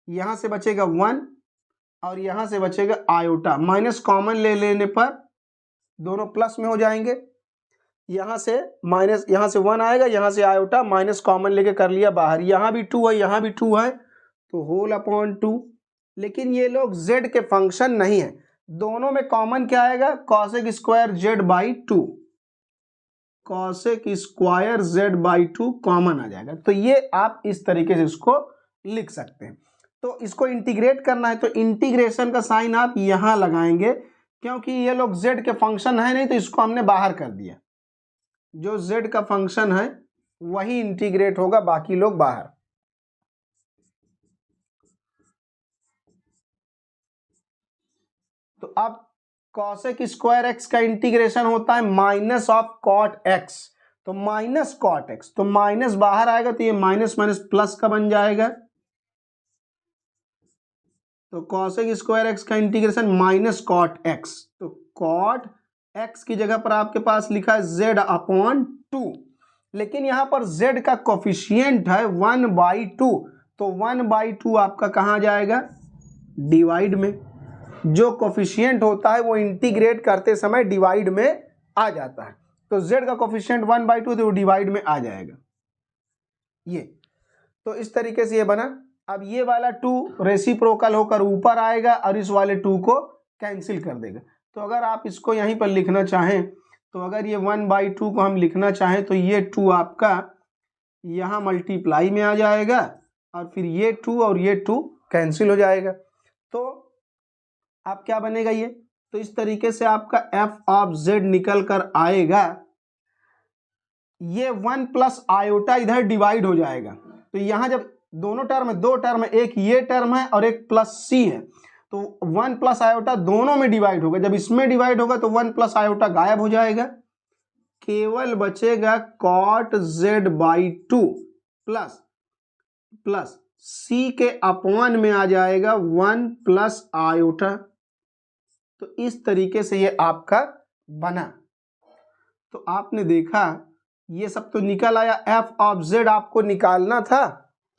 यहां से बचेगा 1 और यहां से बचेगा आयोटा। माइनस कॉमन ले लेने पर दोनों प्लस में हो जाएंगे। यहां से माइनस, यहां से 1 आएगा, यहां से आयोटा, माइनस कॉमन लेके कर लिया बाहर। यहां भी 2 है, यहां भी 2 है, तो होल अपॉन 2। लेकिन ये लोग z के फंक्शन नहीं है। दोनों में कॉमन क्या आएगा, cosec square Z by 2, cosec square Z by 2 common आ जाएगा। तो ये आप इस तरीके से इसको लिख सकते हैं। तो इसको इंटीग्रेट करना है तो इंटीग्रेशन का साइन आप यहां लगाएंगे, क्योंकि ये लोग z के फंक्शन है नहीं, तो इसको हमने बाहर कर दिया। जो z का फंक्शन है वही इंटीग्रेट होगा, बाकी लोग बाहर। तो अब कॉसेक स्क्वायर एक्स का इंटीग्रेशन होता है माइनस ऑफ कॉट एक्स, तो माइनस कॉट एक्स, तो माइनस बाहर आएगा तो ये माइनस माइनस प्लस का बन जाएगा। तो कॉसेक स्क्वायर एक्स का इंटीग्रेशन माइनस कॉट एक्स, तो कॉट एक्स की जगह पर आपके पास लिखा है जेड अपॉन 2, लेकिन यहां पर z का कोफिशिएंट है 1/2, तो 1/2 आपका कहां जाएगा, डिवाइड में। जो कोफिशिएंट होता है वो इंटीग्रेट करते समय डिवाइड में आ जाता है, तो z का कोफिशिएंट 1/2 तो डिवाइड में आ जाएगा ये। तो इस तरीके से ये बना। अब ये वाला 2 रेसिप्रोकल होकर ऊपर आएगा और इस वाले 2 को कैंसिल कर देगा। तो अगर आप इसको यहीं पर लिखना चाहें, तो अगर ये 1/2 को हम लिखना चाहें तो ये 2 आपका यहाँ मल्टीप्लाई में आ जाएगा और फिर ये 2 और ये 2 कैंसिल हो जाएगा। तो आप क्या बनेगा ये, तो इस तरीके से आपका f ऑफ z निकल कर आएगा। ये 1 प्लस आयोटा इधर डिवाइड हो जाएगा, तो यहां जब दोनों टर्म है, दो टर्म है, एक ये टर्म है और एक प्लस सी है, तो 1 प्लस आयोटा दोनों में डिवाइड होगा। जब इसमें डिवाइड होगा तो 1 प्लस आयोटा गायब हो जाएगा, केवल बचेगा cot Z by 2 plus plus C के अपॉन में आ जाएगा 1 प्लस आयोटा। तो इस तरीके से ये आपका बना। तो आपने देखा ये सब तो निकल आया। एफ ऑफ जेड आपको निकालना था,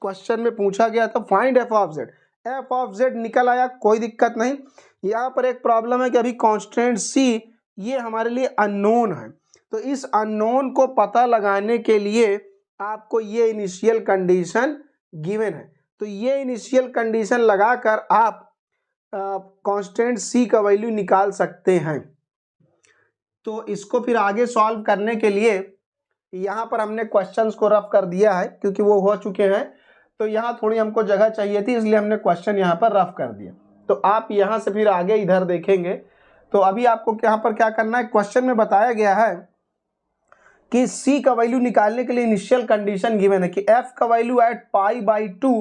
क्वेश्चन में पूछा गया था find F of Z, F of Z निकल आया, कोई दिक्कत नहीं। यहाँ पर एक प्रॉब्लम है कि अभी कांस्टेंट सी ये हमारे लिए अननोन है, तो इस अननोन को पता लगाने के लिए आपको ये इनिशियल कंडीशन गिवन है, तो ये इनिशियल कंडीशन लगाकर आप कांस्टेंट सी का वैल्यू निकाल सकते हैं। तो इसको फिर आगे सॉल्व करने के लिए यहाँ पर हमने क्वेश्चंस को रफ कर दिया है, क्योंकि वो हो चुके हैं, तो यहाँ थोड़ी हमको जगह चाहिए थी, इसलिए हमने क्वेश्चन यहाँ पर रफ कर दिया। तो आप यहाँ से फिर आगे इधर देखेंगे। तो अभी आपको यहाँ पर क्या करना है, क्वेश्चन में बताया गया है कि सी का वैल्यू निकालने के लिए इनिशियल कंडीशन गिवन है कि एफ का value at pi by 2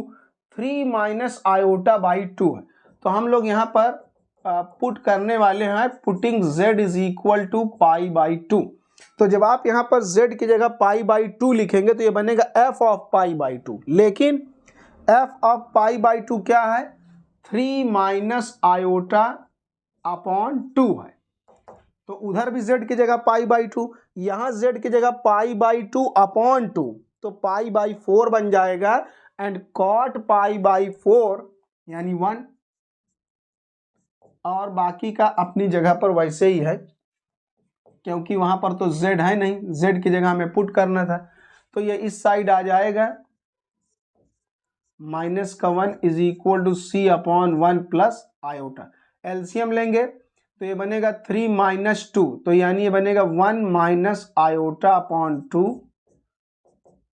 3 minus iota by 2 है। तो हम लोग यहाँ पर पुट करने वाले हैं putting z is equal to pi by 2। तो जब आप यहाँ पर z की जगह पाई बाई 2 लिखेंगे तो ये बनेगा f ऑफ पाई बाई 2, लेकिन f ऑफ पाई बाई 2 क्या है, 3 माइनस आयोटा अपॉन 2 है। तो उधर भी z की जगह पाई बाई 2, यहाँ z की जगह पाई बाई 2 अपॉन 2, तो पाई बाई 4 बन जाएगा एंड कॉट पाई बाई 4 यानी 1। और बाकी का अपनी जगह पर वैसे ही है, क्योंकि वहां पर तो z है नहीं, z की जगह हमें पुट करना था, तो ये इस साइड आ जाएगा -1 is equal to c upon 1 plus iota. LCM लेंगे तो ये बनेगा 3 माइनस 2, तो यानी ये बनेगा 1 माइनस आयोटा अपॉन 2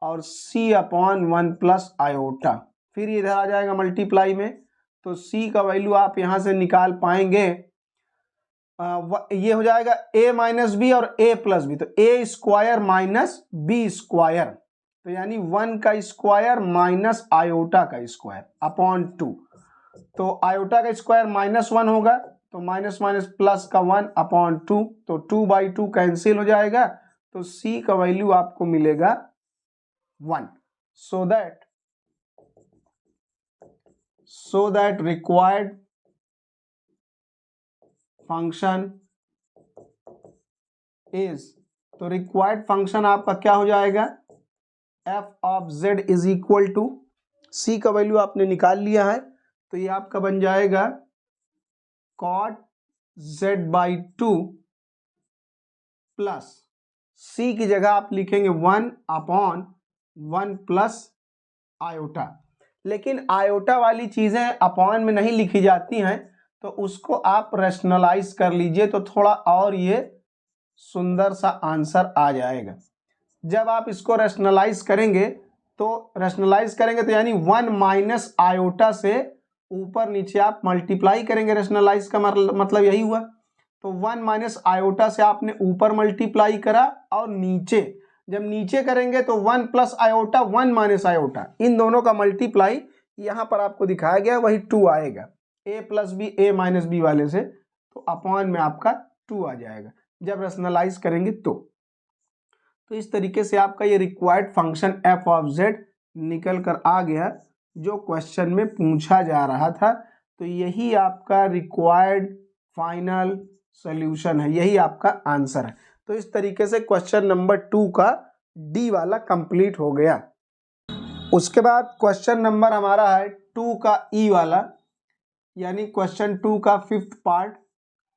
और c अपॉन 1 प्लस आयोटा। फिर इधर आ जाएगा मल्टीप्लाई में, तो c का वैल्यू आप यहां से निकाल पाएंगे, ये हो जाएगा a माइनस बी और a प्लस बी, तो a square minus B square, तो यानी 1 का स्क्वायर माइनस आयोटा का स्क्वायर अपॉन 2, तो आयोटा का स्क्वायर -1 होगा, तो माइनस माइनस प्लस का 1 अपॉन 2, तो 2/2 कैंसिल हो जाएगा, तो c का वैल्यू आपको मिलेगा 1। So that required function is, तो रिक्वायर्ड फंक्शन आपका क्या हो जाएगा, f of z is equal to, c का वैल्यू आपने निकाल लिया है, तो ये आपका बन जाएगा cot z/2 प्लस c की जगह आप लिखेंगे 1 अपॉन 1 प्लस आयोटा। लेकिन आयोटा वाली चीजें अपॉन में नहीं लिखी जाती हैं, तो उसको आप रैशनलाइज कर लीजिए, तो थोड़ा और ये सुंदर सा आंसर आ जाएगा। जब आप इसको रैशनलाइज करेंगे तो यानी 1 माइनस आयोटा से ऊपर नीचे आप मल्टीप्लाई करेंगे, रैशनलाइज का मतलब यही हुआ। तो 1 माइनस आयोटा से आपने ऊपर मल्टीप्लाई करा, और नीचे जब नीचे करेंगे तो 1 प्लस आयोटा 1 माइनस आयोटा, इन दोनों का मल्टीप्लाई यहां पर आपको दिखाया गया, वही 2 आएगा, a plus B a minus B वाले से, तो अपॉन में आपका 2 आ जाएगा जब रैशनलाइज करेंगे तो इस तरीके से आपका ये required function f of z निकल कर आ गया, जो क्वेश्चन में पूछा जा रहा था। तो यही आपका रिक्वायर्ड फाइनल सॉल्यूशन है, यही आपका आंसर है। तो इस तरीके से क्वेश्चन नंबर 2 का डी वाला कंप्लीट हो गया। उसके बाद क्वेश्चन नंबर हमारा है 2 का ई वाला, यानी क्वेश्चन 2 का 5th पार्ट,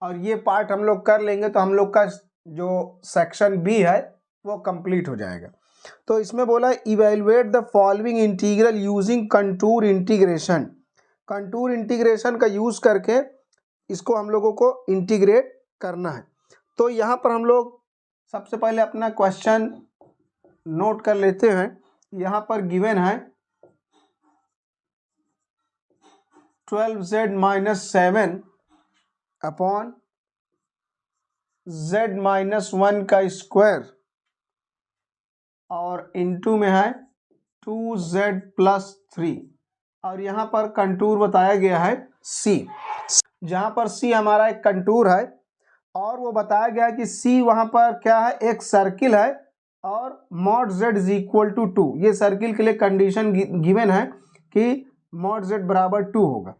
और ये पार्ट हम लोग कर लेंगे तो हम लोग का जो सेक्शन बी है वो कंप्लीट हो जाएगा। तो इसमें बोला evaluate the following integral using contour integration. Contour integration का यूज करके इसको हम लोगों को इंटीग्रेट करना है। तो यहाँ पर हम लोग सबसे पहले अपना क्वेश्चन नोट कर लेते हैं। यहाँ पर गिवन है 12z minus 7 upon z minus 1 का स्क्वायर, और इनटू में है 2z प्लस 3, और यहाँ पर कंटूर बताया गया है c, जहाँ पर c हमारा एक कंटूर है, और वो बताया गया है कि c वहाँ पर क्या है, एक सर्किल है, और mod z is equal to 2, ये सर्किल के लिए कंडीशन गिवन है कि मॉड z बराबर 2 होगा।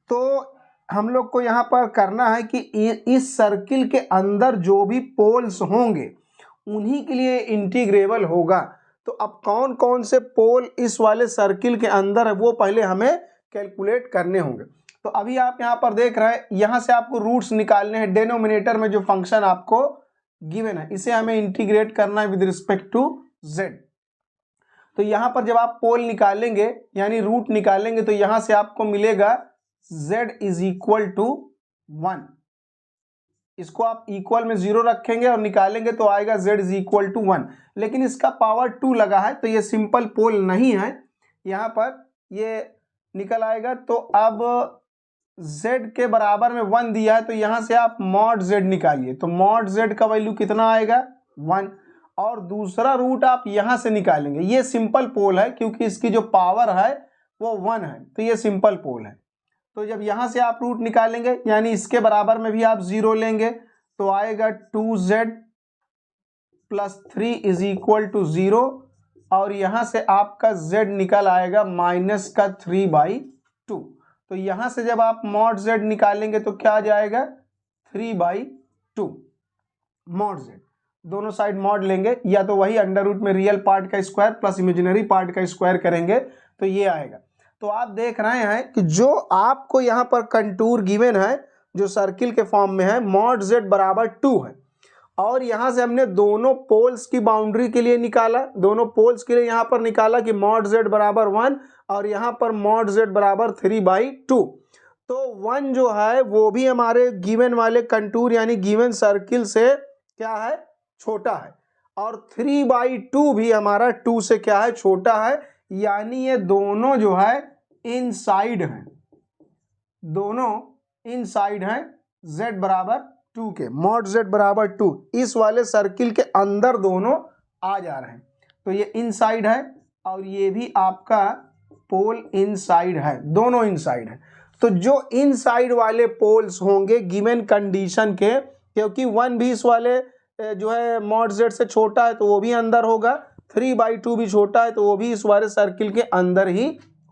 तो हम लोग को यहाँ पर करना है कि इस सर्किल के अंदर जो भी पोल्स होंगे उन्हीं के लिए इंटीग्रेबल होगा। तो अब कौन कौन से पोल इस वाले सर्किल के अंदर है वो पहले हमें कैलकुलेट करने होंगे। तो अभी आप यहाँ पर देख रहे हैं, यहाँ से आपको रूट्स निकालने हैं। डिनोमिनेटर में जो फंक्शन आपको गिवन है इसे हमें इंटीग्रेट करना है विद रिस्पेक्ट टू z। तो यहाँ पर जब आप पोल निकालेंगे यानी रूट निकालेंगे तो यहाँ से आपको मिलेगा z इज इक्वल टू 1। इसको आप इक्वल में 0 रखेंगे और निकालेंगे तो आएगा z इज इक्वल टू 1, लेकिन इसका पावर 2 लगा है तो ये सिंपल पोल नहीं है, यहाँ पर ये निकल आएगा। तो अब z के बराबर में 1 दिया है तो यहाँ से आप मॉड z निकालिए, तो मॉड z का वैल्यू कितना आएगा 1, और दूसरा रूट आप यहाँ से निकालेंगे। ये सिंपल पोल है क्योंकि इसकी जो पावर है वो 1 है, तो ये सिंपल पोल है। तो जब यहाँ से आप रूट निकालेंगे यानी इसके बराबर में भी आप 0 लेंगे तो आएगा 2z plus 3 is equal to 0, और यहाँ से आपका z निकल आएगा माइनस का 3/2। तो यहाँ से जब आप मॉड z निकालेंगे तो क्या आ जाएगा 3/2 मॉड z। दोनों साइड मॉड लेंगे, या तो वही अंडर रूट में रियल पार्ट का स्क्वायर प्लस इमेजिनरी पार्ट का स्क्वायर करेंगे तो ये आएगा। तो आप देख रहे हैं कि जो आपको यहाँ पर कंटूर गिवन है जो सर्किल के फॉर्म में है मॉड z बराबर 2 है। और यहाँ से हमने दोनों पोल्स की बाउंड्री के लिए निकाला, दोनों पोल्स के लिए यहाँ पर निकाला कि मॉड z बराबर 1 और यहाँ पर मॉड z बराबर 3/2। तो 1 जो है वो भी हमारे गिवन वाले कंटूर यानी गिवन सर्किल से क्या है, छोटा है, और 3/2 भी हमारा 2 से क्या है, छोटा है। यानी ये दोनों जो है इनसाइड हैं, दोनों इनसाइड हैं z बराबर 2 के, मॉड z बराबर 2 इस वाले सर्किल के अंदर दोनों आ जा रहे हैं। तो ये इनसाइड है और ये भी आपका पोल इनसाइड है, दोनों इनसाइड है। तो जो इनसाइड वाले पोल्स होंगे गिवन कंडीशन के, क्योंकि 1 भी इस वाले जो है मॉड z से छोटा है तो वो भी अंदर होगा, 3/2 भी छोटा है तो वो भी इस वाले सर्किल के अंदर ही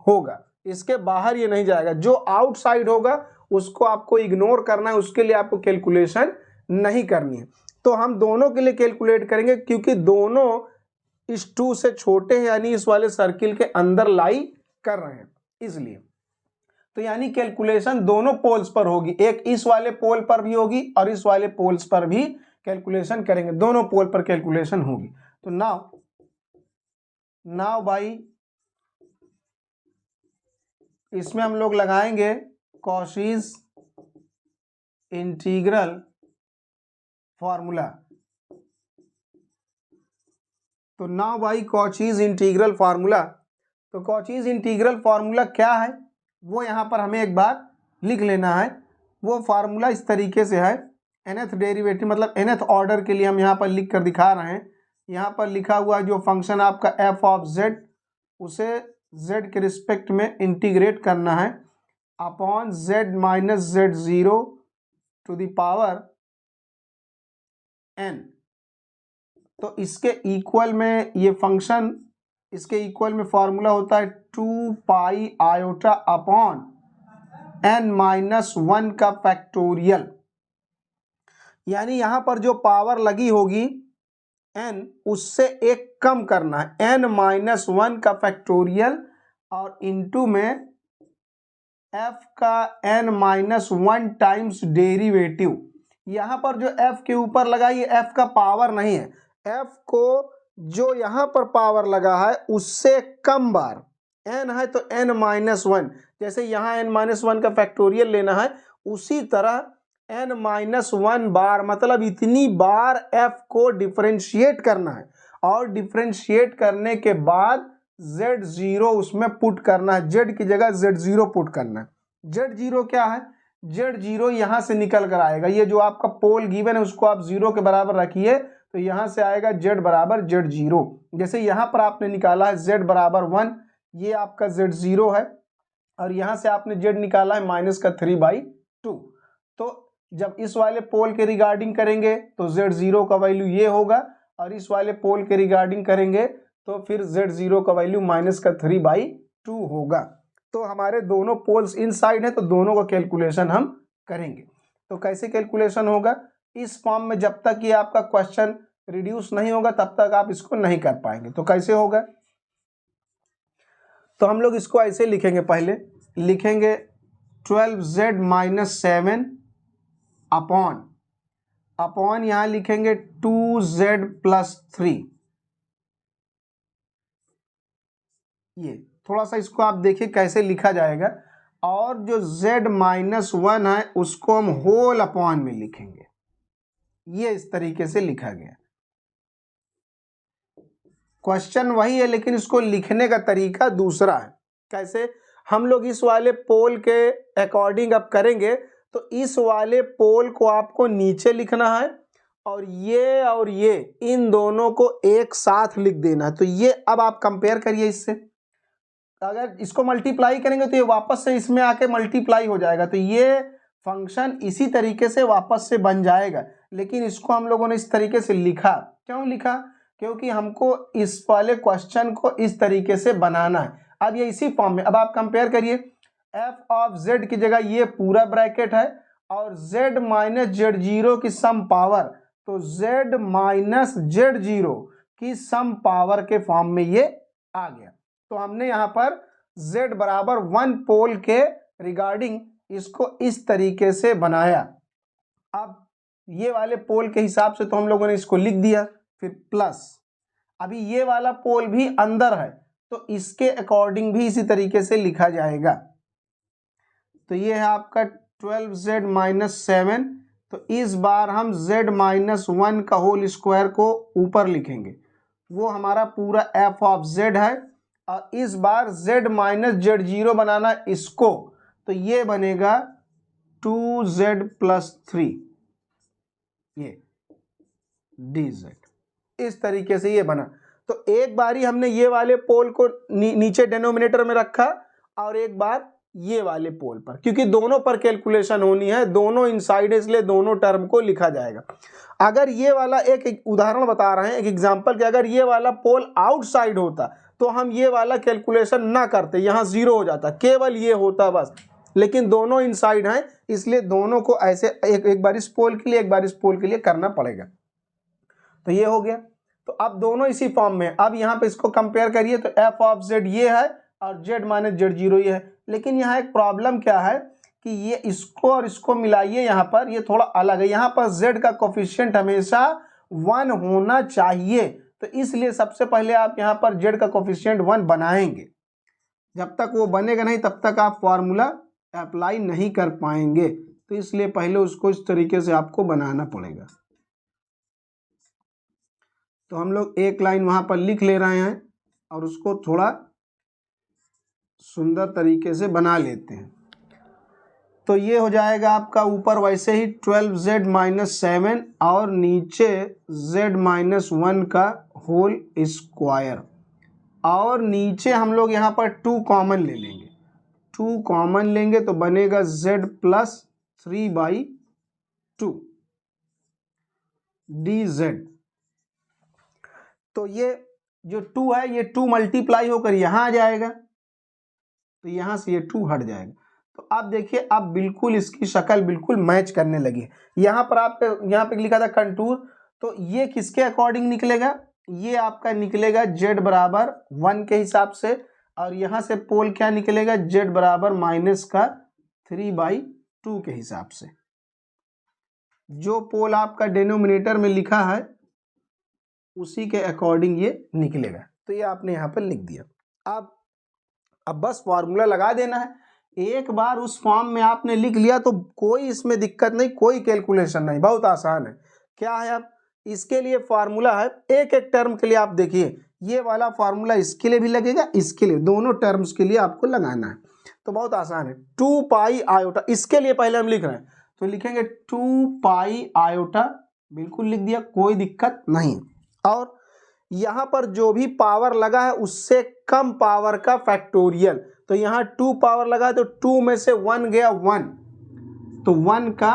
होगा, इसके बाहर ये नहीं जाएगा। जो आउटसाइड होगा उसको आपको इग्नोर करना है, उसके लिए आपको कैलकुलेशन नहीं करनी है। तो हम दोनों के लिए कैलकुलेट करेंगे क्योंकि दोनों इस 2 से छोटे हैं, यानी इस वाले सर्किल के अंदर लाई कर रहे हैं इसलिए। तो यानी कैलकुलेशन दोनों पोल्स पर होगी, एक इस वाले पोल पर भी होगी और इस वाले पोल्स पर भी कैलकुलेशन करेंगे, दोनों पोल पर कैलकुलेशन होगी। तो नाउ भाई इसमें हम लोग लगाएंगे कॉशीज इंटीग्रल फॉर्मूला। तो नाउ भाई कॉशीज इंटीग्रल फार्मूला, तो कॉशीज इंटीग्रल फार्मूला क्या है वो यहाँ पर हमें एक बार लिख लेना है। वो फार्मूला इस तरीके से है, nth डेरिवेटिव मतलब nth ऑर्डर के लिए हम यहाँ पर लिख कर दिखा रहे हैं। यहाँ पर लिखा हुआ जो फंक्शन आपका f ऑफ z, उसे z के रिस्पेक्ट में इंटीग्रेट करना है upon z minus z0 to the power n। तो इसके इक्वल में ये फंक्शन, इसके इक्वल में फॉर्मूला होता है 2 पाई आयोटा अपॉन n-1 का फैक्टोरियल। यानी यहां पर जो पावर लगी होगी n, उससे एक कम करना है, n-1 का फैक्टोरियल और इनटू में f का n-1 टाइम्स डेरिवेटिव। यहां पर जो f के ऊपर लगा ये f का पावर नहीं है, f को जो यहां पर पावर लगा है उससे कम बार, n है तो n-1, जैसे यहां n-1 का फैक्टोरियल लेना है उसी तरह n-1 बार, मतलब इतनी बार f को डिफरेंशिएट करना है और डिफरेंशिएट करने के बाद z0 उसमें पुट करना है, z की जगह z0 पुट करना है। z0 क्या है, z0 यहां से निकल कर आएगा, ये जो आपका पोल गिवन है उसको आप 0 के बराबर रखिए तो यहां से आएगा z बराबर z0। जैसे यहां पर आपने निकाला है z बराबर 1, ये आपका z0 है और यहां से आपने z निकाला है माइनस का 3/2। तो जब इस वाले पोल के रिगार्डिंग करेंगे तो z0 का वैल्यू ये होगा और इस वाले पोल के रिगार्डिंग करेंगे तो फिर z0 का वैल्यू माइनस का 3/2 होगा। तो हमारे दोनों पोल्स इनसाइड है तो दोनों का कैलकुलेशन हम करेंगे। तो कैसे कैलकुलेशन होगा, इस फॉर्म में जब तक ये आपका क्वेश्चन रिड्यूस नहीं होगा तब तक आप इसको नहीं कर पाएंगे। तो कैसे होगा, तो हम लोग इसको ऐसे लिखेंगे, पहले लिखेंगे 12z माइनस 7 अपॉन यहां लिखेंगे 2z प्लस 3। ये थोड़ा सा इसको आप देखिए कैसे लिखा जाएगा, और जो z माइनस 1 है उसको हम होल अपॉन में लिखेंगे, ये इस तरीके से लिखा गया। क्वेश्चन वही है लेकिन इसको लिखने का तरीका दूसरा है। कैसे, हम लोग इस वाले पोल के अकॉर्डिंग अब करेंगे तो इस वाले पोल को आपको नीचे लिखना है और ये इन दोनों को एक साथ लिख देना है। तो ये अब आप कंपेयर करिए इससे, अगर इसको मल्टीप्लाई करेंगे तो ये वापस से इसमें आके मल्टीप्लाई हो जाएगा, तो ये फंक्शन इसी तरीके से वापस से बन जाएगा। लेकिन इसको हम लोगों ने इस तरीके से लिखा, क्यों लिखा, क्योंकि हमको इस वाले क्वेश्चन को इस तरीके से बनाना है। अब ये इसी फॉर्म में, अब आप कंपेयर करिए, f ऑफ z की जगह ये पूरा ब्रैकेट है और z माइनस z0 की सम पावर, तो z माइनस z0 की सम पावर के फॉर्म में ये आ गया। तो हमने यहाँ पर z बराबर 1 पोल के रिगार्डिंग इसको इस तरीके से बनाया। अब ये वाले पोल के हिसाब से तो हम लोगों ने इसको लिख दिया, फिर प्लस, अभी ये वाला पोल भी अंदर है तो इसके अकॉर्डिंग भी इसी तरीके से लिखा जाएगा। तो ये है आपका 12z माइनस 7। तो इस बार हम z माइनस 1 का होल स्क्वायर को ऊपर लिखेंगे, वो हमारा पूरा f ऑफ z है। और इस बार z माइनस z0 बनाना इसको, तो ये बनेगा 2z प्लस 3, ये dz, इस तरीके से ये बना। तो एक बारी हमने ये वाले पोल को नीचे डिनोमिनेटर में रखा और एक बार ये वाले पोल पर, क्योंकि दोनों पर कैलकुलेशन होनी है, दोनों इनसाइड है, इसलिए दोनों टर्म को लिखा जाएगा। अगर ये वाला, एक उदाहरण बता रहे हैं, एक एग्जांपल, कि अगर ये वाला पोल आउटसाइड होता तो हम ये वाला कैलकुलेशन ना करते, यहाँ 0 हो जाता, केवल ये होता बस। लेकिन दोनों इनसाइड हैं, इसलिए दोनों को ऐसे एक बार इस पोल के लिए, एक बार इस पोल के लिए करना पड़ेगा। तो ये हो गया। तो अब दोनों इसी फॉर्म में, अब यहाँ पे इसको कंपेयर करिए तो f ऑफ z ये है और z माइनस z0 ये है। लेकिन यहाँ एक प्रॉब्लम क्या है कि ये इसको और इसको मिलाइए, यहाँ पर ये थोड़ा अलग है, यहाँ पर z का कोफिशिएंट हमेशा 1 होना चाहिए। तो इसलिए सबसे पहले आप यहाँ पर z का कोफिशिएंट 1 बनाएंगे, जब तक वो बनेगा नहीं तब तक आप फॉर्मूला अप्लाई नहीं कर पाएंगे। तो इसलिए पहले उसको इस तरीके से आपको बनाना पड़ेगा। तो हम लोग एक लाइन वहाँ पर लिख ले रहे हैं और उसको थोड़ा सुंदर तरीके से बना लेते हैं। तो ये हो जाएगा आपका ऊपर वैसे ही 12z माइनस 7 और नीचे z माइनस 1 का होल स्क्वायर, और नीचे हम लोग यहाँ पर 2 कॉमन ले लेंगे, 2 कॉमन लेंगे तो बनेगा z प्लस 3/2 dz। तो ये जो 2 है ये 2 मल्टीप्लाई होकर यहाँ आ जाएगा, तो यहाँ से ये 2 हट जाएगा। तो आप देखिए अब बिल्कुल इसकी शक्ल बिल्कुल मैच करने लगी है। यहाँ पर आपके यहाँ पे लिखा था कंटूर, तो ये किसके अकॉर्डिंग निकलेगा, ये आपका निकलेगा z बराबर 1 के हिसाब से, और यहाँ से पोल क्या निकलेगा, z बराबर माइनस का 3/2 के हिसाब से। जो पोल आपका डिनोमिनेटर में लिखा है उसी के अकॉर्डिंग ये निकलेगा। तो ये आपने यहाँ पर लिख दिया। अब बस फॉर्मूला लगा देना है। एक बार उस फॉर्म में आपने लिख लिया तो कोई इसमें दिक्कत नहीं, कोई कैलकुलेशन नहीं, बहुत आसान है। क्या है, अब इसके लिए फॉर्मूला है, एक एक टर्म के लिए आप देखिए, ये वाला फॉर्मूला इसके लिए भी लगेगा, इसके लिए, दोनों टर्म्स के लिए आपको लगाना है। तो बहुत आसान है, 2 पाई आयोटा, इसके लिए पहले हम लिख रहे हैं तो लिखेंगे 2 पाई आयोटा, बिल्कुल लिख दिया, कोई दिक्कत नहीं। और यहाँ पर जो भी पावर लगा है उससे कम पावर का फैक्टोरियल, तो यहाँ 2 पावर लगा तो 2 में से 1 गया 1, तो 1 का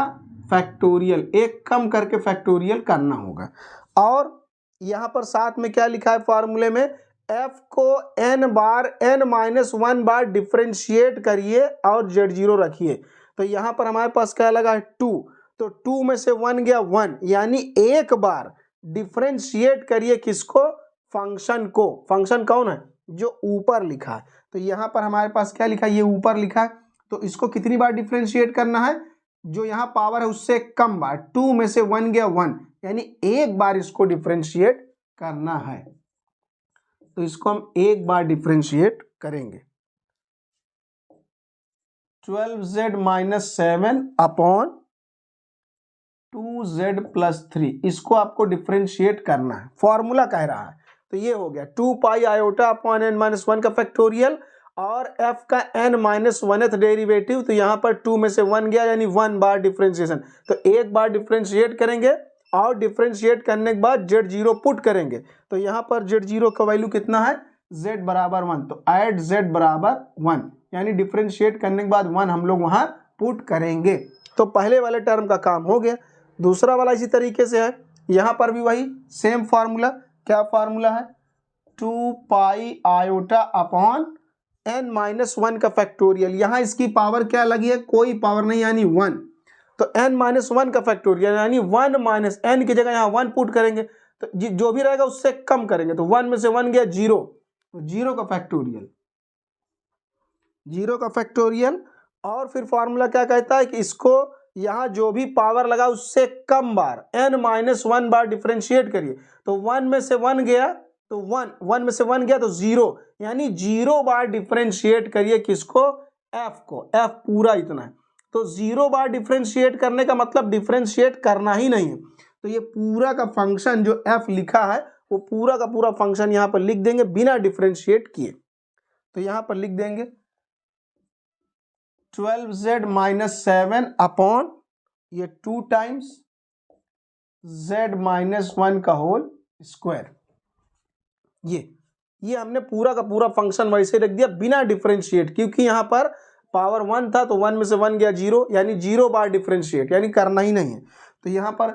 फैक्टोरियल, एक कम करके फैक्टोरियल करना होगा। और यहाँ पर साथ में क्या लिखा है फॉर्मूले में, f को n बार n माइनस 1 बार डिफ्रेंशिएट करिए और z0 रखिए। तो यहाँ पर हमारे पास क्या लगा है 2, तो 2 में से 1 गया 1, यानी एक बार डिफ्रेंशिएट करिए किसको, फंक्शन को। फंक्शन कौन है, जो ऊपर लिखा है। तो यहाँ पर हमारे पास क्या लिखा है, ये ऊपर लिखा है, तो इसको कितनी बार डिफ्रेंशिएट करना है, जो यहाँ पावर है उससे कम बार, 2 में से 1 गया 1, यानी एक बार इसको डिफ्रेंशिएट करना है। तो इसको हम एक बार डिफ्रेंशिएट करेंगे, 12z minus 7 upon 2z plus 3, इसको आपको डिफ्रेंशिएट करना है, फॉर्मूला कह रहा है। तो ये हो गया 2 पाई आयोटा अपॉन n माइनस 1 का फैक्टोरियल और f का n माइनस 1th डेरिवेटिव, तो यहाँ पर 2 में से 1 गया यानी 1 बार डिफ्रेंशिएशन। तो एक बार डिफ्रेंशिएट करेंगे और डिफ्रेंशिएट करने के बाद z0 पुट करेंगे, तो यहाँ पर z0 का वैल्यू कितना है, z बराबर 1, तो ऐड z बराबर 1, यानी डिफ्रेंशिएट करने के बाद 1 हम लोग वहाँ पुट करेंगे। तो पहले वाले टर्म का काम हो गया। दूसरा वाला इसी तरीके से है, यहाँ पर भी वही सेम फार्मूला, क्या फार्मूला है, 2 पाई आयोटा अपॉन n माइनस 1 का फैक्टोरियल, यहाँ इसकी पावर क्या लगी है, कोई पावर नहीं, यानी 1, तो n माइनस 1 का फैक्टोरियल यानी 1 माइनस n की जगह यहाँ 1 पुट करेंगे, तो जो भी रहेगा उससे कम करेंगे, तो 1 में से 1 गया 0, तो 0 का फैक्टोरियल, 0 का फैक्टोरियल और फिर फॉर्मूला क्या कहता है कि इसको यहाँ जो भी पावर लगा उससे कम बार n-1 बार डिफरेंशिएट करिए। तो 1 में से 1 गया तो 1 में से 1 गया तो 0, यानी 0 बार डिफरेंशिएट करिए किसको, f को। f पूरा इतना है तो 0 बार डिफरेंशिएट करने का मतलब डिफरेंशिएट करना ही नहीं है। तो ये पूरा का फंक्शन जो f लिखा है वो पूरा का पूरा फंक्शन यहाँ पर लिख देंगे बिना डिफरेंशिएट किए। तो यहाँ पर लिख देंगे 12z-7 अपॉन ये 2 टाइम्स z-1 का होल स्क्वायर। ये हमने पूरा का पूरा फंक्शन वैसे रख दिया बिना डिफरेंशिएट, क्योंकि यहाँ पर पावर 1 था तो 1 में से 1 गया 0, यानी 0 बार डिफरेंशिएट, यानी करना ही नहीं है। तो यहाँ पर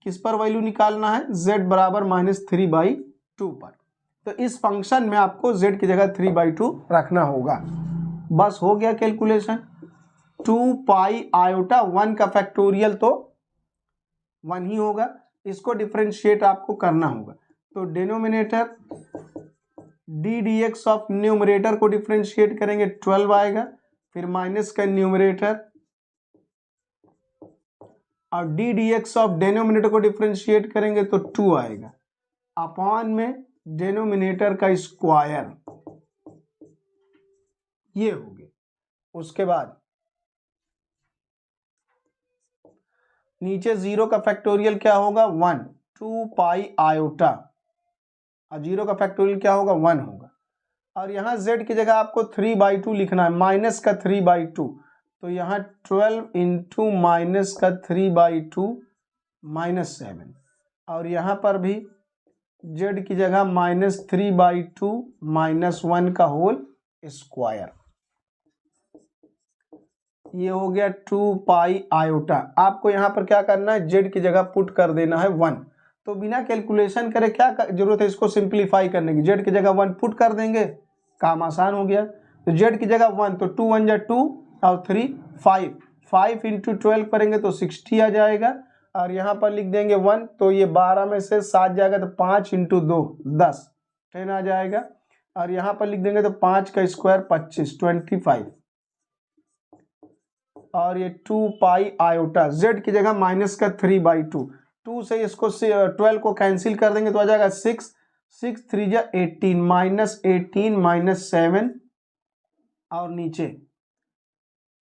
किस पर वैल्यू निकालना है, z बराबर -3/2 पर। तो इस फंक्शन में आपको z की जगह 3/2 रखना होगा। बस हो गया कैलकुलेशन। 2 पाई आयोटा 1 का फैक्टोरियल तो 1 ही होगा, इसको डिफरेंशिएट आपको करना होगा। तो denominator D D x of numerator को डिफरेंशिएट करेंगे 12 आएगा, फिर माइनस का न्यूमरेटर और D D x of denominator को डिफरेंशिएट करेंगे तो 2 आएगा, अपॉन में डेनोमिनेटर का स्क्वायर, ये हो गया। उसके बाद नीचे 0 का फैक्टोरियल क्या होगा 1, 2 पाई आयोटा, और 0 का फैक्टोरियल क्या होगा 1 होगा। और यहाँ z की जगह आपको 3/2 लिखना है, माइनस का 3/2, तो यहाँ 12 इंटू माइनस का 3/2 -7, और यहाँ पर भी z की जगह -3/2 -1 का होल स्क्वायर। ये हो गया 2 पाई आयोटा। आपको यहाँ पर क्या करना है, z की जगह पुट कर देना है 1। तो बिना कैलकुलेशन करे क्या जरूरत है इसको सिंप्लीफाई करने की, z की जगह 1 पुट कर देंगे, काम आसान हो गया। तो z की जगह 1, तो 2 1 जा 2 और 3 5, 5 इंटू 12 करेंगे तो 60 आ जाएगा, और यहाँ पर लिख देंगे 1, तो ये 12 में से 7 जाएगा तो 5 इंटू 2 10 10 आ जाएगा, और यहाँ पर लिख देंगे तो 5 का स्क्वायर 25 25, और ये 2 पाई आयोटा, z की जगह माइनस का 3/2, 2 से इसको 12 को कैंसिल कर देंगे तो आ जाएगा 6 6 3 जा 18, -18 -7, और नीचे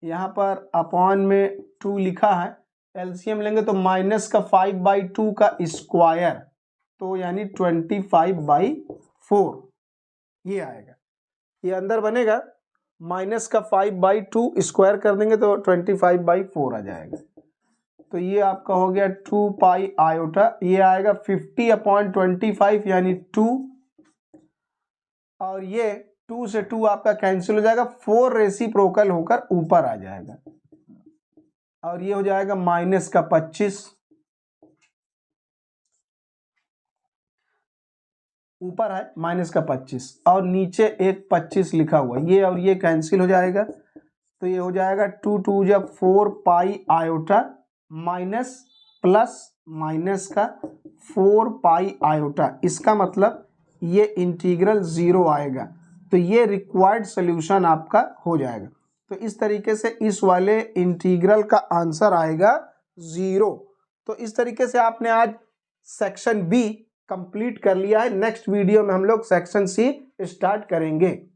यहाँ पर अपॉन में 2 लिखा है, एलसीएम लेंगे तो माइनस का 5/2 का स्क्वायर, तो यानी 25/4 ये आएगा। ये अंदर बनेगा, माइनस का 5/2 स्क्वायर कर देंगे तो 25/4 आ जाएगा। तो ये आपका हो गया 2 पाई आयोटा, ये आएगा 50/25 यानी 2, और ये 2 से 2 आपका कैंसिल हो जाएगा, 4 रेसिप्रोकल होकर ऊपर आ जाएगा, और ये हो जाएगा माइनस का 25, ऊपर है माइनस का 25 और नीचे एक 25 लिखा हुआ, ये और ये कैंसिल हो जाएगा, तो ये हो जाएगा 2 2 जब 4 पाई आयोटा माइनस प्लस माइनस का 4 पाई आयोटा, इसका मतलब ये इंटीग्रल 0 आएगा। तो ये रिक्वायर्ड सॉल्यूशन आपका हो जाएगा। तो इस तरीके से इस वाले इंटीग्रल का आंसर आएगा 0। तो इस तरीके से आपने आज सेक्शन बी कंप्लीट कर लिया है। नेक्स्ट वीडियो में हम लोग सेक्शन सी स्टार्ट करेंगे।